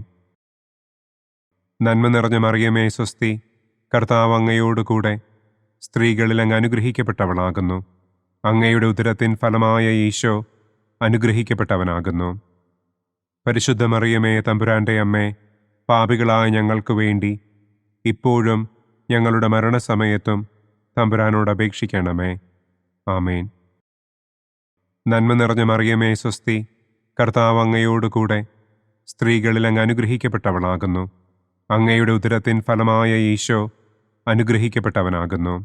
നന്മ നിറഞ്ഞ മറിയമേ സ്വസ്തി, കർത്താവ് അങ്ങയോടുകൂടെ സ്ത്രീകളിൽ അങ്ങ് അനുഗ്രഹിക്കപ്പെട്ടവളാകുന്നു. അങ്ങയുടെ ഉദരത്തിൻ ഫലമായ ഈശോ അനുഗ്രഹിക്കപ്പെട്ടവനാകുന്നു. പരിശുദ്ധ മറിയമേ തമ്പുരാന്റെ അമ്മേ, പാപികളായ ഞങ്ങൾക്ക് വേണ്ടി ഇപ്പോഴും ഞങ്ങളുടെ മരണസമയത്തും തമ്പുരാനോട് അപേക്ഷിക്കണമേ. ആമേൻ. നന്മ നിറഞ്ഞ മറിയമേ സ്വസ്തി, കർത്താവ് അങ്ങയോട് കൂടെ സ്ത്രീകളിൽ അങ്ങ് അനുഗ്രഹിക്കപ്പെട്ടവളാകുന്നു. അങ്ങയുടെ ഉദരത്തിൻ ഫലമായ ഈശോ അനുഗ്രഹിക്കപ്പെട്ടവനാകുന്നു.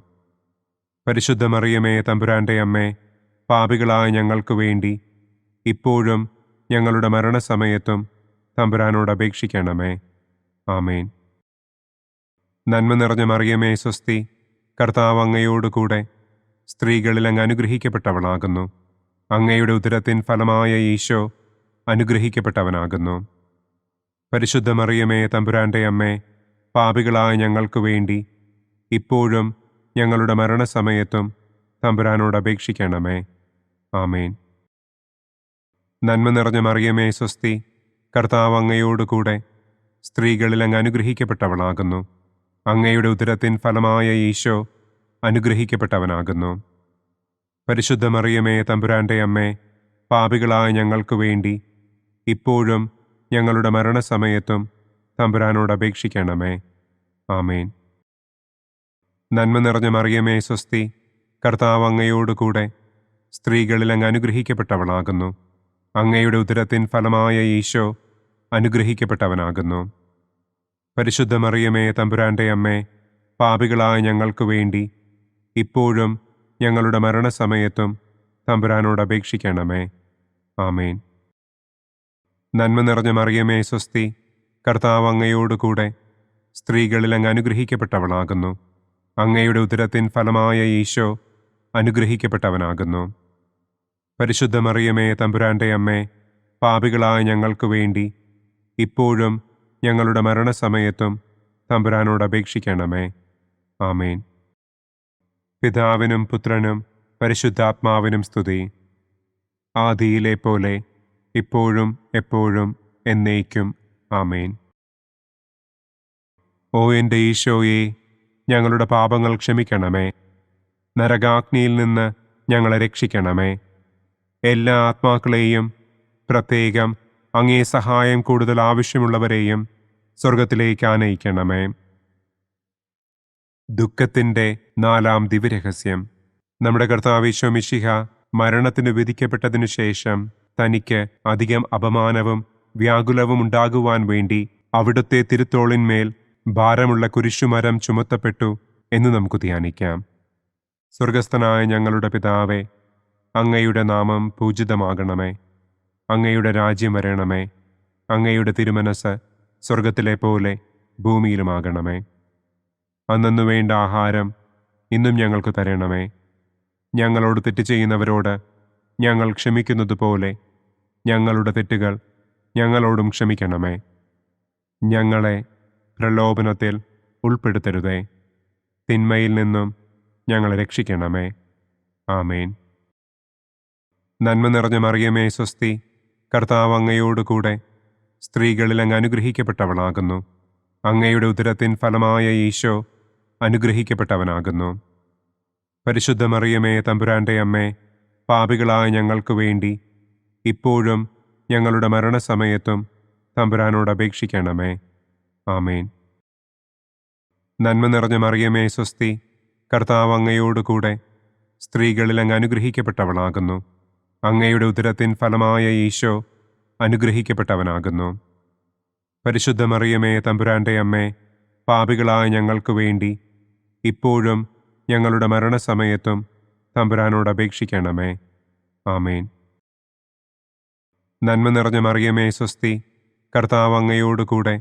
പരിശുദ്ധ മറിയമേ തമ്പുരാന്റെ അമ്മേ, പാപികളായ ഞങ്ങൾക്ക് വേണ്ടി ഇപ്പോഴും ഞങ്ങളുടെ മരണസമയത്തും തമ്പുരാനോട് അപേക്ഷിക്കണമേ. ആമേൻ. നന്മ നിറഞ്ഞ മറിയമേ സ്വസ്തി, കർത്താവ് അങ്ങയോട് കൂടെ സ്ത്രീകളിൽ അങ്ങ് അനുഗ്രഹിക്കപ്പെട്ടവളാകുന്നു. അങ്ങയുടെ ഉദരത്തിൻ ഫലമായ ഈശോ അനുഗ്രഹിക്കപ്പെട്ടവനാകുന്നു. പരിശുദ്ധ മറിയമേ തമ്പുരാന്റെ അമ്മേ, പാപികളായ ഞങ്ങൾക്ക് വേണ്ടി ഇപ്പോഴും ഞങ്ങളുടെ മരണസമയത്തും തമ്പുരാനോട് അപേക്ഷിക്കണമേ. ആമേൻ. നന്മ നിറഞ്ഞ മറിയമേ സ്വസ്തി, കർത്താവ് അങ്ങയോട് കൂടെ സ്ത്രീകളിൽ അങ്ങ് അനുഗ്രഹിക്കപ്പെട്ടവളാകുന്നു. അങ്ങയുടെ ഉദരത്തിൻ ഫലമായ ഈശോ അനുഗ്രഹിക്കപ്പെട്ടവനാകുന്നു. പരിശുദ്ധ മറിയമേ തമ്പുരാന്റെ അമ്മേ, പാപികളായ ഞങ്ങൾക്ക് വേണ്ടി ഇപ്പോഴും ഞങ്ങളുടെ മരണസമയത്തും തമ്പുരാനോട് അപേക്ഷിക്കണമേ. ആമേൻ. നന്മ നിറഞ്ഞ മറിയമേ സ്വസ്തി, കർത്താവ് അങ്ങയോട് കൂടെ സ്ത്രീകളിൽ അങ്ങ് അനുഗ്രഹിക്കപ്പെട്ടവളാകുന്നു. അങ്ങയുടെ ഉദരത്തിൻ ഫലമായ ഈശോ അനുഗ്രഹിക്കപ്പെട്ടവനാകുന്നു. പരിശുദ്ധ മറിയമേ തമ്പുരാന്റെ അമ്മേ, പാപികളായ ഞങ്ങൾക്ക് വേണ്ടി ഇപ്പോഴും ഞങ്ങളുടെ മരണസമയത്തും തമ്പുരാനോട് അപേക്ഷിക്കണമേ. ആമേൻ. നന്മ നിറഞ്ഞ മറിയമേ സ്വസ്തി, കർത്താവ് അങ്ങയോട് കൂടെ സ്ത്രീകളിൽ അങ്ങ് അനുഗ്രഹിക്കപ്പെട്ടവളാകുന്നു. അങ്ങയുടെ ഉദരത്തിൻ ഫലമായ ഈശോ അനുഗ്രഹിക്കപ്പെട്ടവനാകുന്നു. പരിശുദ്ധ മറിയമേ തമ്പുരാന്റെ അമ്മേ, പാപികളായ ഞങ്ങൾക്ക് വേണ്ടി ഇപ്പോഴും ഞങ്ങളുടെ മരണസമയത്തും തമ്പുരാനോട് അപേക്ഷിക്കണമേ. ആമേൻ. പിതാവിനും പുത്രനും പരിശുദ്ധാത്മാവിനും സ്തുതി. ആദിയിലെ പോലെ ഇപ്പോഴും എപ്പോഴും എന്നേക്കും. ആമേൻ. ഓ എൻ്റെ ഈശോയെ, ഞങ്ങളുടെ പാപങ്ങൾ ക്ഷമിക്കണമേ. നരകാഗ്നിയിൽ നിന്ന് ഞങ്ങളെ രക്ഷിക്കണമേ. എല്ലാ ആത്മാക്കളെയും, പ്രത്യേകം അങ്ങേ സഹായം കൂടുതൽ ആവശ്യമുള്ളവരെയും സ്വർഗത്തിലേക്ക് ആനയിക്കണമേ. ദുഃഖത്തിൻ്റെ 4-ാം ദിവ്യരഹസ്യം. നമ്മുടെ കർത്താവ് ഈശോ മിശിഹ മരണത്തിന് വിധിക്കപ്പെട്ടതിനു ശേഷം തനിക്ക് അധികം അപമാനവും വ്യാകുലവും ഉണ്ടാകുവാൻ വേണ്ടി അവിടുത്തെ തിരുത്തോളിന്മേൽ ഭാരമുള്ള കുരിശുമരം ചുമത്തപ്പെട്ടു എന്ന് നമുക്ക് ധ്യാനിക്കാം. സ്വർഗസ്ഥനായ ഞങ്ങളുടെ പിതാവേ, അങ്ങയുടെ നാമം പൂജിതമാകണമേ. അങ്ങയുടെ രാജ്യം വരണമേ. അങ്ങയുടെ തിരുമനസ് സ്വർഗത്തിലെ പോലെ ഭൂമിയിലുമാകണമേ. അന്നന്നു വേണ്ട ആഹാരം ഇന്നും ഞങ്ങൾക്ക് തരണമേ. ഞങ്ങളോട് തെറ്റ് ചെയ്യുന്നവരോട് ഞങ്ങൾ ക്ഷമിക്കുന്നത് പോലെ ഞങ്ങളുടെ തെറ്റുകൾ ഞങ്ങളോടും ക്ഷമിക്കണമേ. ഞങ്ങളെ പ്രലോഭനത്തിൽ ഉൾപ്പെടുത്തരുതേ. തിന്മയിൽ നിന്നും ഞങ്ങളെ രക്ഷിക്കണമേ. ആമേൻ. നന്മ നിറഞ്ഞ മറിയമേ സ്വസ്തി, കർത്താവ് അങ്ങയോട് കൂടെ സ്ത്രീകളിൽ അങ്ങ് അനുഗ്രഹിക്കപ്പെട്ടവളാകുന്നു. അങ്ങയുടെ ഉദരത്തിൻ ഫലമായ ഈശോ അനുഗ്രഹിക്കപ്പെട്ടവനാകുന്നു. പരിശുദ്ധ മറിയമേ തമ്പുരാന്റെ അമ്മേ, പാപികളായ ഞങ്ങൾക്ക് വേണ്ടി ഇപ്പോഴും ഞങ്ങളുടെ മരണസമയത്തും തമ്പുരാനോട് അപേക്ഷിക്കണമേ. ആമേൻ. നന്മ നിറഞ്ഞ മറിയമേ സ്വസ്തി, കർത്താവ് അങ്ങയോട് കൂടെ സ്ത്രീകളിൽ അങ്ങ് അനുഗ്രഹിക്കപ്പെട്ടവളാകുന്നു. അങ്ങയുടെ ഉദരത്തിൻ ഫലമായ ഈശോ അനുഗ്രഹിക്കപ്പെട്ടവനാകുന്നു. പരിശുദ്ധ മറിയമേ തമ്പുരാന്റെ അമ്മേ, പാപികളായ ഞങ്ങൾക്ക് വേണ്ടി ഇപ്പോഴും ഞങ്ങളുടെ മരണസമയത്തും തമ്പുരാനോട് അപേക്ഷിക്കണമേ. ആമേൻ. നന്മ നിറഞ്ഞ മറിയമേ സ്വസ്തി, കർത്താവ് അങ്ങയോട് കൂടെ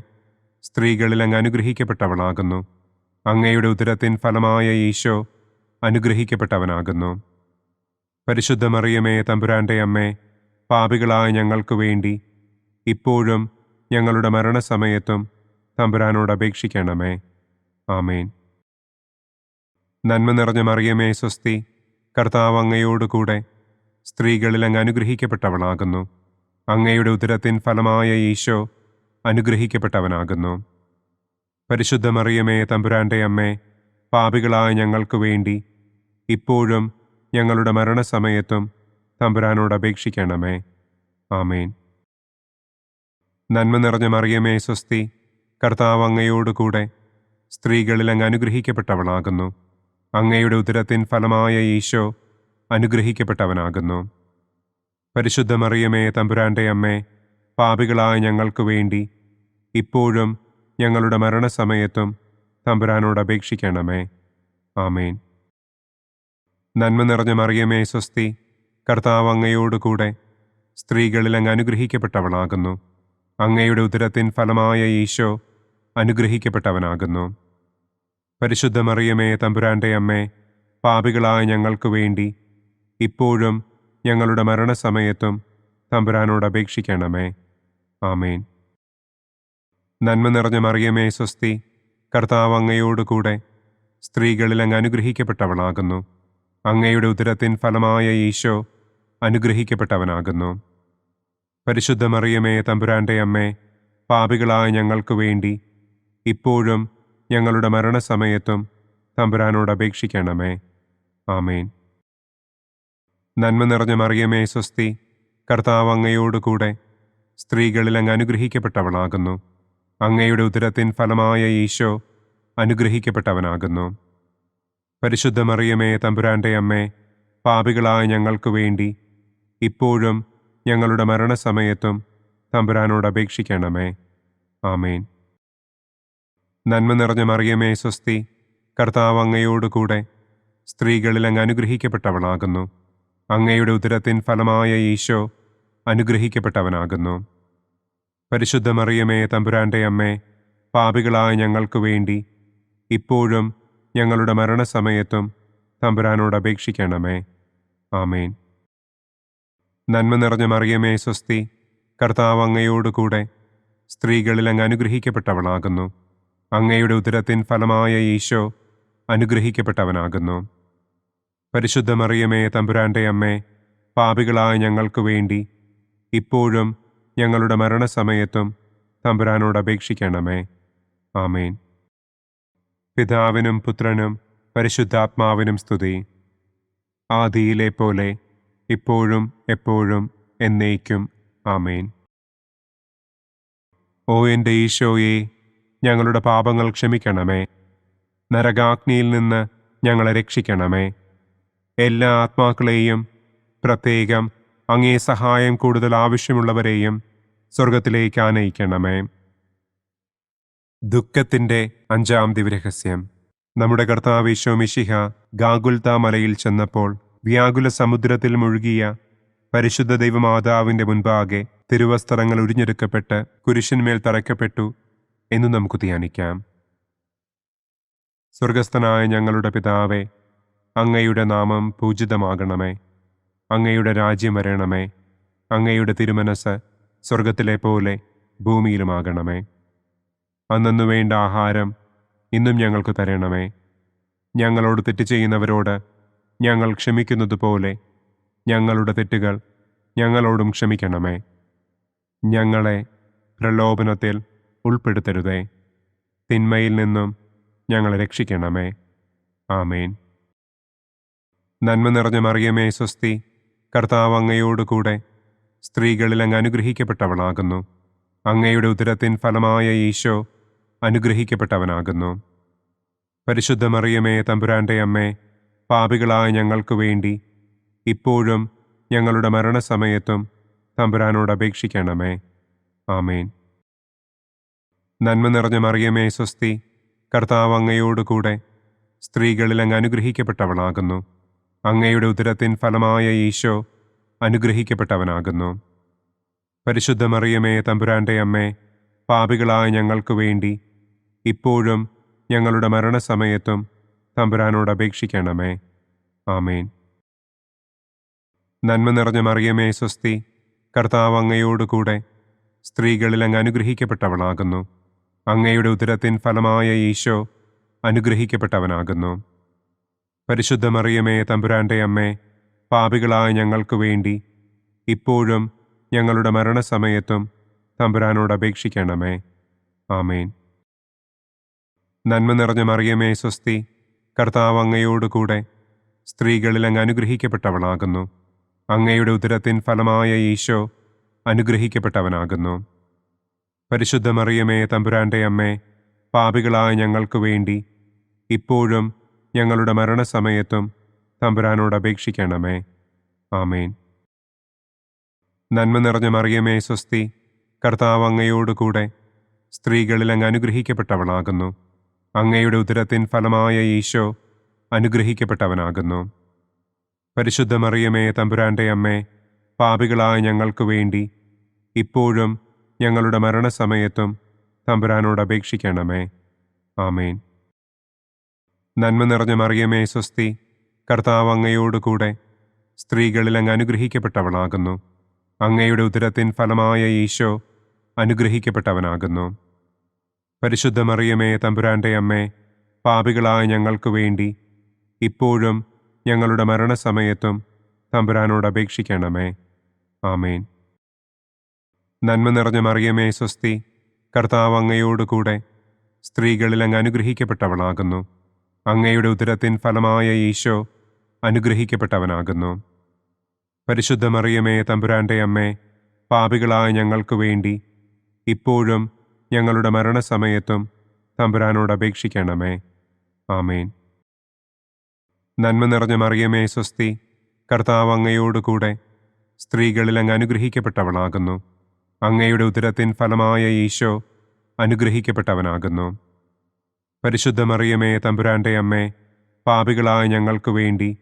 സ്ത്രീകളിൽ അങ്ങ് അനുഗ്രഹിക്കപ്പെട്ടവളാകുന്നു. അങ്ങയുടെ ഉദരത്തിൻ ഫലമായ ഈശോ അനുഗ്രഹിക്കപ്പെട്ടവനാകുന്നു. പരിശുദ്ധ മറിയമേ തമ്പുരാന്റെ അമ്മേ, പാപികളായ ഞങ്ങൾക്ക് വേണ്ടി ഇപ്പോഴും ഞങ്ങളുടെ മരണസമയത്തും തമ്പുരാനോട് അപേക്ഷിക്കണമേ. ആമേൻ. നന്മ നിറഞ്ഞ മറിയമേ സ്വസ്തി, കർത്താവ് അങ്ങയോട് കൂടെ സ്ത്രീകളിൽ അങ്ങ് അനുഗ്രഹിക്കപ്പെട്ടവളാകുന്നു. അങ്ങയുടെ ഉദരത്തിൻ ഫലമായ ഈശോ അനുഗ്രഹിക്കപ്പെട്ടവനാകുന്നു. പരിശുദ്ധ മറിയമേ തമ്പുരാന്റെ അമ്മേ, പാപികളായ ഞങ്ങൾക്ക് വേണ്ടി ഇപ്പോഴും ഞങ്ങളുടെ മരണസമയത്തും തമ്പുരാനോട് അപേക്ഷിക്കണമേ. ആമേൻ. നന്മ നിറഞ്ഞ മറിയമേ സ്വസ്തി, കർത്താവ് അങ്ങയോട് കൂടെ സ്ത്രീകളിൽ അങ്ങ് അനുഗ്രഹിക്കപ്പെട്ടവളാകുന്നു. അങ്ങയുടെ ഉദരത്തിൻ ഫലമായ ഈശോ അനുഗ്രഹിക്കപ്പെട്ടവനാകുന്നു. പരിശുദ്ധ മറിയമേ, തമ്പുരാന്റെ അമ്മേ, പാപികളായ ഞങ്ങൾക്ക് വേണ്ടി ഇപ്പോഴും ഞങ്ങളുടെ മരണസമയത്തും തമ്പുരാനോട് അപേക്ഷിക്കണമേ. ആമേൻ. നന്മ നിറഞ്ഞ മറിയമേ, സ്വസ്തി. കർത്താവ് അങ്ങയോടുകൂടെ സ്ത്രീകളിൽ അങ്ങ് അനുഗ്രഹിക്കപ്പെട്ടവളാകുന്നു. അങ്ങയുടെ ഉദരത്തിൻ ഫലമായ ഈശോ അനുഗ്രഹിക്കപ്പെട്ടവനാകുന്നു. പരിശുദ്ധ മറിയമേ, തമ്പുരാന്റെ അമ്മേ, പാപികളായ ഞങ്ങൾക്ക് വേണ്ടി ഇപ്പോഴും ഞങ്ങളുടെ മരണസമയത്തും തമ്പുരാനോട് അപേക്ഷിക്കണമേ. ആമേൻ. നന്മ നിറഞ്ഞ മറിയമേ, സ്വസ്തി. കർത്താവ് അങ്ങയോടുകൂടെ സ്ത്രീകളിൽ അങ്ങ് അനുഗ്രഹിക്കപ്പെട്ടവളാകുന്നു. അങ്ങയുടെ ഉദരത്തിൻ ഫലമായ ഈശോ അനുഗ്രഹിക്കപ്പെട്ടവനാകുന്നു. പരിശുദ്ധ മറിയമേ, തമ്പുരാന്റെ അമ്മേ, പാപികളായ ഞങ്ങൾക്ക് വേണ്ടി ഇപ്പോഴും ഞങ്ങളുടെ മരണസമയത്തും തമ്പുരാനോട് അപേക്ഷിക്കണമേ. ആമേൻ. നന്മ നിറഞ്ഞ മറിയമേ, സ്വസ്തി. കർത്താവ് അങ്ങയോടുകൂടെ സ്ത്രീകളിൽ അങ്ങ് അനുഗ്രഹിക്കപ്പെട്ടവളാകുന്നു. അങ്ങയുടെ ഉദരത്തിൻ ഫലമായ ഈശോ അനുഗ്രഹിക്കപ്പെട്ടവനാകുന്നു. പരിശുദ്ധ മറിയമേ, തമ്പുരാന്റെ അമ്മേ, പാപികളായ ഞങ്ങൾക്ക് വേണ്ടി ഇപ്പോഴും ഞങ്ങളുടെ മരണസമയത്തും തമ്പുരാനോട് അപേക്ഷിക്കണമേ. ആമേൻ. നന്മ നിറഞ്ഞ മറിയമേ, സ്വസ്തി. കർത്താവ് അങ്ങയോടുകൂടെ സ്ത്രീകളിൽ അങ്ങ് അനുഗ്രഹിക്കപ്പെട്ടവളാകുന്നു. അങ്ങയുടെ ഉദരത്തിൻ ഫലമായ ഈശോ അനുഗ്രഹിക്കപ്പെട്ടവനാകുന്നു. പരിശുദ്ധ മറിയമേ, തമ്പുരാന്റെ അമ്മേ, പാപികളായ ഞങ്ങൾക്ക് വേണ്ടി ഇപ്പോഴും ഞങ്ങളുടെ മരണസമയത്തും തമ്പുരാനോട് അപേക്ഷിക്കണമേ. ആമേൻ. നന്മ നിറഞ്ഞ മറിയമേ, സ്വസ്തി. കർത്താവ് അങ്ങയോടുകൂടെ സ്ത്രീകളിൽ അങ്ങ് അനുഗ്രഹിക്കപ്പെട്ടവളാകുന്നു. അങ്ങയുടെ ഉദരത്തിൻ ഫലമായ ഈശോ അനുഗ്രഹിക്കപ്പെട്ടവനാകുന്നു. പരിശുദ്ധ മറിയമേ, തമ്പുരാന്റെ അമ്മേ, പാപികളായ ഞങ്ങൾക്ക് വേണ്ടി ഇപ്പോഴും ഞങ്ങളുടെ മരണസമയത്തും തമ്പുരാനോട് അപേക്ഷിക്കണമേ. ആമേൻ. പിതാവിനും പുത്രനും പരിശുദ്ധാത്മാവിനും സ്തുതി. ആദിയിലെ പോലെ ഇപ്പോഴും എപ്പോഴും എന്നേക്കും. ആമേൻ. ഓ എൻ്റെ ഈശോയെ, ഞങ്ങളുടെ പാപങ്ങൾ ക്ഷമിക്കണമേ. നരകാഗ്നിയിൽ നിന്ന് ഞങ്ങളെ രക്ഷിക്കണമേ. എല്ലാ ആത്മാക്കളെയും, പ്രത്യേകം അങ്ങേ സഹായം കൂടുതൽ ആവശ്യമുള്ളവരെയും സ്വർഗത്തിലേക്ക് ആനയിക്കണമേ. ദുഃഖത്തിൻ്റെ 5-ാം ദിവ്യരഹസ്യം. നമ്മുടെ കർത്താവ് ഈശോ മിശിഹ ഗാഗുൽത്ത മലയിൽ ചെന്നപ്പോൾ വ്യാകുല സമുദ്രത്തിൽ മുഴുകിയ പരിശുദ്ധ ദൈവമാതാവിൻ്റെ മുൻപാകെ തിരുവസ്ത്രങ്ങൾ ഉരിഞ്ഞെടുക്കപ്പെട്ട് കുരിശിന്മേൽ തറയ്ക്കപ്പെട്ടു എന്ന് നമുക്ക് ധ്യാനിക്കാം. സ്വർഗസ്ഥനായ ഞങ്ങളുടെ പിതാവേ, അങ്ങയുടെ നാമം പൂജിതമാകണമേ. അങ്ങയുടെ രാജ്യം വരണമേ. അങ്ങയുടെ തിരുമനസ് സ്വർഗത്തിലെ പോലെ ഭൂമിയിലുമാകണമേ. അന്നന്നു വേണ്ട ആഹാരം ഇന്നും ഞങ്ങൾക്ക് തരണമേ. ഞങ്ങളോട് തെറ്റ് ചെയ്യുന്നവരോട് ഞങ്ങൾ ക്ഷമിക്കുന്നത് പോലെ ഞങ്ങളുടെ തെറ്റുകൾ ഞങ്ങളോടും ക്ഷമിക്കണമേ. ഞങ്ങളെ പ്രലോഭനത്തിൽ ഉൾപ്പെടുത്തരുതേ. തിന്മയിൽ നിന്നും ഞങ്ങളെ രക്ഷിക്കണമേ. ആമേൻ. നന്മ നിറഞ്ഞ മറിയമേ, സ്വസ്തി. കർത്താവ് അങ്ങയോടുകൂടെ സ്ത്രീകളിൽ അങ്ങ് അനുഗ്രഹിക്കപ്പെട്ടവളാകുന്നു. അങ്ങയുടെ ഉദരത്തിൻ ഫലമായ ഈശോ അനുഗ്രഹിക്കപ്പെട്ടവനാകുന്നു. പരിശുദ്ധ മറിയമേ, തമ്പുരാന്റെ അമ്മേ, പാപികളായ ഞങ്ങൾക്ക് വേണ്ടി ഇപ്പോഴും ഞങ്ങളുടെ മരണസമയത്തും തമ്പുരാനോട് അപേക്ഷിക്കണമേ. ആമേൻ. നന്മ നിറഞ്ഞ മറിയമേ, സ്വസ്തി. കർത്താവ് അങ്ങയോടുകൂടെ സ്ത്രീകളിൽ അങ്ങ് അനുഗ്രഹിക്കപ്പെട്ടവളാകുന്നു. അങ്ങയുടെ ഉദരത്തിൻ ഫലമായ ഈശോ അനുഗ്രഹിക്കപ്പെട്ടവനാകുന്നു. പരിശുദ്ധ മറിയമേ, തമ്പുരാന്റെ അമ്മേ, പാപികളായ ഞങ്ങൾക്ക് വേണ്ടി ഇപ്പോഴും ഞങ്ങളുടെ മരണസമയത്തും തമ്പുരാനോട് അപേക്ഷിക്കണമേ. ആമേൻ. നന്മ നിറഞ്ഞ മറിയമേ, സ്വസ്തി. കർത്താവ് അങ്ങയോടുകൂടെ സ്ത്രീകളിൽ അങ്ങ് അനുഗ്രഹിക്കപ്പെട്ടവളാകുന്നു. അങ്ങയുടെ ഉദരത്തിൻ ഫലമായ ഈശോ അനുഗ്രഹിക്കപ്പെട്ടവനാകുന്നു. പരിശുദ്ധ മറിയമേ, തമ്പുരാന്റെ അമ്മേ, പാപികളായ ഞങ്ങൾക്ക് വേണ്ടി ഇപ്പോഴും ഞങ്ങളുടെ മരണസമയത്തും തമ്പുരാനോട് അപേക്ഷിക്കണമേ. ആമേൻ. നന്മ നിറഞ്ഞ മറിയമേ, സ്വസ്തി. കർത്താവ് അങ്ങയോടുകൂടെ സ്ത്രീകളിൽ അങ്ങ് അനുഗ്രഹിക്കപ്പെട്ടവളാകുന്നു. അങ്ങയുടെ ഉദരത്തിൻ ഫലമായ ഈശോ അനുഗ്രഹിക്കപ്പെട്ടവനാകുന്നു. പരിശുദ്ധ മറിയമേ, തമ്പുരാന്റെ അമ്മേ, പാപികളായ ഞങ്ങൾക്ക് വേണ്ടി ഇപ്പോഴും ഞങ്ങളുടെ മരണസമയത്തും തമ്പുരാനോട് അപേക്ഷിക്കണമേ. ആമേൻ. നന്മ നിറഞ്ഞ മറിയമേ സ്വസ്തി, കർത്താവ് അങ്ങയോടുകൂടെ സ്ത്രീകളിൽ അങ്ങ് അനുഗ്രഹിക്കപ്പെട്ടവളാകുന്നു. അങ്ങയുടെ ഉദരത്തിൻ ഫലമായ ഈശോ അനുഗ്രഹിക്കപ്പെട്ടവനാകുന്നു. പരിശുദ്ധ മറിയമേ തമ്പുരാന്റെ അമ്മേ, പാപികളായ ഞങ്ങൾക്ക് വേണ്ടി ഇപ്പോഴും ഞങ്ങളുടെ മരണസമയത്തും തമ്പുരാനോട് അപേക്ഷിക്കണമേ. ആമേൻ. നന്മ നിറഞ്ഞ മറിയമേ സ്വസ്തി, കർത്താവ് അങ്ങയോടുകൂടെ സ്ത്രീകളിൽ അങ്ങ് അനുഗ്രഹിക്കപ്പെട്ടവളാകുന്നു. അങ്ങയുടെ ഉദരത്തിൻ ഫലമായ ഈശോ അനുഗ്രഹിക്കപ്പെട്ടവനാകുന്നു. പരിശുദ്ധ മറിയമേ തമ്പുരാന്റെ അമ്മേ, പാപികളായ ഞങ്ങൾക്ക് വേണ്ടി ഇപ്പോഴും ഞങ്ങളുടെ മരണസമയത്തും തമ്പുരാനോട് അപേക്ഷിക്കണമേ. ആമേൻ. നന്മ നിറഞ്ഞ മറിയമേ സ്വസ്തി, കർത്താവ് അങ്ങയോടുകൂടെ സ്ത്രീകളിൽ അങ്ങ് അനുഗ്രഹിക്കപ്പെട്ടവളാകുന്നു. അങ്ങയുടെ ഉദരത്തിൻ ഫലമായ ഈശോ അനുഗ്രഹിക്കപ്പെട്ടവനാകുന്നു. പരിശുദ്ധ മറിയമേ തമ്പുരാന്റെ അമ്മേ, പാപികളായ ഞങ്ങൾക്ക് വേണ്ടി ഇപ്പോഴും ഞങ്ങളുടെ മരണസമയത്തും തമ്പുരാനോട് അപേക്ഷിക്കണമേ. ആമേൻ. നന്മ നിറഞ്ഞ മറിയമേ സ്വസ്തി, കർത്താവ് അങ്ങയോടുകൂടെ സ്ത്രീകളിൽ അങ്ങ് അനുഗ്രഹിക്കപ്പെട്ടവളാകുന്നു. അങ്ങയുടെ ഉദരത്തിൻ ഫലമായ ഈശോ അനുഗ്രഹിക്കപ്പെട്ടവനാകുന്നു. പരിശുദ്ധ മറിയമേ തമ്പുരാന്റെ അമ്മേ, പാപികളായ ഞങ്ങൾക്ക് വേണ്ടി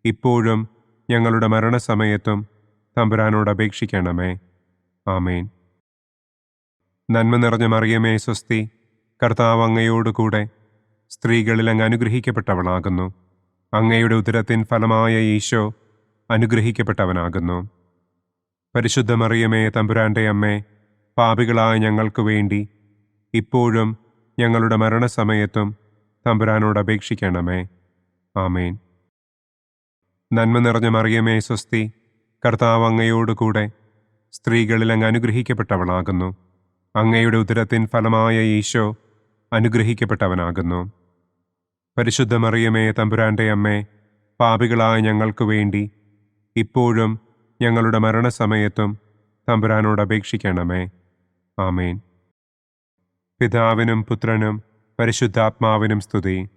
ഇപ്പോഴും ഞങ്ങളുടെ മരണസമയത്തും തമ്പുരാനോട് അപേക്ഷിക്കണമേ. ആമേൻ. നന്മ നിറഞ്ഞ മറിയമേ സ്വസ്തി, കർത്താവ് അങ്ങയോടുകൂടെ സ്ത്രീകളിൽ അങ്ങ് അനുഗ്രഹിക്കപ്പെട്ടവളാകുന്നു. അങ്ങയുടെ ഉദരത്തിൻ ഫലമായ ഈശോ അനുഗ്രഹിക്കപ്പെട്ടവനാകുന്നു. പരിശുദ്ധ മറിയമേ തമ്പുരാന്റെ അമ്മേ, പാപികളായ ഞങ്ങൾക്ക് വേണ്ടി ഇപ്പോഴും ഞങ്ങളുടെ മരണസമയത്തും തമ്പുരാനോട് അപേക്ഷിക്കണമേ. ആമേൻ. നന്മ നിറഞ്ഞ മറിയമേ സ്വസ്തി, കർത്താവ് അങ്ങയോടുകൂടെ സ്ത്രീകളിൽ അങ്ങ് അനുഗ്രഹിക്കപ്പെട്ടവളാകുന്നു. അങ്ങയുടെ ഉദരത്തിൻ ഫലമായ ഈശോ അനുഗ്രഹിക്കപ്പെട്ടവനാകുന്നു. പരിശുദ്ധ മറിയമേ തമ്പുരാന്റെ അമ്മേ, പാപികളായ ഞങ്ങൾക്ക് വേണ്ടി ഇപ്പോഴും ഞങ്ങളുടെ മരണസമയത്തും തമ്പുരാനോട് അപേക്ഷിക്കണമേ. ആമേൻ. പിതാവിനും പുത്രനും പരിശുദ്ധാത്മാവിനും സ്തുതി.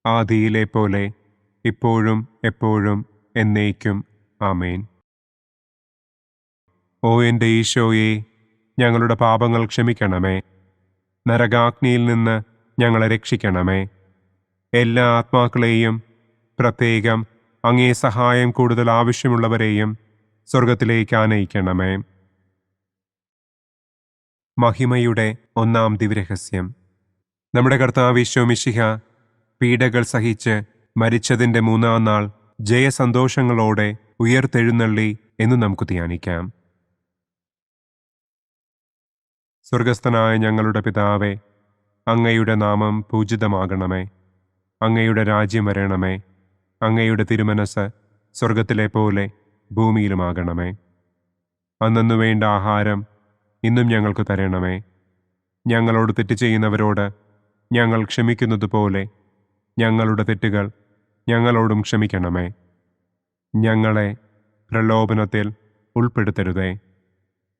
ആദിയിലെ പോലെ ഇപ്പോഴും എപ്പോഴും എന്നേക്കും. ആമേൻ. ഓ എൻ്റെ ഈശോയെ, ഞങ്ങളുടെ പാപങ്ങൾ ക്ഷമിക്കണമേ. നരകാഗ്നിയിൽ നിന്ന് ഞങ്ങളെ രക്ഷിക്കണമേ. എല്ലാ ആത്മാക്കളെയും, പ്രത്യേകം അങ്ങേ സഹായം കൂടുതൽ ആവശ്യമുള്ളവരെയും സ്വർഗത്തിലേക്ക് ആനയിക്കണമേ. മഹിമയുടെ ഒന്നാം ദിവ്യരഹസ്യം. നമ്മുടെ കർത്താവ് ഈശോ മിശിഹ പീഡകൾ സഹിച്ച് മരിച്ചതിൻ്റെ മൂന്നാം നാൾ ജയസന്തോഷങ്ങളോടെ ഉയർത്തെഴുന്നള്ളി എന്ന് നമുക്ക് ധ്യാനിക്കാം. സ്വർഗസ്ഥനായ ഞങ്ങളുടെ പിതാവേ, അങ്ങയുടെ നാമം പൂജിതമാകണമേ. അങ്ങയുടെ രാജ്യം വരണമേ. അങ്ങയുടെ തിരുമനസ് സ്വർഗത്തിലെ പോലെ ഭൂമിയിലുമാകണമേ. അന്നന്നു വേണ്ട ആഹാരം ഇന്നും ഞങ്ങൾക്ക് തരണമേ. ഞങ്ങളോട് തെറ്റ് ചെയ്യുന്നവരോട് ഞങ്ങൾ ക്ഷമിക്കുന്നത് പോലെ ഞങ്ങളുടെ തെറ്റുകൾ ഞങ്ങളോടും ക്ഷമിക്കണമേ. ഞങ്ങളെ പ്രലോഭനത്തിൽ ഉൾപ്പെടുത്തരുതേ.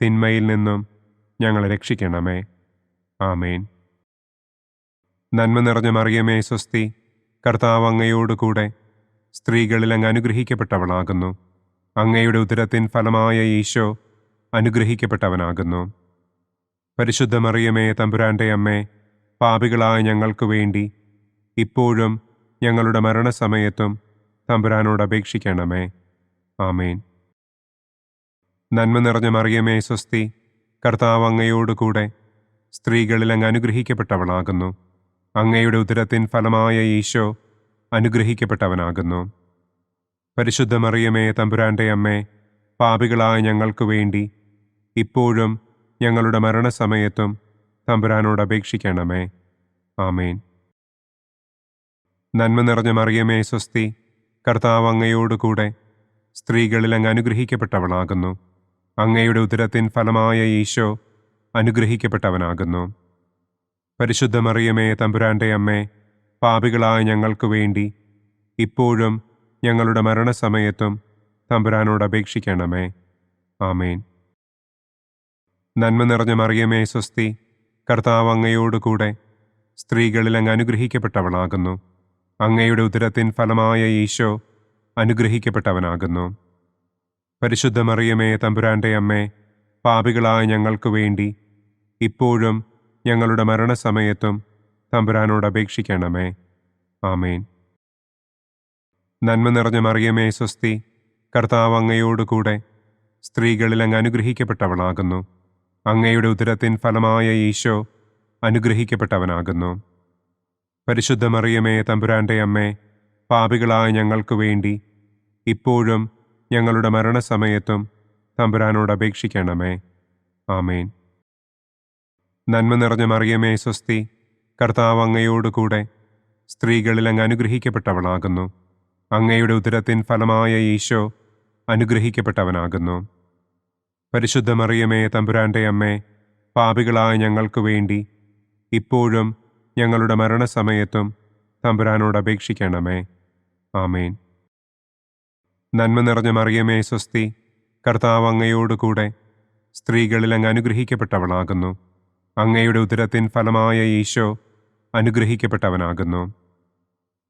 തിന്മയിൽ നിന്നും ഞങ്ങളെ രക്ഷിക്കണമേ. ആമേൻ. നന്മ നിറഞ്ഞ മറിയമേ സ്വസ്തി, കർത്താവ് അങ്ങയോടുകൂടെ സ്ത്രീകളിൽ അങ്ങ് അനുഗ്രഹിക്കപ്പെട്ടവളാകുന്നു. അങ്ങയുടെ ഉദരത്തിൻ ഫലമായ ഈശോ അനുഗ്രഹിക്കപ്പെട്ടവനാകുന്നു. പരിശുദ്ധ മറിയമേ തമ്പുരാന്റെ അമ്മേ, പാപികളായ ഞങ്ങൾക്ക് വേണ്ടി ഇപ്പോഴും ഞങ്ങളുടെ മരണസമയത്തും തമ്പുരാനോട് അപേക്ഷിക്കണമേ. ആമേൻ. നന്മ നിറഞ്ഞ മറിയമേ സ്വസ്തി, കർത്താവ് അങ്ങയോടുകൂടെ സ്ത്രീകളിൽ അങ്ങ് അനുഗ്രഹിക്കപ്പെട്ടവളാകുന്നു. അങ്ങയുടെ ഉദരത്തിൻ ഫലമായ ഈശോ അനുഗ്രഹിക്കപ്പെട്ടവനാകുന്നു. പരിശുദ്ധ മറിയമേ തമ്പുരാന്റെ അമ്മേ, പാപികളായ ഞങ്ങൾക്ക് വേണ്ടി ഇപ്പോഴും ഞങ്ങളുടെ മരണസമയത്തും തമ്പുരാനോട് അപേക്ഷിക്കണമേ. ആമേൻ. നന്മ നിറഞ്ഞ മറിയമേ സ്വസ്തി, കർത്താവ് അങ്ങയോടുകൂടെ സ്ത്രീകളിൽ അങ്ങ് അനുഗ്രഹിക്കപ്പെട്ടവളാകുന്നു. അങ്ങയുടെ ഉദരത്തിൻ ഫലമായ ഈശോ അനുഗ്രഹിക്കപ്പെട്ടവനാകുന്നു. പരിശുദ്ധ മറിയമേ തമ്പുരാന്റെ അമ്മേ, പാപികളായ ഞങ്ങൾക്ക് വേണ്ടി ഇപ്പോഴും ഞങ്ങളുടെ മരണസമയത്തും തമ്പുരാനോട് അപേക്ഷിക്കണമേ. ആമേൻ. നന്മ നിറഞ്ഞ മറിയമേ സ്വസ്തി, കർത്താവ് അങ്ങയോടുകൂടെ സ്ത്രീകളിൽ അങ്ങ് അനുഗ്രഹിക്കപ്പെട്ടവളാകുന്നു. അങ്ങയുടെ ഉദരത്തിൻ ഫലമായ ഈശോ അനുഗ്രഹിക്കപ്പെട്ടവനാകുന്നു. പരിശുദ്ധ മറിയമേ, തമ്പുരാന്റെ അമ്മേ, പാപികളായ ഞങ്ങൾക്ക് വേണ്ടി ഇപ്പോഴും ഞങ്ങളുടെ മരണസമയത്തും തമ്പുരാനോട് അപേക്ഷിക്കണമേ. ആമേൻ. നന്മ നിറഞ്ഞ മറിയമേ, സ്വസ്തി. കർത്താവ് അങ്ങയോടുകൂടെ സ്ത്രീകളിൽ അങ്ങ് അനുഗ്രഹിക്കപ്പെട്ടവളാകുന്നു. അങ്ങയുടെ ഉദരത്തിൻ ഫലമായ ഈശോ അനുഗ്രഹിക്കപ്പെട്ടവനാകുന്നു. പരിശുദ്ധ മറിയമേ, തമ്പുരാന്റെ അമ്മേ, പാപികളായ ഞങ്ങൾക്ക് വേണ്ടി ഇപ്പോഴും ഞങ്ങളുടെ മരണസമയത്തും തമ്പുരാനോട് അപേക്ഷിക്കണമേ. ആമേൻ. നന്മ നിറഞ്ഞ മറിയമേ, സ്വസ്തി. കർത്താവ് അങ്ങയോടുകൂടെ സ്ത്രീകളിൽ അങ്ങ് അനുഗ്രഹിക്കപ്പെട്ടവളാകുന്നു. അങ്ങയുടെ ഉദരത്തിൻ ഫലമായ ഈശോ അനുഗ്രഹിക്കപ്പെട്ടവനാകുന്നു. പരിശുദ്ധ മറിയമേ, തമ്പുരാന്റെ അമ്മേ, പാപികളായ ഞങ്ങൾക്ക് വേണ്ടി ഇപ്പോഴും ഞങ്ങളുടെ മരണസമയത്തും തമ്പുരാനോട് അപേക്ഷിക്കണമേ. ആമേൻ. നന്മ നിറഞ്ഞ മറിയമേ, സ്വസ്തി. കർത്താവ് അങ്ങയോടുകൂടെ സ്ത്രീകളിൽ അങ്ങ് അനുഗ്രഹിക്കപ്പെട്ടവളാകുന്നു. അങ്ങയുടെ ഉദരത്തിൻ ഫലമായ ഈശോ അനുഗ്രഹിക്കപ്പെട്ടവനാകുന്നു.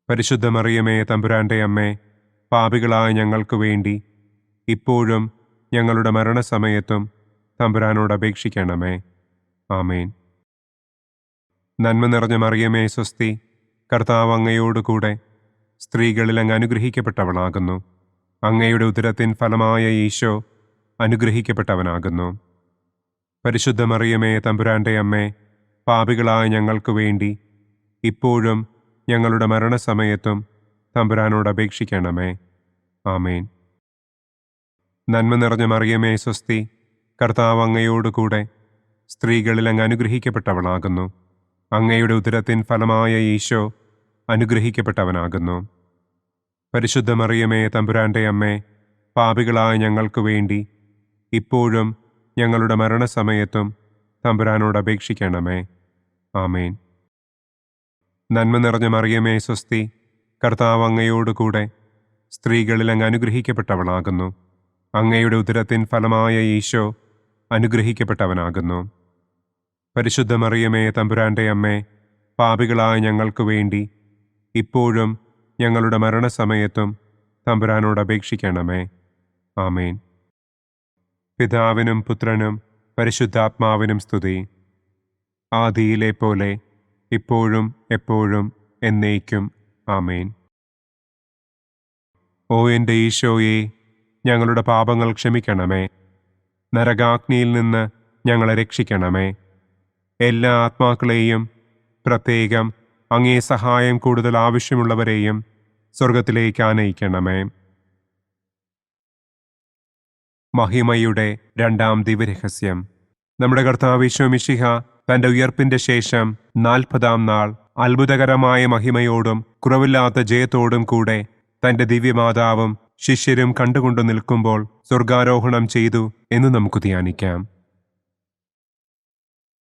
പരിശുദ്ധ മറിയമേ, തമ്പുരാന്റെ അമ്മേ, പാപികളായ ഞങ്ങൾക്ക് വേണ്ടി ഇപ്പോഴും ഞങ്ങളുടെ മരണസമയത്തും തമ്പുരാനോട് അപേക്ഷിക്കണമേ. ആമേൻ. നന്മ നിറഞ്ഞ മറിയമേ, സ്വസ്തി. കർത്താവ് അങ്ങയോടുകൂടെ സ്ത്രീകളിൽ അങ്ങ് അനുഗ്രഹിക്കപ്പെട്ടവളാകുന്നു. അങ്ങയുടെ ഉദരത്തിൻ ഫലമായ ഈശോ അനുഗ്രഹിക്കപ്പെട്ടവനാകുന്നു. പരിശുദ്ധ മറിയമേ, തമ്പുരാന്റെ അമ്മേ, പാപികളായ ഞങ്ങൾക്ക് വേണ്ടി ഇപ്പോഴും ഞങ്ങളുടെ മരണസമയത്തും തമ്പുരാനോട് അപേക്ഷിക്കണമേ. ആമേൻ. നന്മ നിറഞ്ഞ മറിയമേ, സ്വസ്തി. കർത്താവ് അങ്ങയോടുകൂടെ സ്ത്രീകളിൽ അങ്ങ് അനുഗ്രഹിക്കപ്പെട്ടവളാകുന്നു. അങ്ങയുടെ ഉദരത്തിൻ ഫലമായ ഈശോ അനുഗ്രഹിക്കപ്പെട്ടവനാകുന്നു. പരിശുദ്ധ മറിയമേ, തമ്പുരാന്റെ അമ്മേ, പാപികളായ ഞങ്ങൾക്ക് വേണ്ടി ഇപ്പോഴും ഞങ്ങളുടെ മരണസമയത്തും തമ്പുരാനോട് അപേക്ഷിക്കണമേ. ആമേൻ. നന്മ നിറഞ്ഞ മറിയമേ, സ്വസ്തി. കർത്താവ് അങ്ങയോടുകൂടെ സ്ത്രീകളിൽ അങ്ങ് അനുഗ്രഹിക്കപ്പെട്ടവളാകുന്നു. അങ്ങയുടെ ഉദരത്തിൻ ഫലമായ ഈശോ അനുഗ്രഹിക്കപ്പെട്ടവനാകുന്നു. പരിശുദ്ധ മറിയമേ, തമ്പുരാന്റെ അമ്മേ, പാപികളായ ഞങ്ങൾക്ക് വേണ്ടി ഇപ്പോഴും ഞങ്ങളുടെ മരണസമയത്തും തമ്പുരാനോട് അപേക്ഷിക്കണമേ. ആമേൻ. പിതാവിനും പുത്രനും പരിശുദ്ധാത്മാവിനും സ്തുതി. ആദിയിലെ പോലെ ഇപ്പോഴും എപ്പോഴും എന്നേക്കും. ആമേൻ. ഓ എൻ്റെ ഈശോയെ, ഞങ്ങളുടെ പാപങ്ങൾ ക്ഷമിക്കണമേ. നരകാഗ്നിയിൽ നിന്ന് ഞങ്ങളെ രക്ഷിക്കണമേ. എല്ലാ ആത്മാക്കളെയും, പ്രത്യേകം അങ്ങേ സഹായം കൂടുതൽ ആവശ്യമുള്ളവരെയും സ്വർഗത്തിലേക്ക് ആനയിക്കണമേ. മഹിമയുടെ രണ്ടാം ദിവ്യരഹസ്യം. നമ്മുടെ കർത്താവ് ഈശോ മിശിഹ തന്റെ ഉയർപ്പിന്റെ ശേഷം 40-ാം നാൾ അത്ഭുതകരമായ മഹിമയോടും കുറവില്ലാത്ത ജയത്തോടും കൂടെ തന്റെ ദിവ്യമാതാവും ശിഷ്യരും കണ്ടുകൊണ്ടു നിൽക്കുമ്പോൾ സ്വർഗാരോഹണം ചെയ്തു എന്ന് നമുക്ക് ധ്യാനിക്കാം.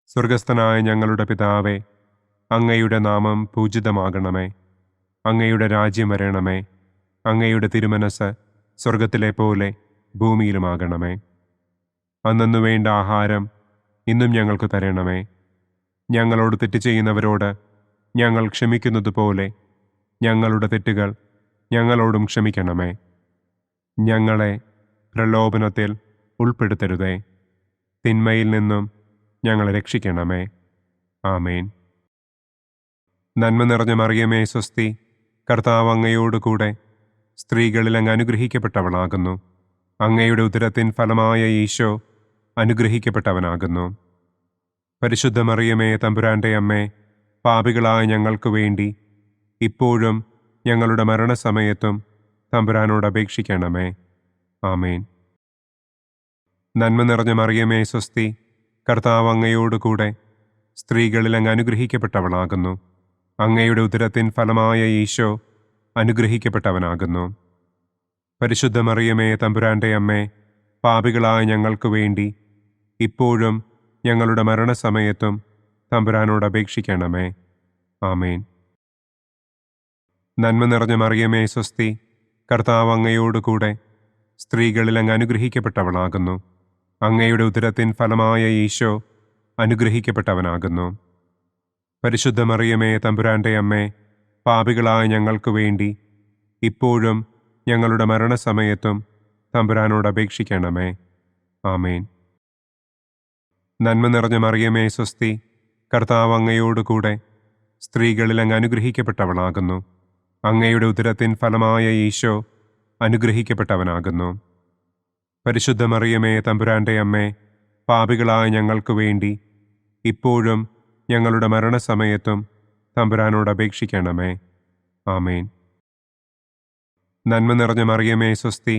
സ്വർഗസ്ഥനായ ഞങ്ങളുടെ പിതാവേ, അങ്ങയുടെ നാമം പൂജിതമാകണമേ. അങ്ങയുടെ രാജ്യം വരണമേ. അങ്ങയുടെ തിരുമനസ് സ്വർഗത്തിലെ പോലെ ഭൂമിയിലുമാകണമേ. അന്നു വേണ്ട ആഹാരം ഇന്നും ഞങ്ങൾക്ക് തരണമേ. ഞങ്ങളോട് തെറ്റ് ചെയ്യുന്നവരോട് ഞങ്ങൾ ക്ഷമിക്കുന്നത് പോലെ ഞങ്ങളുടെ തെറ്റുകൾ ഞങ്ങളോടും ക്ഷമിക്കണമേ. ഞങ്ങളെ പ്രലോഭനത്തിൽ ഉൾപ്പെടുത്തരുതേ. തിന്മയിൽ നിന്നും ഞങ്ങളെ രക്ഷിക്കണമേ. ആമേൻ. നന്മ നിറഞ്ഞ മറിയമേ, സ്വസ്തി. കർത്താവ് അങ്ങയോടുകൂടെ സ്ത്രീകളിൽ അങ്ങ് അനുഗ്രഹിക്കപ്പെട്ടവളാകുന്നു. അങ്ങയുടെ ഉദരത്തിൻ ഫലമായ ഈശോ അനുഗ്രഹിക്കപ്പെട്ടവനാകുന്നു. പരിശുദ്ധ മറിയമേ, തമ്പുരാന്റെ അമ്മേ, പാപികളായ ഞങ്ങൾക്ക് വേണ്ടി ഇപ്പോഴും ഞങ്ങളുടെ മരണസമയത്തും തമ്പുരാനോട് അപേക്ഷിക്കണമേ. ആമേൻ. നന്മ നിറഞ്ഞ മറിയമേ, സ്വസ്തി. കർത്താവ് അങ്ങയോടുകൂടെ സ്ത്രീകളിൽ അങ്ങ് അനുഗ്രഹിക്കപ്പെട്ടവളാകുന്നു. അങ്ങയുടെ ഉദരത്തിൻ ഫലമായ ഈശോ അനുഗ്രഹിക്കപ്പെട്ടവനാകുന്നു. പരിശുദ്ധ മറിയമേ, തമ്പുരാന്റെ അമ്മേ, പാപികളായ ഞങ്ങൾക്ക് വേണ്ടി ഇപ്പോഴും ഞങ്ങളുടെ മരണസമയത്തും തമ്പുരാനോട് അപേക്ഷിക്കണമേ. ആമേൻ. നന്മ നിറഞ്ഞ മറിയമേ, സ്വസ്തി. കർത്താവ് അങ്ങയോടുകൂടെ സ്ത്രീകളിൽ അങ്ങ് അനുഗ്രഹിക്കപ്പെട്ടവളാകുന്നു. അങ്ങയുടെ ഉദരത്തിൻ ഫലമായ ഈശോ അനുഗ്രഹിക്കപ്പെട്ടവനാകുന്നു. പരിശുദ്ധ മറിയമേ തമ്പുരാന്റെ അമ്മേ, പാപികളായ ഞങ്ങൾക്ക് വേണ്ടി ഇപ്പോഴും ഞങ്ങളുടെ മരണസമയത്തും തമ്പുരാനോട് അപേക്ഷിക്കണമേ. ആമേൻ. നന്മ നിറഞ്ഞ മറിയമേ സ്വസ്തി, കർത്താവ് അങ്ങയോടുകൂടെ സ്ത്രീകളിൽ അങ്ങ് അനുഗ്രഹിക്കപ്പെട്ടവളാകുന്നു. അങ്ങയുടെ ഉദരത്തിൻ ഫലമായ ഈശോ അനുഗ്രഹിക്കപ്പെട്ടവനാകുന്നു. പരിശുദ്ധ മറിയമേ തമ്പുരാന്റെ അമ്മേ, പാപികളായ ഞങ്ങൾക്ക് വേണ്ടി ഇപ്പോഴും ഞങ്ങളുടെ മരണസമയത്തും തമ്പുരാനോട് അപേക്ഷിക്കണമേ. ആമേൻ. നന്മ നിറഞ്ഞ മറിയമേ സ്വസ്തി,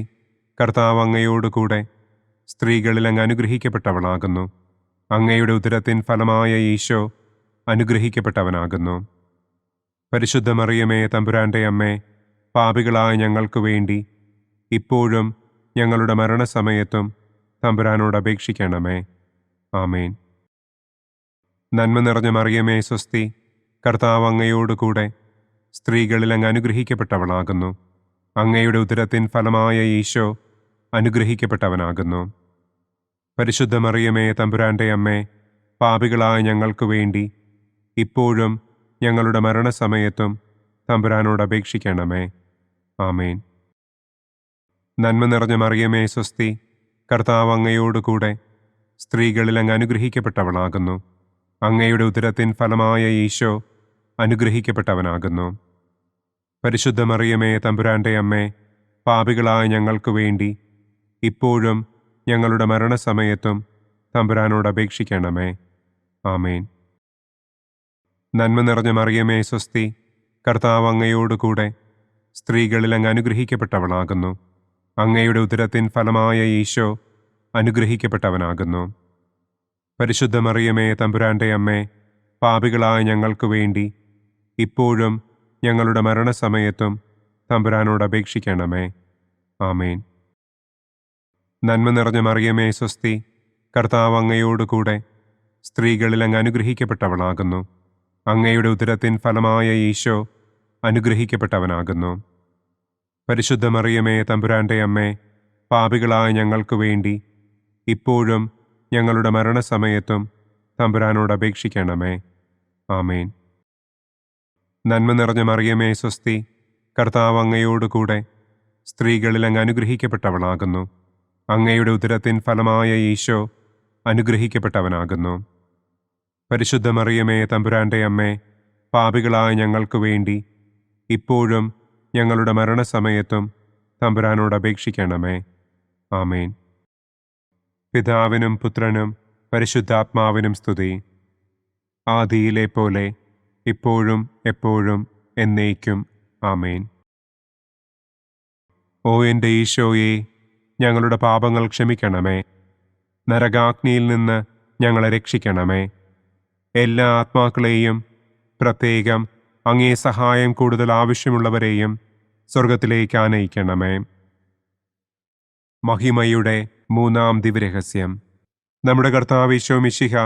കർത്താവ് അങ്ങയോടുകൂടെ സ്ത്രീകളിൽ അങ്ങ് അനുഗ്രഹിക്കപ്പെട്ടവളാകുന്നു. അങ്ങയുടെ ഉദരത്തിൻ ഫലമായ ഈശോ അനുഗ്രഹിക്കപ്പെട്ടവനാകുന്നു. പരിശുദ്ധ മറിയമേ തമ്പുരാന്റെ അമ്മേ, പാപികളായ ഞങ്ങൾക്ക് വേണ്ടി ഇപ്പോഴും ഞങ്ങളുടെ മരണസമയത്തും തമ്പുരാനോട് അപേക്ഷിക്കണമേ. ആമേൻ. നന്മ നിറഞ്ഞ മറിയമേ സ്വസ്തി, കർത്താവ് അങ്ങയോടുകൂടെ സ്ത്രീകളിൽ അങ്ങ് അനുഗ്രഹിക്കപ്പെട്ടവളാകുന്നു. അങ്ങയുടെ ഉദരത്തിൻ ഫലമായ ഈശോ അനുഗ്രഹിക്കപ്പെട്ടവനാകുന്നു. പരിശുദ്ധ മറിയമേ തമ്പുരാന്റെ അമ്മേ, പാപികളായ ഞങ്ങൾക്ക് വേണ്ടി ഇപ്പോഴും ഞങ്ങളുടെ മരണസമയത്തും തമ്പുരാനോട് അപേക്ഷിക്കണമേ. ആമേൻ. നന്മ നിറഞ്ഞ മറിയമേ സ്വസ്തി, കർത്താവ് അങ്ങയോടുകൂടെ സ്ത്രീകളിൽ അങ്ങ് അനുഗ്രഹിക്കപ്പെട്ടവളാകുന്നു. അങ്ങയുടെ ഉദരത്തിൻ ഫലമായ ഈശോ അനുഗ്രഹിക്കപ്പെട്ടവനാകുന്നു. പരിശുദ്ധ മറിയമേ തമ്പുരാന്റെ അമ്മേ, പാപികളായ ഞങ്ങൾക്ക് വേണ്ടി ഇപ്പോഴും ഞങ്ങളുടെ മരണസമയത്തും തമ്പുരാനോട് അപേക്ഷിക്കണമേ. ആമേൻ. നന്മ നിറഞ്ഞ മറിയമേ സ്വസ്തി, കർത്താവ് അങ്ങയോടുകൂടെ സ്ത്രീകളിൽ അങ്ങ് അനുഗ്രഹിക്കപ്പെട്ടവളാകുന്നു. അങ്ങയുടെ ഉദരത്തിൻ ഫലമായ ഈശോ അനുഗ്രഹിക്കപ്പെട്ടവനാകുന്നു. പരിശുദ്ധ മറിയമേ തമ്പുരാന്റെ അമ്മേ, പാപികളായ ഞങ്ങൾക്ക് വേണ്ടി ഇപ്പോഴും ഞങ്ങളുടെ മരണസമയത്തും തമ്പുരാനോട് അപേക്ഷിക്കണമേ. ആമേൻ. നന്മ നിറഞ്ഞ മറിയമേ സ്വസ്തി, കർത്താവ് അങ്ങയോടുകൂടെ സ്ത്രീകളിൽ അങ്ങ് അനുഗ്രഹിക്കപ്പെട്ടവളാകുന്നു. അങ്ങയുടെ ഉദരത്തിൻ ഫലമായ ഈശോ അനുഗ്രഹിക്കപ്പെട്ടവനാകുന്നു. പരിശുദ്ധ മറിയമേ തമ്പുരാന്റെ അമ്മേ, പാപികളായ ഞങ്ങൾക്ക് വേണ്ടി ഇപ്പോഴും ഞങ്ങളുടെ മരണസമയത്തും തമ്പുരാനോട് അപേക്ഷിക്കണമേ. ആമേൻ. നന്മ നിറഞ്ഞ മറിയമേ സ്വസ്തി, കർത്താവ് അങ്ങയോടുകൂടെ സ്ത്രീകളിൽ അങ്ങ് അനുഗ്രഹിക്കപ്പെട്ടവളാകുന്നു. അങ്ങയുടെ ഉദരത്തിൻ ഫലമായ ഈശോ അനുഗ്രഹിക്കപ്പെട്ടവനാകുന്നു. പരിശുദ്ധ മറിയമേ തമ്പുരാന്റെ അമ്മേ, പാപികളായ ഞങ്ങൾക്ക് വേണ്ടി ഇപ്പോഴും ഞങ്ങളുടെ മരണസമയത്തും തമ്പുരാനോട് അപേക്ഷിക്കണമേ. ആമേൻ. പിതാവിനും പുത്രനും പരിശുദ്ധാത്മാവിനും സ്തുതി. ആദിയിലെ പോലെ ഇപ്പോഴും എപ്പോഴും എന്നേക്കും. ആമേൻ. ഓ എൻ്റെ ഈശോയെ, ഞങ്ങളുടെ പാപങ്ങൾ ക്ഷമിക്കണമേ. നരകാഗ്നിയിൽ നിന്ന് ഞങ്ങളെ രക്ഷിക്കണമേ. എല്ലാ ആത്മാക്കളെയും, പ്രത്യേകം അങ്ങേ സഹായം കൂടുതൽ ആവശ്യമുള്ളവരെയും സ്വർഗത്തിലേക്ക് ആനയിക്കണമേ. മഹിമയുടെ മൂന്നാം ദിവ്യരഹസ്യം. നമ്മുടെ കർത്താവ് ഈശോ മിശിഹ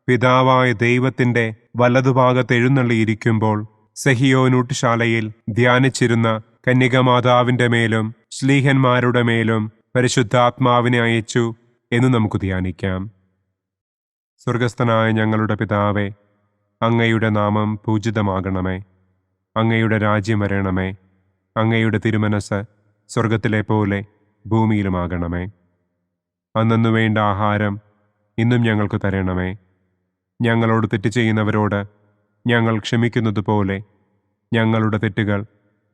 പിതാവായ ദൈവത്തിൻ്റെ വലതുഭാഗത്ത് എഴുന്നള്ളിയിരിക്കുമ്പോൾ സെഹിയോനൂട്ടുശാലയിൽ ധ്യാനിച്ചിരുന്ന കന്യകമാതാവിൻ്റെ മേലും ശ്ലീഹന്മാരുടെ മേലും പരിശുദ്ധാത്മാവിനെ അയച്ചു എന്ന് നമുക്ക് ധ്യാനിക്കാം. സ്വർഗസ്ഥനായ ഞങ്ങളുടെ പിതാവേ, അങ്ങയുടെ നാമം പൂജിതമാകണമേ. അങ്ങയുടെ രാജ്യം വരണമേ. അങ്ങയുടെ തിരുമനസ് സ്വർഗത്തിലെ പോലെ ഭൂമിയിലുമാകണമേ. അന്നു വേണ്ട ആഹാരം ഇന്നും ഞങ്ങൾക്ക് തരണമേ. ഞങ്ങളോട് തെറ്റ് ചെയ്യുന്നവരോട് ഞങ്ങൾ ക്ഷമിക്കുന്നത് പോലെ ഞങ്ങളുടെ തെറ്റുകൾ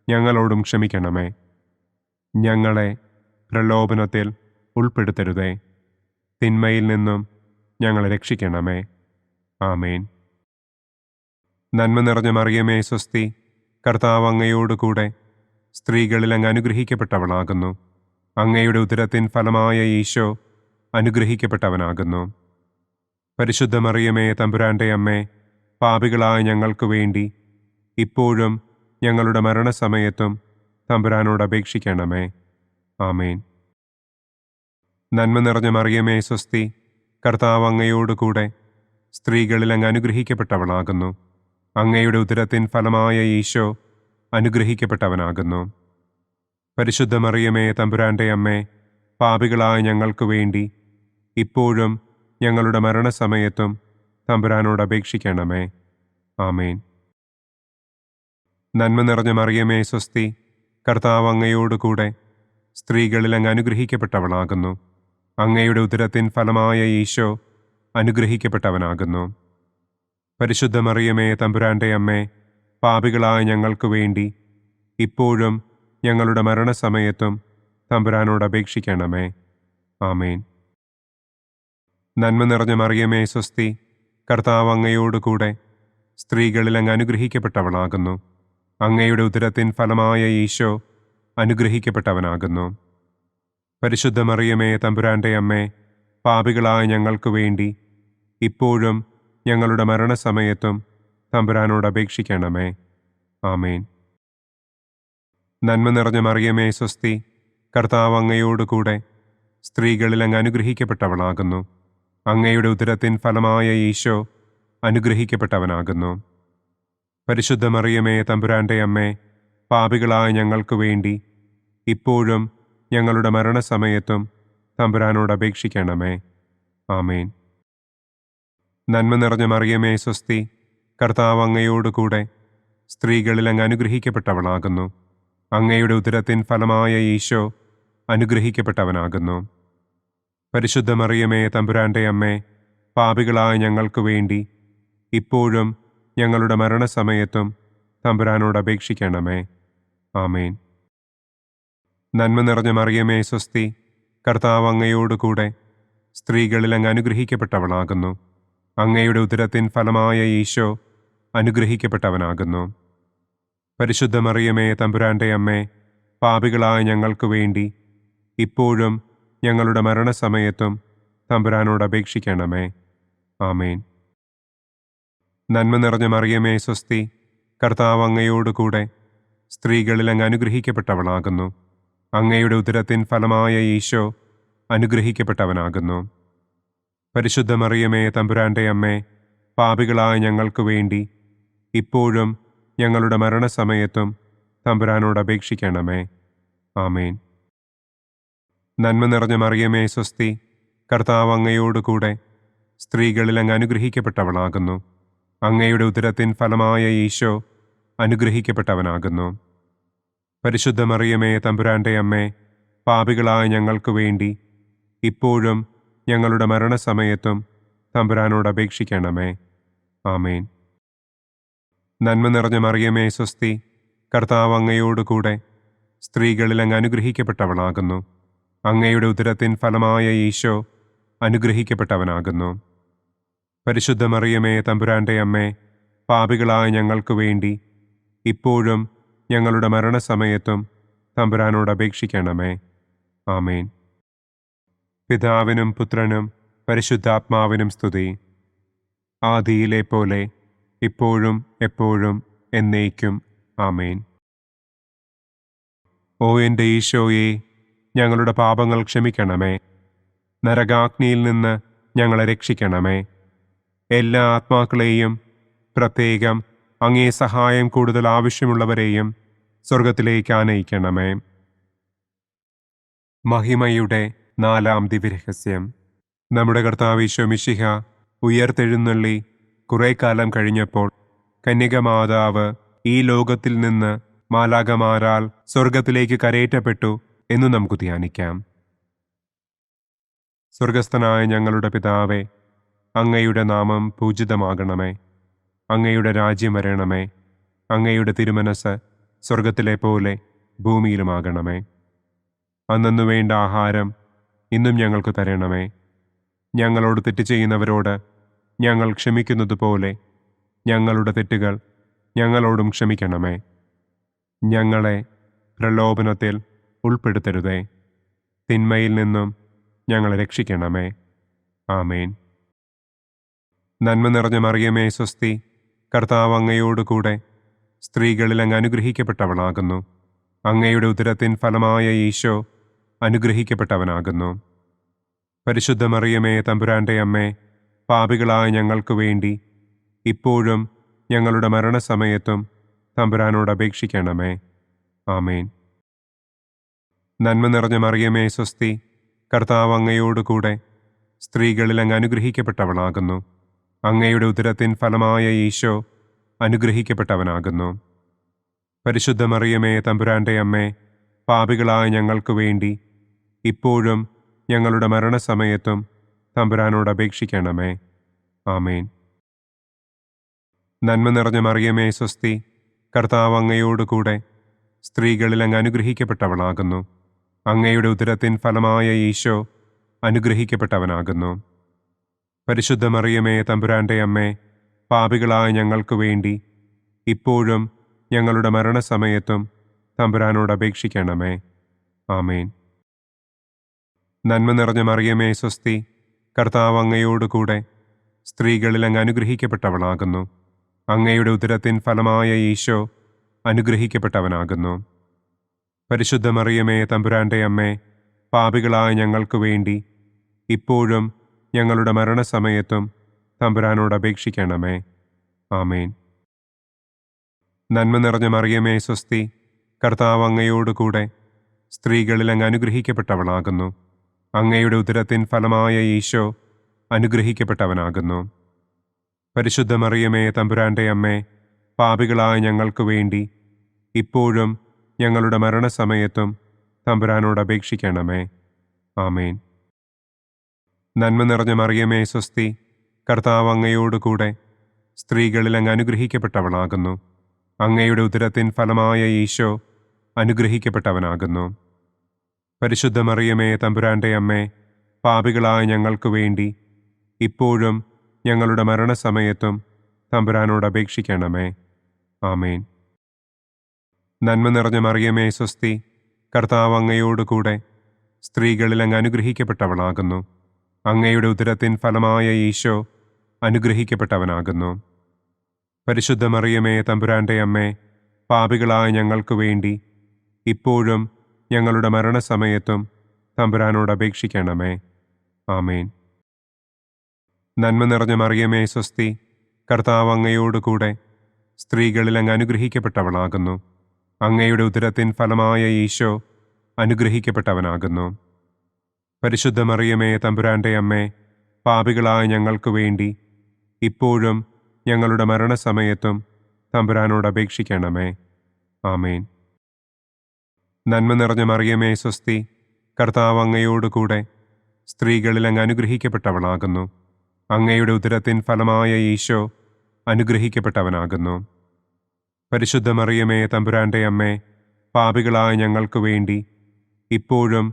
ഞങ്ങളോടും ക്ഷമിക്കണമേ. ഞങ്ങളെ പ്രലോഭനത്തിൽ ഉൾപ്പെടുത്തരുതേ. തിന്മയിൽ നിന്നും ഞങ്ങളെ രക്ഷിക്കണമേ. ആമേൻ. നന്മ നിറഞ്ഞ മറിയമേ സ്വസ്തി, കർത്താവ് അങ്ങയോടുകൂടെ സ്ത്രീകളിൽ അങ്ങ് അനുഗ്രഹിക്കപ്പെട്ടവളാകുന്നു. അങ്ങയുടെ ഉദരത്തിൻ ഫലമായ ഈശോ അനുഗ്രഹിക്കപ്പെട്ടവനാകുന്നു. പരിശുദ്ധ മറിയമേ തമ്പുരാന്റെ അമ്മേ, പാപികളായ ഞങ്ങൾക്ക് വേണ്ടി ഇപ്പോഴും ഞങ്ങളുടെ മരണസമയത്തും തമ്പുരാനോട് അപേക്ഷിക്കണമേ. ആമേൻ. നന്മ നിറഞ്ഞ മറിയമേ സ്വസ്തി, കർത്താവ് അങ്ങയോടുകൂടെ സ്ത്രീകളിൽ അങ്ങ് അനുഗ്രഹിക്കപ്പെട്ടവളാകുന്നു. അങ്ങയുടെ ഉദരത്തിൻ ഫലമായ ഈശോ അനുഗ്രഹിക്കപ്പെട്ടവനാകുന്നു. പരിശുദ്ധ മറിയമേ തമ്പുരാന്റെ അമ്മേ, പാപികളായ ഞങ്ങൾക്ക് വേണ്ടി ഇപ്പോഴും ഞങ്ങളുടെ മരണസമയത്തും തമ്പുരാനോട് അപേക്ഷിക്കണമേ. ആമേൻ. നന്മ നിറഞ്ഞ മറിയമേ സ്വസ്തി, കർത്താവ് അങ്ങയോടുകൂടെ സ്ത്രീകളിൽ അങ്ങ് അനുഗ്രഹിക്കപ്പെട്ടവളാകുന്നു. അങ്ങയുടെ ഉദരത്തിൻ ഫലമായ ഈശോ അനുഗ്രഹിക്കപ്പെട്ടവനാകുന്നു. പരിശുദ്ധ മറിയമേ തമ്പുരാന്റെ അമ്മേ, പാപികളായ ഞങ്ങൾക്ക് വേണ്ടി ഇപ്പോഴും ഞങ്ങളുടെ മരണസമയത്തും തമ്പുരാനോട് അപേക്ഷിക്കണമേ. ആമേൻ. നന്മ നിറഞ്ഞ മറിയമേ സ്വസ്തി, കർത്താവ് അങ്ങയോടുകൂടെ സ്ത്രീകളിൽ അങ്ങ് അനുഗ്രഹിക്കപ്പെട്ടവളാകുന്നു. അങ്ങയുടെ ഉദരത്തിൻ ഫലമായ ഈശോ അനുഗ്രഹിക്കപ്പെട്ടവനാകുന്നു. പരിശുദ്ധ മറിയമേ തമ്പുരാന്റെ അമ്മേ, പാപികളായ ഞങ്ങൾക്ക് വേണ്ടി ഇപ്പോഴും ഞങ്ങളുടെ മരണസമയത്തും തമ്പുരാനോട് അപേക്ഷിക്കണമേ. ആമേൻ. നന്മ നിറഞ്ഞ മറിയമേ സ്വസ്തി, കർത്താവ് അങ്ങയോടുകൂടെ സ്ത്രീകളിൽ അങ്ങ് അനുഗ്രഹിക്കപ്പെട്ടവളാകുന്നു. അങ്ങയുടെ ഉദരത്തിൻ ഫലമായ ഈശോ അനുഗ്രഹിക്കപ്പെട്ടവനാകുന്നു. പരിശുദ്ധ മറിയമേ തമ്പുരാന്റെ അമ്മേ, പാപികളായ ഞങ്ങൾക്ക് വേണ്ടി ഇപ്പോഴും ഞങ്ങളുടെ മരണസമയത്തും തമ്പുരാനോട് അപേക്ഷിക്കണമേ. ആമേൻ. നന്മ നിറഞ്ഞ മറിയമേ സ്വസ്തി, കർത്താവ് അങ്ങയോടുകൂടെ സ്ത്രീകളിൽ അങ്ങ് അനുഗ്രഹിക്കപ്പെട്ടവളാകുന്നു. അങ്ങയുടെ ഉദരത്തിൻ ഫലമായ ഈശോ അനുഗ്രഹിക്കപ്പെട്ടവനാകുന്നു. പരിശുദ്ധ മറിയമേ തമ്പുരാന്റെ അമ്മേ, പാപികളായ ഞങ്ങൾക്ക് വേണ്ടി ഇപ്പോഴും ഞങ്ങളുടെ മരണസമയത്തും തമ്പുരാനോട് അപേക്ഷിക്കണമേ. ആമേൻ. നന്മ നിറഞ്ഞ മറിയമേ സ്വസ്തി, കർത്താവ് അങ്ങയോടുകൂടെ സ്ത്രീകളിൽ അങ്ങ് അനുഗ്രഹിക്കപ്പെട്ടവളാകുന്നു. അങ്ങയുടെ ഉദരത്തിൻ ഫലമായ ഈശോ അനുഗ്രഹിക്കപ്പെട്ടവനാകുന്നു. പരിശുദ്ധ മറിയമേ തമ്പുരാന്റെ അമ്മേ, പാപികളായ ഞങ്ങൾക്ക് വേണ്ടി ഇപ്പോഴും ഞങ്ങളുടെ മരണസമയത്തും തമ്പുരാനോട് അപേക്ഷിക്കണമേ. ആമേൻ. നന്മ നിറഞ്ഞ മറിയമേ സ്വസ്തി, കർത്താവ് അങ്ങയോടുകൂടെ സ്ത്രീകളിൽ അങ്ങ് അനുഗ്രഹിക്കപ്പെട്ടവളാകുന്നു. അങ്ങയുടെ ഉദരത്തിൻ ഫലമായ ഈശോ അനുഗ്രഹിക്കപ്പെട്ടവനാകുന്നു. പരിശുദ്ധ മറിയമേ തമ്പുരാന്റെ അമ്മേ, പാപികളായ ഞങ്ങൾക്ക് വേണ്ടി ഇപ്പോഴും ഞങ്ങളുടെ മരണസമയത്തും തമ്പുരാനോട് അപേക്ഷിക്കണമേ. ആമേൻ. നന്മ നിറഞ്ഞ മറിയമേ സ്വസ്തി, കർത്താവ് അങ്ങയോടുകൂടെ സ്ത്രീകളിൽ അങ്ങ് അനുഗ്രഹിക്കപ്പെട്ടവളാകുന്നു. അങ്ങയുടെ ഉദരത്തിൻ ഫലമായ ഈശോ അനുഗ്രഹിക്കപ്പെട്ടവനാകുന്നു. പരിശുദ്ധ മറിയമേ തമ്പുരാന്റെ അമ്മേ, പാപികളായ ഞങ്ങൾക്ക് വേണ്ടി ഇപ്പോഴും ഞങ്ങളുടെ മരണസമയത്തും തമ്പുരാനോട് അപേക്ഷിക്കണമേ. ആമേൻ. നന്മ നിറഞ്ഞ മറിയമേ സ്വസ്തി, കർത്താവ് അങ്ങയോടുകൂടെ സ്ത്രീകളിൽ അങ്ങ് അനുഗ്രഹിക്കപ്പെട്ടവളാകുന്നു. അങ്ങയുടെ ഉദരത്തിൻ ഫലമായ ഈശോ അനുഗ്രഹിക്കപ്പെട്ടവനാകുന്നു. പരിശുദ്ധ മറിയമേ തമ്പുരാന്റെ അമ്മേ, പാപികളായ ഞങ്ങൾക്ക് വേണ്ടി ഇപ്പോഴും ഞങ്ങളുടെ മരണസമയത്തും തമ്പുരാനോട് അപേക്ഷിക്കണമേ. ആമേൻ. പിതാവിനും പുത്രനും പരിശുദ്ധാത്മാവിനും സ്തുതി. ആദിയിലെ പോലെ ഇപ്പോഴും എപ്പോഴും എന്നേക്കും. ആമേൻ. ഓ എൻ്റെ ഈശോയെ, ഞങ്ങളുടെ പാപങ്ങൾ ക്ഷമിക്കണമേ. നരകാഗ്നിയിൽ നിന്ന് ഞങ്ങളെ രക്ഷിക്കണമേ. എല്ലാ ആത്മാക്കളെയും, പ്രത്യേകം അങ്ങേ സഹായം കൂടുതൽ ആവശ്യമുള്ളവരെയും സ്വർഗത്തിലേക്ക് ആനയിക്കണമേ. മഹിമയുടെ 4-ാം ദിവ്യരഹസ്യം. നമ്മുടെ കർത്താവ് ഈശോ മിശിഹ ഉയർത്തെഴുന്നള്ളി കുറെ കാലം കഴിഞ്ഞപ്പോൾ കന്യകമാതാവ് ഈ ലോകത്തിൽ നിന്ന് മാലാഖമാരാൽ സ്വർഗത്തിലേക്ക് കരയേറ്റപ്പെട്ടു എന്നു നമുക്ക് ധ്യാനിക്കാം. സ്വർഗസ്ഥനായ ഞങ്ങളുടെ പിതാവേ, അങ്ങയുടെ നാമം പൂജിതമാകണമേ. അങ്ങയുടെ രാജ്യം വരണമേ. അങ്ങയുടെ തിരുമനസ് സ്വർഗത്തിലെ പോലെ ഭൂമിയിലുമാകണമേ. അന്നന്നു വേണ്ട ആഹാരം ഇന്നും ഞങ്ങൾക്ക് തരണമേ. ഞങ്ങളോട് തെറ്റ് ചെയ്യുന്നവരോട് ഞങ്ങൾ ക്ഷമിക്കുന്നത് പോലെ ഞങ്ങളുടെ തെറ്റുകൾ ഞങ്ങളോടും ക്ഷമിക്കണമേ. ഞങ്ങളെ പ്രലോഭനത്തിൽ ഉൾപ്പെടുത്തരുതേ. തിന്മയിൽ നിന്നും ഞങ്ങളെ രക്ഷിക്കണമേ. ആമേൻ. നന്മ നിറഞ്ഞ മറിയമേ സ്വസ്തി, കർത്താവ് അങ്ങയോടുകൂടെ സ്ത്രീകളിൽ അങ്ങ് അനുഗ്രഹിക്കപ്പെട്ടവളാകുന്നു. അങ്ങയുടെ ഉദരത്തിൻ ഫലമായ ഈശോ അനുഗ്രഹിക്കപ്പെട്ടവനാകുന്നു. പരിശുദ്ധ മറിയമേ തമ്പുരാന്റെ അമ്മേ, പാപികളായ ഞങ്ങൾക്ക് വേണ്ടി ഇപ്പോഴും ഞങ്ങളുടെ മരണസമയത്തും തമ്പുരാനോട് അപേക്ഷിക്കണമേ. ആമേൻ. നന്മ നിറഞ്ഞ മറിയമേ സ്വസ്തി, കർത്താവ് അങ്ങയോടുകൂടെ സ്ത്രീകളിൽ അങ്ങ് അനുഗ്രഹിക്കപ്പെട്ടവളാകുന്നു. അങ്ങയുടെ ഉദരത്തിൻ ഫലമായ ഈശോ അനുഗ്രഹിക്കപ്പെട്ടവനാകുന്നു. പരിശുദ്ധ മറിയമേ, തമ്പുരാന്റെ അമ്മേ, പാപികളായ ഞങ്ങൾക്ക് വേണ്ടി ഇപ്പോഴും ഞങ്ങളുടെ മരണസമയത്തും തമ്പുരാനോട് അപേക്ഷിക്കണമേ. ആമേൻ. നന്മ നിറഞ്ഞ മറിയമേ, സ്വസ്തി, കർത്താവ് അങ്ങയോടുകൂടെ സ്ത്രീകളിൽ അങ്ങ് അനുഗ്രഹിക്കപ്പെട്ടവളാകുന്നു. അങ്ങയുടെ ഉദരത്തിൻ ഫലമായ ഈശോ അനുഗ്രഹിക്കപ്പെട്ടവനാകുന്നു. പരിശുദ്ധ മറിയമേ, തമ്പുരാന്റെ അമ്മേ, പാപികളായ ഞങ്ങൾക്ക് വേണ്ടി ഇപ്പോഴും ഞങ്ങളുടെ മരണസമയത്തും തമ്പുരാനോട് അപേക്ഷിക്കണമേ. ആമേൻ. നന്മ നിറഞ്ഞ മറിയമേ, സ്വസ്തി, കർത്താവ് അങ്ങയോടുകൂടെ സ്ത്രീകളിൽ അങ്ങ് അനുഗ്രഹിക്കപ്പെട്ടവളാകുന്നു. അങ്ങയുടെ ഉദരത്തിൻ ഫലമായ ഈശോ അനുഗ്രഹിക്കപ്പെട്ടവനാകുന്നു. പരിശുദ്ധ മറിയമേ, തമ്പുരാന്റെ അമ്മേ, പാപികളായ ഞങ്ങൾക്ക് വേണ്ടി ഇപ്പോഴും ഞങ്ങളുടെ മരണസമയത്തും തമ്പുരാനോട് അപേക്ഷിക്കണമേ. ആമേൻ. നന്മ നിറഞ്ഞ മറിയമേ, സ്വസ്തി, കർത്താവ് അങ്ങയോടുകൂടെ സ്ത്രീകളിൽ അങ്ങ് അനുഗ്രഹിക്കപ്പെട്ടവളാകുന്നു. അങ്ങയുടെ ഉദരത്തിൻ ഫലമായ ഈശോ അനുഗ്രഹിക്കപ്പെട്ടവനാകുന്നു. പരിശുദ്ധ മറിയമേ, തമ്പുരാന്റെ അമ്മേ, പാപികളായ ഞങ്ങൾക്ക് വേണ്ടി ഇപ്പോഴും ഞങ്ങളുടെ മരണസമയത്തും തമ്പുരാനോട് അപേക്ഷിക്കണമേ. ആമേൻ. നന്മ നിറഞ്ഞ മറിയമേ, സ്വസ്തി, കർത്താവ് അങ്ങയോടുകൂടെ സ്ത്രീകളിൽ അങ്ങ് അനുഗ്രഹിക്കപ്പെട്ടവളാകുന്നു. അങ്ങയുടെ ഉദരത്തിൻ ഫലമായ ഈശോ അനുഗ്രഹിക്കപ്പെട്ടവനാകുന്നു. പരിശുദ്ധ മറിയമേ, തമ്പുരാന്റെ അമ്മേ, പാപികളായ ഞങ്ങൾക്ക് വേണ്ടി ഇപ്പോഴും ഞങ്ങളുടെ മരണസമയത്തും തമ്പുരാനോട് അപേക്ഷിക്കണമേ. ആമേൻ. നന്മ നിറഞ്ഞ മറിയമേ, സ്വസ്തി, കർത്താവ് അങ്ങയോടുകൂടെ സ്ത്രീകളിൽ അങ്ങ് അനുഗ്രഹിക്കപ്പെട്ടവളാകുന്നു. അങ്ങയുടെ ഉദരത്തിൻ ഫലമായ ഈശോ അനുഗ്രഹിക്കപ്പെട്ടവനാകുന്നു. പരിശുദ്ധ മറിയമേ, തമ്പുരാന്റെ അമ്മേ, പാപികളായ ഞങ്ങൾക്ക് വേണ്ടി ഇപ്പോഴും ഞങ്ങളുടെ മരണസമയത്തും തമ്പുരാനോട് അപേക്ഷിക്കണമേ. ആമേൻ. നന്മ നിറഞ്ഞ മറിയമേ, സ്വസ്തി, കർത്താവ് അങ്ങയോടുകൂടെ സ്ത്രീകളിൽ അങ്ങ് അനുഗ്രഹിക്കപ്പെട്ടവളാകുന്നു. അങ്ങയുടെ ഉദരത്തിൻ ഫലമായ ഈശോ അനുഗ്രഹിക്കപ്പെട്ടവനാകുന്നു. പരിശുദ്ധ മറിയമേ, തമ്പുരാന്റെ അമ്മേ, പാപികളായ ഞങ്ങൾക്ക് വേണ്ടി ഇപ്പോഴും ഞങ്ങളുടെ മരണസമയത്തും തമ്പുരാനോട് അപേക്ഷിക്കണമേ. ആമേൻ. നന്മ നിറഞ്ഞ മറിയമേ, സ്വസ്തി, കർത്താവ് അങ്ങയോടുകൂടെ സ്ത്രീകളിൽ അങ്ങ് അനുഗ്രഹിക്കപ്പെട്ടവളാകുന്നു. അങ്ങയുടെ ഉദരത്തിൻ ഫലമായ ഈശോ അനുഗ്രഹിക്കപ്പെട്ടവനാകുന്നു. പരിശുദ്ധ മറിയമേ, തമ്പുരാന്റെ അമ്മേ, പാപികളായ ഞങ്ങൾക്ക് വേണ്ടി ഇപ്പോഴും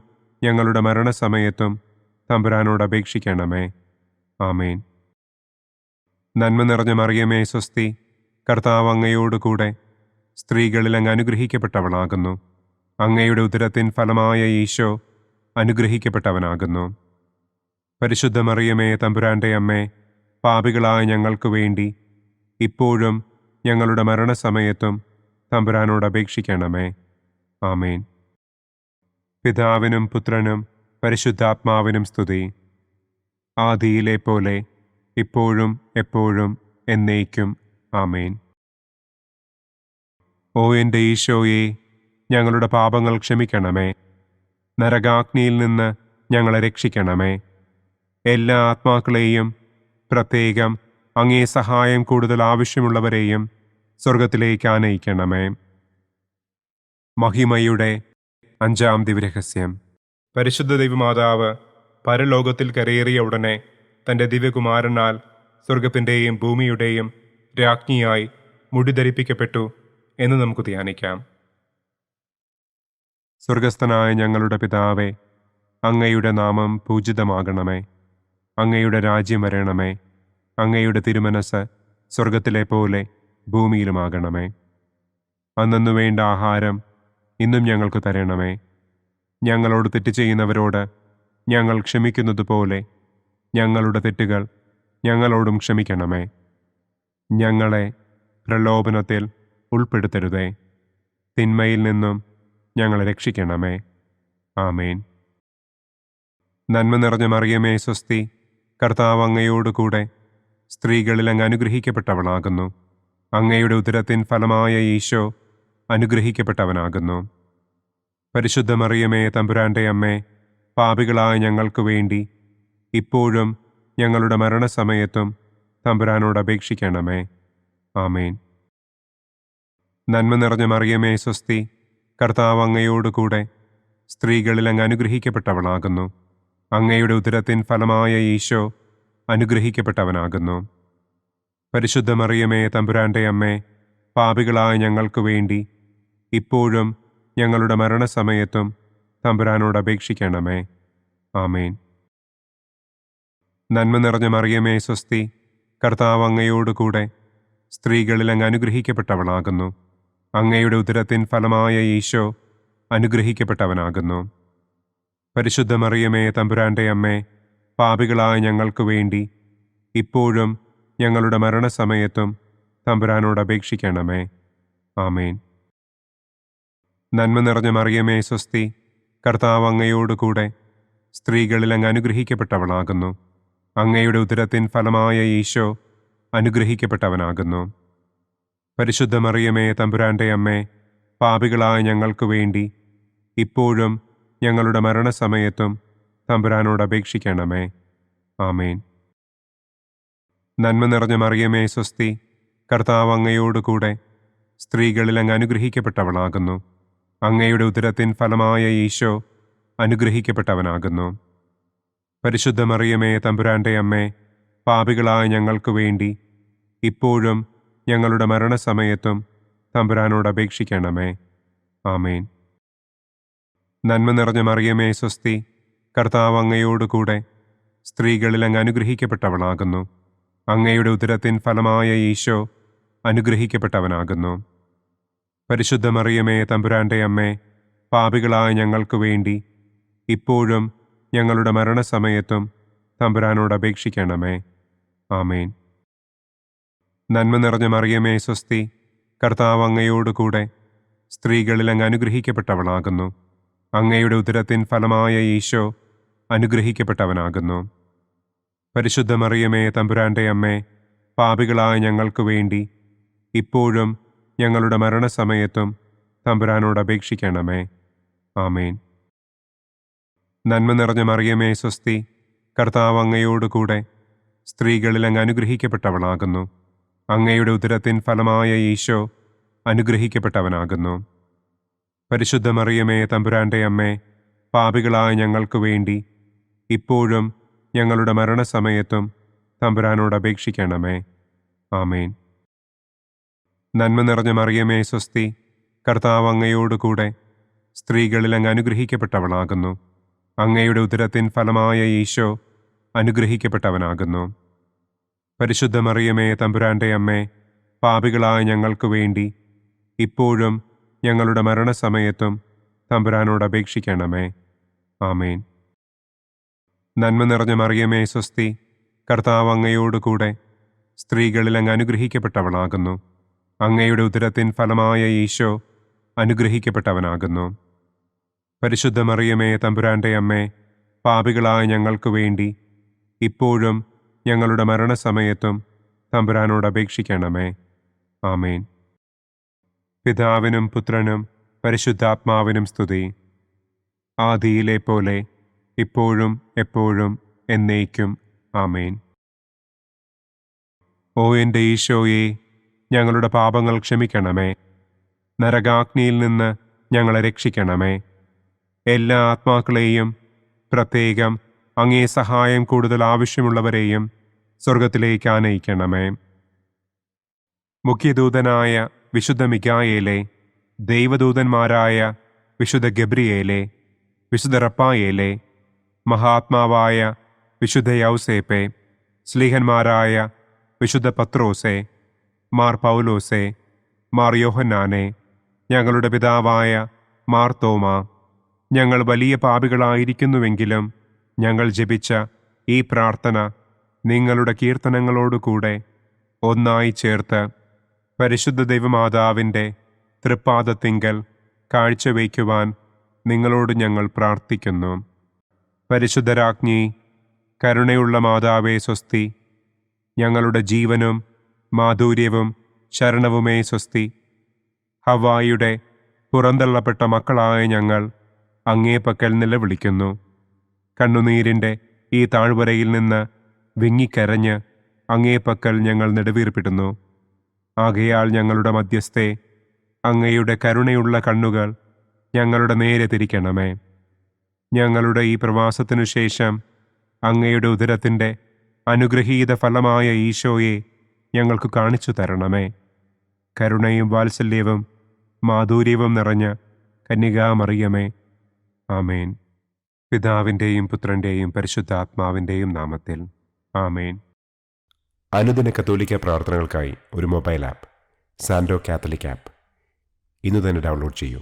ഞങ്ങളുടെ മരണസമയത്തും തമ്പുരാനോട് അപേക്ഷിക്കണമേ. ആമേൻ. നന്മ നിറഞ്ഞ മറിയമേ, സ്വസ്തി, കർത്താവ് അങ്ങയോടുകൂടെ സ്ത്രീകളിൽ അങ്ങ് അനുഗ്രഹിക്കപ്പെട്ടവളാകുന്നു. അങ്ങയുടെ ഉദരത്തിൻ ഫലമായ ഈശോ അനുഗ്രഹിക്കപ്പെട്ടവനാകുന്നു. പരിശുദ്ധ മറിയമേ, തമ്പുരാന്റെ അമ്മേ, പാപികളായ ഞങ്ങൾക്ക് വേണ്ടി ഇപ്പോഴും ഞങ്ങളുടെ മരണസമയത്തും തമ്പുരാനോട് അപേക്ഷിക്കണമേ. ആമേൻ. പിതാവിനും പുത്രനും പരിശുദ്ധാത്മാവിനും സ്തുതി. ആദിയിലെ പോലെ ഇപ്പോഴും എപ്പോഴും എന്നേക്കും. ആമേൻ. ഓ എൻ്റെ ഈശോയെ, ഞങ്ങളുടെ പാപങ്ങൾ ക്ഷമിക്കണമേ. നരകാഗ്നിയിൽ നിന്ന് ഞങ്ങളെ രക്ഷിക്കണമേ. എല്ലാ ആത്മാക്കളെയും, പ്രത്യേകം അങ്ങേ സഹായം കൂടുതൽ ആവശ്യമുള്ളവരെയും സ്വർഗത്തിലേക്ക് ആനയിക്കണമേ. മഹിമയുടെ 5-ാം ദിവ്യരഹസ്യം. പരിശുദ്ധ ദൈവമാതാവ് പരലോകത്തിൽ കരയേറിയ ഉടനെ തൻ്റെ ദിവ്യകുമാരനാൽ സ്വർഗത്തിൻ്റെയും ഭൂമിയുടെയും രാജ്ഞിയായി മുടിധരിപ്പിക്കപ്പെട്ടു എന്ന് നമുക്ക് ധ്യാനിക്കാം. സ്വർഗസ്ഥനായ ഞങ്ങളുടെ പിതാവേ, അങ്ങയുടെ നാമം പൂജിതമാകണമേ. അങ്ങയുടെ രാജ്യം വരണമേ. അങ്ങയുടെ തിരുമനസ് സ്വർഗത്തിലെ പോലെ ഭൂമിയിലുമാകണമേ. അന്നു വേണ്ട ആഹാരം ഇന്നും ഞങ്ങൾക്ക് തരണമേ. ഞങ്ങളോട് തെറ്റ് ചെയ്യുന്നവരോട് ഞങ്ങൾ ക്ഷമിക്കുന്നത് പോലെ ഞങ്ങളുടെ തെറ്റുകൾ ഞങ്ങളോടും ക്ഷമിക്കണമേ. ഞങ്ങളെ പ്രലോഭനത്തിൽ ഉൾപ്പെടുത്തരുതേ. തിന്മയിൽ നിന്നും ഞങ്ങളെ രക്ഷിക്കണമേ. ആമേൻ. നന്മ നിറഞ്ഞ മറിയമേ, സ്വസ്തി, കർത്താവ് അങ്ങയോടുകൂടെ സ്ത്രീകളിൽ അങ്ങ് അനുഗ്രഹിക്കപ്പെട്ടവളാകുന്നു. അങ്ങയുടെ ഉദരത്തിൻ ഫലമായ ഈശോ അനുഗ്രഹിക്കപ്പെട്ടവനാകുന്നു. പരിശുദ്ധ മറിയമേ, തമ്പുരാന്റെ അമ്മേ, പാപികളായ ഞങ്ങൾക്ക് വേണ്ടി ഇപ്പോഴും ഞങ്ങളുടെ മരണസമയത്തും തമ്പുരാനോട് അപേക്ഷിക്കണമേ. ആമേൻ. നന്മ നിറഞ്ഞ മറിയമേ സ്വസ്തി, കർത്താവ് അങ്ങയോടുകൂടെ സ്ത്രീകളിൽ അങ്ങ് അനുഗ്രഹിക്കപ്പെട്ടവളാകുന്നു. അങ്ങയുടെ ഉദരത്തിൻ ഫലമായ ഈശോ അനുഗ്രഹിക്കപ്പെട്ടവനാകുന്നു. പരിശുദ്ധ മറിയമേ തമ്പുരാന്റെ അമ്മേ, പാപികളായ ഞങ്ങൾക്ക് വേണ്ടി ഇപ്പോഴും ഞങ്ങളുടെ മരണസമയത്തും തമ്പുരാനോട് അപേക്ഷിക്കണമേ. ആമേൻ. നന്മ നിറഞ്ഞ മറിയമേ സ്വസ്തി, കർത്താവ് അങ്ങയോടുകൂടെ സ്ത്രീകളിൽ അങ്ങ് അനുഗ്രഹിക്കപ്പെട്ടവളാകുന്നു. അങ്ങയുടെ ഉദരത്തിൻ ഫലമായ ഈശോ അനുഗ്രഹിക്കപ്പെട്ടവനാകുന്നു. പരിശുദ്ധ മറിയമേ തമ്പുരാന്റെ അമ്മേ, പാപികളായ ഞങ്ങൾക്ക് വേണ്ടി ഇപ്പോഴും ഞങ്ങളുടെ മരണസമയത്തും തമ്പുരാനോട് അപേക്ഷിക്കണമേ. ആമേൻ. നന്മ നിറഞ്ഞ മറിയമേ സ്വസ്തി, കർത്താവ് അങ്ങയോടുകൂടെ സ്ത്രീകളിൽ അങ്ങ് അനുഗ്രഹിക്കപ്പെട്ടവളാകുന്നു. അങ്ങയുടെ ഉദരത്തിൻ ഫലമായ ഈശോ അനുഗ്രഹിക്കപ്പെട്ടവനാകുന്നു. പരിശുദ്ധ മറിയമേ തമ്പുരാന്റെ അമ്മേ, പാപികളായ ഞങ്ങൾക്ക് വേണ്ടി ഇപ്പോഴും ഞങ്ങളുടെ മരണസമയത്തും തമ്പുരാനോട് അപേക്ഷിക്കണമേ. ആമേൻ. നന്മ നിറഞ്ഞ മറിയമേ സ്വസ്തി, കർത്താവ് അങ്ങയോടുകൂടെ സ്ത്രീകളിൽ അങ്ങ് അനുഗ്രഹിക്കപ്പെട്ടവളാകുന്നു. അങ്ങയുടെ ഉദരത്തിൻ ഫലമായ ഈശോ അനുഗ്രഹിക്കപ്പെട്ടവനാകുന്നു. പരിശുദ്ധ മറിയമേ തമ്പുരാന്റെ അമ്മേ, പാപികളായ ഞങ്ങൾക്ക് വേണ്ടി ഇപ്പോഴും ഞങ്ങളുടെ മരണസമയത്തും തമ്പുരാനോട് അപേക്ഷിക്കണമേ. ആമേൻ. നന്മ നിറഞ്ഞ മറിയമേ സ്വസ്തി, കർത്താവ് അങ്ങയോടുകൂടെ സ്ത്രീകളിൽ അങ്ങ് അനുഗ്രഹിക്കപ്പെട്ടവളാകുന്നു. അങ്ങയുടെ ഉദരത്തിൻ ഫലമായ ഈശോ അനുഗ്രഹിക്കപ്പെട്ടവനാകുന്നു. പരിശുദ്ധ മറിയമേ തമ്പുരാന്റെ അമ്മേ, പാപികളായ ഞങ്ങൾക്ക് വേണ്ടി ഇപ്പോഴും ഞങ്ങളുടെ മരണസമയത്തും തമ്പുരാനോട് അപേക്ഷിക്കണമേ. ആമേൻ. നന്മ നിറഞ്ഞ മറിയമേ സ്വസ്തി, കർത്താവ് അങ്ങയോടുകൂടെ സ്ത്രീകളിൽ അങ്ങ് അനുഗ്രഹിക്കപ്പെട്ടവളാകുന്നു. അങ്ങയുടെ ഉദരത്തിൻ ഫലമായ ഈശോ അനുഗ്രഹിക്കപ്പെട്ടവനാകുന്നു. പരിശുദ്ധ മറിയമേ തമ്പുരാന്റെ അമ്മേ, പാപികളായ ഞങ്ങൾക്ക് വേണ്ടി ഇപ്പോഴും ഞങ്ങളുടെ മരണസമയത്തും തമ്പുരാനോട് അപേക്ഷിക്കണമേ. ആമേൻ. നന്മ നിറഞ്ഞ മറിയമേ സ്വസ്തി, കർത്താവ് അങ്ങയോടുകൂടെ സ്ത്രീകളിൽ അങ്ങ് അനുഗ്രഹിക്കപ്പെട്ടവളാകുന്നു. അങ്ങയുടെ ഉദരത്തിൻ ഫലമായ ഈശോ അനുഗ്രഹിക്കപ്പെട്ടവനാകുന്നു. പരിശുദ്ധ മറിയമേ തമ്പുരാന്റെ അമ്മേ, പാപികളായ ഞങ്ങൾക്ക് വേണ്ടി ഇപ്പോഴും ഞങ്ങളുടെ മരണസമയത്തും തമ്പുരാനോട് അപേക്ഷിക്കണമേ. ആമേൻ. നന്മ നിറഞ്ഞ മറിയമേ സ്വസ്തി, കർത്താവ് അങ്ങയോടുകൂടെ സ്ത്രീകളിൽ അങ്ങ് അനുഗ്രഹിക്കപ്പെട്ടവളാകുന്നു. അങ്ങയുടെ ഉദരത്തിൻ ഫലമായ ഈശോ അനുഗ്രഹിക്കപ്പെട്ടവനാകുന്നു. പരിശുദ്ധ മറിയമേ തമ്പുരാന്റെ അമ്മേ, പാപികളായ ഞങ്ങൾക്ക് വേണ്ടി ഇപ്പോഴും ഞങ്ങളുടെ മരണസമയത്തും തമ്പുരാനോട് അപേക്ഷിക്കണമേ. ആമേൻ. നന്മ നിറഞ്ഞ മറിയമേ സ്വസ്തി, കർത്താവ് അങ്ങയോടുകൂടെ സ്ത്രീകളിൽ അങ്ങ് അനുഗ്രഹിക്കപ്പെട്ടവളാകുന്നു. അങ്ങയുടെ ഉദരത്തിൻ ഫലമായ ഈശോ അനുഗ്രഹിക്കപ്പെട്ടവനാകുന്നു. പരിശുദ്ധ മറിയമേ തമ്പുരാന്റെ അമ്മേ, പാപികളായ ഞങ്ങൾക്ക് വേണ്ടി ഇപ്പോഴും ഞങ്ങളുടെ മരണസമയത്തും തമ്പുരാനോട് അപേക്ഷിക്കണമേ. ആമേൻ. പിതാവിനും പുത്രനും പരിശുദ്ധാത്മാവിനും സ്തുതി. ആദിയിലെ പോലെ ഇപ്പോഴും എപ്പോഴും എന്നേക്കും. ആമേൻ. ഓ എൻ്റെ ഈശോയെ, ഞങ്ങളുടെ പാപങ്ങൾ ക്ഷമിക്കണമേ. നരകാഗ്നിയിൽ നിന്ന് ഞങ്ങളെ രക്ഷിക്കണമേ. എല്ലാ ആത്മാക്കളെയും, പ്രത്യേകം അങ്ങേ സഹായം കൂടുതൽ ആവശ്യമുള്ളവരെയും സ്വർഗത്തിലേക്ക് ആനയിക്കണമേ. മുഖ്യദൂതനായ വിശുദ്ധ മിഖായേലേ, ദൈവദൂതന്മാരായ വിശുദ്ധ ഗബ്രിയേലേ, വിശുദ്ധ റപ്പായേലേ, മഹാത്മാവായ വിശുദ്ധ യൗസേപ്പേ, സ്ലീഹന്മാരായ വിശുദ്ധ പത്രോസേ, മാർ പൗലോസേ, മാർ യോഹന്നാനെ, ഞങ്ങളുടെ പിതാവായ മാർ തോമാ, ഞങ്ങൾ വലിയ പാപികളായിരിക്കുന്നുവെങ്കിലും ഞങ്ങൾ ജപിച്ച ഈ പ്രാർത്ഥന നിങ്ങളുടെ കീർത്തനങ്ങളോടുകൂടെ ഒന്നായി ചേർത്ത് പരിശുദ്ധ ദൈവമാതാവിൻ്റെ തൃപ്പാദത്തിങ്കൽ കാഴ്ചവയ്ക്കുവാൻ നിങ്ങളോട് ഞങ്ങൾ പ്രാർത്ഥിക്കുന്നു. പരിശുദ്ധരാജ്ഞി, കരുണയുള്ള മാതാവേ സ്വസ്തി. ഞങ്ങളുടെ ജീവനും മാധുര്യവും ശരണവുമേ സ്വസ്തി. ഹവ്വായുടെ പുറന്തള്ളപ്പെട്ട മക്കളായ ഞങ്ങൾ അങ്ങേപ്പക്കൽ നിലവിളിക്കുന്നു. കണ്ണുനീരിൻ്റെ ഈ താഴ്വരയിൽ നിന്ന് വിങ്ങിക്കരഞ്ഞ് അങ്ങേപ്പക്കൽ ഞങ്ങൾ നെടുവീർപ്പിടുന്നു. ആകയാൽ ഞങ്ങളുടെ മധ്യസ്ഥെ, അങ്ങയുടെ കരുണയുള്ള കണ്ണുകൾ ഞങ്ങളുടെ നേരെ തിരിക്കണമേ. ഞങ്ങളുടെ ഈ പ്രവാസത്തിനു ശേഷം അങ്ങയുടെ ഉദരത്തിൻ്റെ അനുഗ്രഹീത ഫലമായ ഈശോയെ ഞങ്ങൾക്ക് കാണിച്ചു തരണമേ. കരുണയും വാത്സല്യവും മാധുര്യവും നിറഞ്ഞ കന്യകാമറിയമേ, ആമേൻ. പിതാവിൻ്റെയും പുത്രൻ്റെയും പരിശുദ്ധാത്മാവിൻ്റെയും നാമത്തിൽ, ആമേൻ.
അനുദിന കത്തോലിക്ക പ്രാർത്ഥനകൾക്കായി ഒരു മൊബൈൽ ആപ്പ്, സാൻഡോ കാത്തലിക് ആപ്പ്, ഇന്ന് തന്നെ ഡൗൺലോഡ് ചെയ്യൂ.